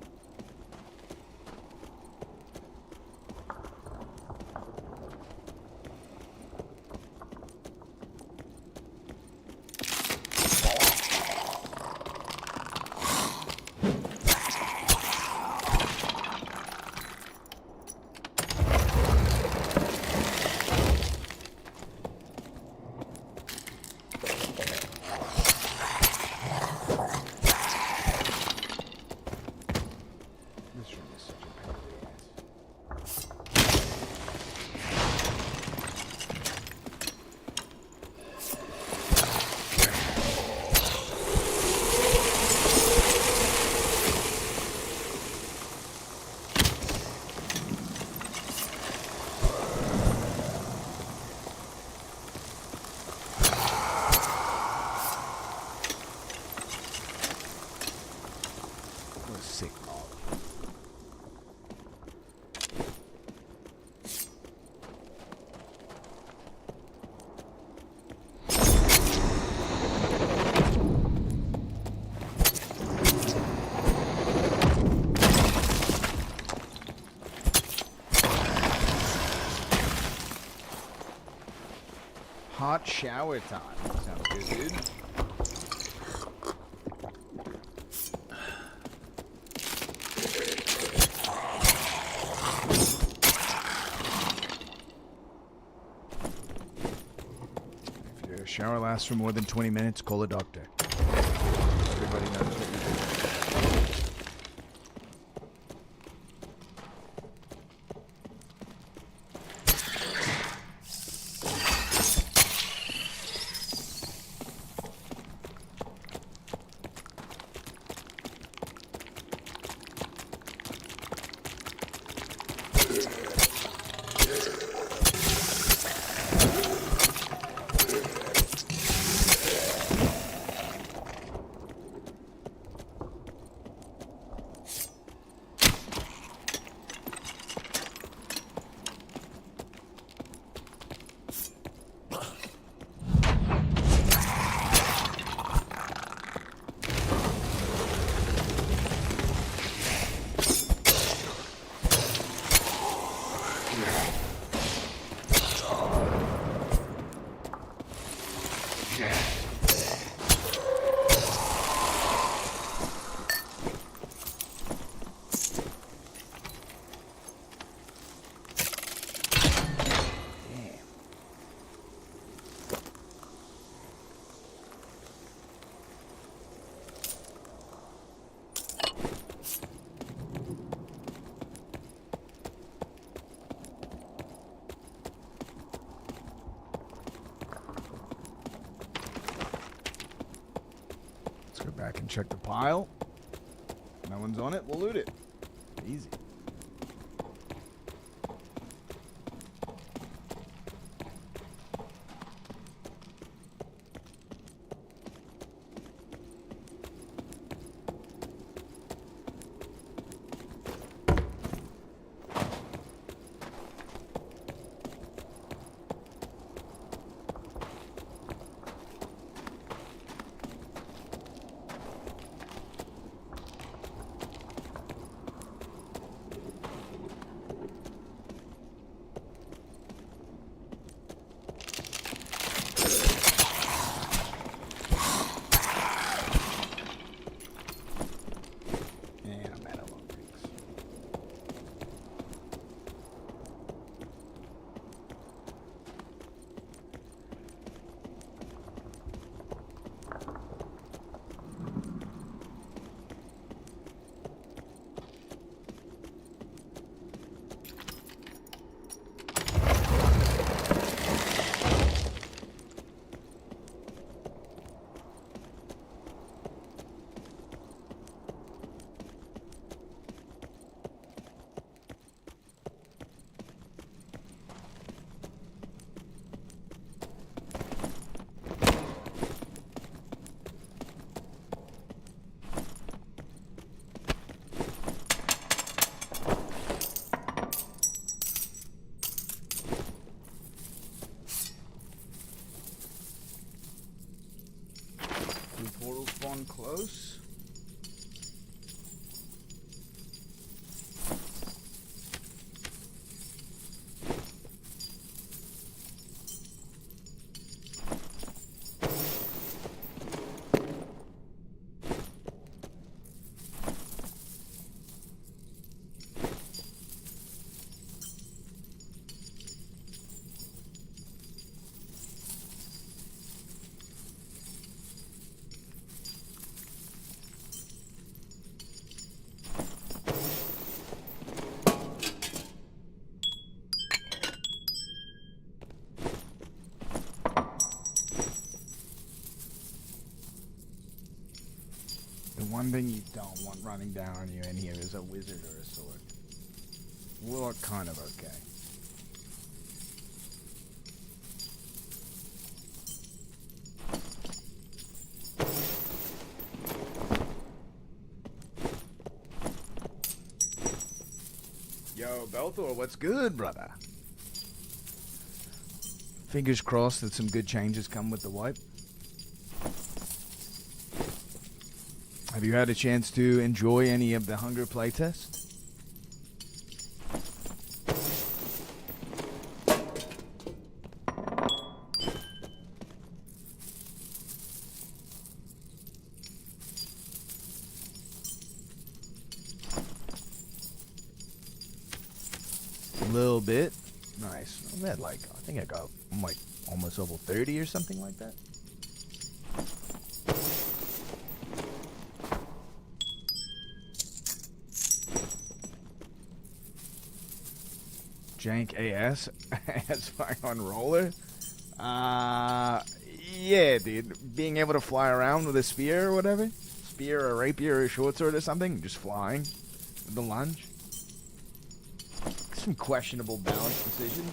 Sick mob. Hot shower time. Sounds good, dude. Shower lasts for more than 20 minutes, call a doctor. Everybody knows what you do. Let's go back and check the pile. No one's on it. We'll loot it. Easy. Portal spawn close. The one thing you don't want running down on you in here is a wizard or a sword. Warlock kind of okay. Yo, Belthor, what's good, brother? Fingers crossed that some good changes come with the wipe. Have you had a chance to enjoy any of the Hunger playtest? A little bit. Nice. I'm at like, I think I'm like almost level 30 or something like that. Jank AS as fire on roller. Yeah, dude. Being able to fly around with a spear or whatever. Spear or rapier or short sword or something. Just flying with the lunge. Some questionable balance decisions.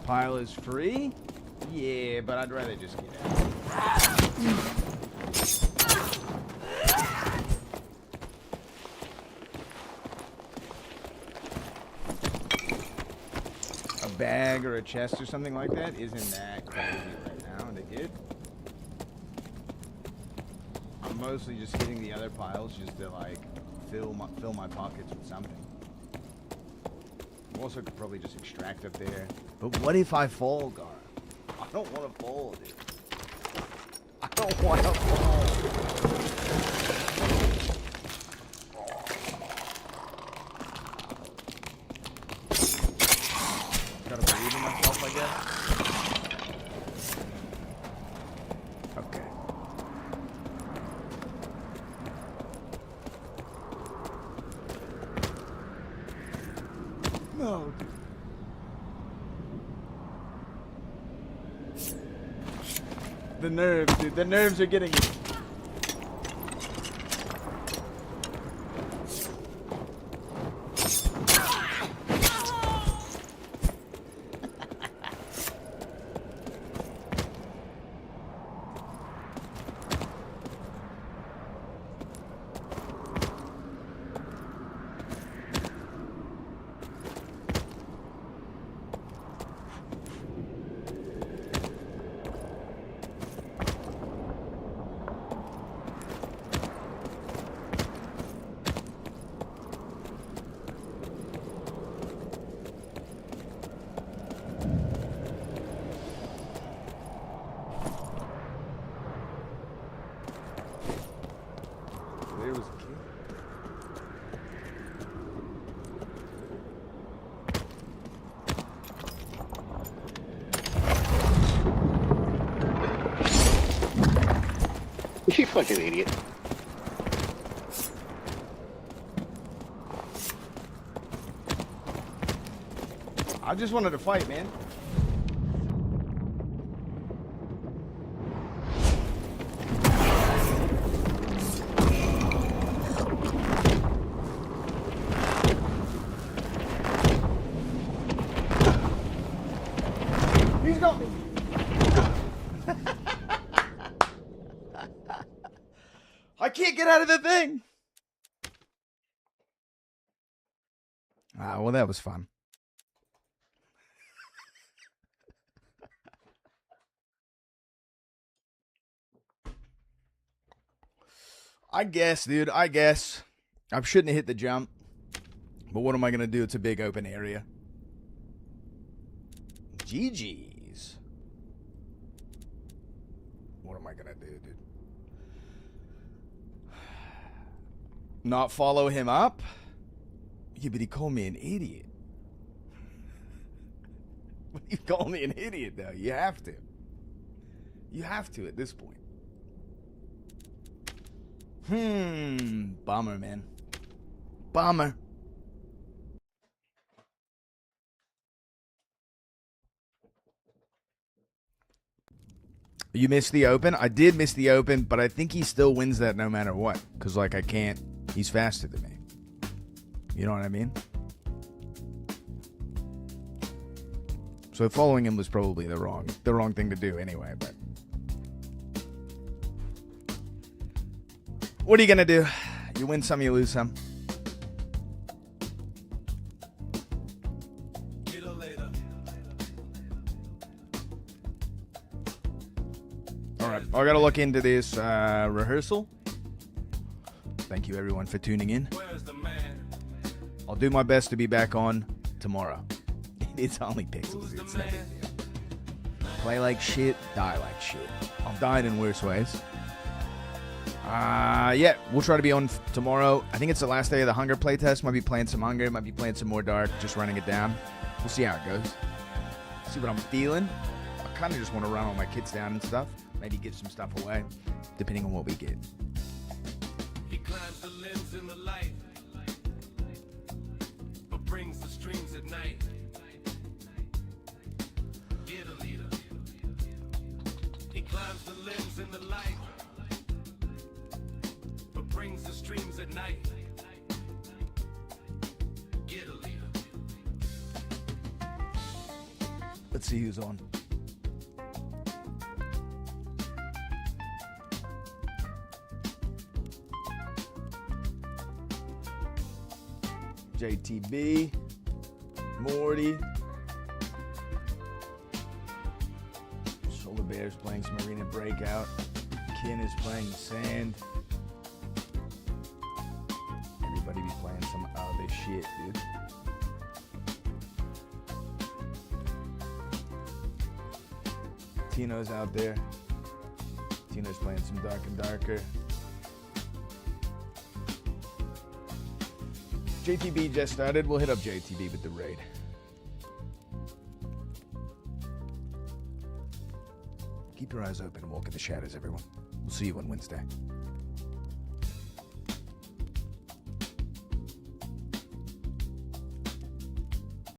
pile is free? Yeah, but I'd rather just get out. A bag or a chest or something like that isn't that crazy right now, and it did. I'm mostly just hitting the other piles just to like fill my pockets with something. Also could probably just extract up there. But what if I fall, Gar? I don't want to fall, dude. I don't want to fall. Gotta believe in myself, I guess. Okay. No. The nerves, dude. The nerves are getting me. There was a kid. You fucking idiot. I just wanted to fight, man. He's got me. I can't get out of the thing. Ah, well, that was fun. I guess, dude. I guess. I shouldn't have hit the jump. But what am I going to do? It's a big open area. GG's. What am I going to do, dude? Not follow him up? Yeah, but he called me an idiot. What do you call me an idiot, though? You have to. You have to at this point. Bummer, man. Bummer. You missed the open? I did miss the open, but I think he still wins that no matter what. Because, like, I can't... He's faster than me. You know what I mean? So following him was probably the wrong thing to do anyway, but... What are you gonna do? You win some, you lose some. Alright, I gotta look into this rehearsal. Thank you everyone for tuning in. I'll do my best to be back on tomorrow. It's only pixels, it's no big deal. Play like shit, die like shit. I've died in worse ways. Yeah, we'll try to be on tomorrow. I think it's the last day of the Hunger playtest. Might be playing some Hunger, might be playing some more Dark, just running it down. We'll see how it goes. See what I'm feeling. I kind of just want to run all my kits down and stuff. Maybe give some stuff away, depending on what we get. He climbs the limbs in the light, but brings the streams at night. Get a leader. He climbs the limbs in the light, but brings the streams at night. Get a leader. Let's see who's on. JTB, Morty, Solar Bear's playing some Arena Breakout, Kin is playing Sand. Everybody be playing some other shit, dude. Tino's out there. Tino's playing some Dark and Darker. JTB just started. We'll hit up JTB with the raid. Keep your eyes open and walk in the shadows, everyone. We'll see you on Wednesday.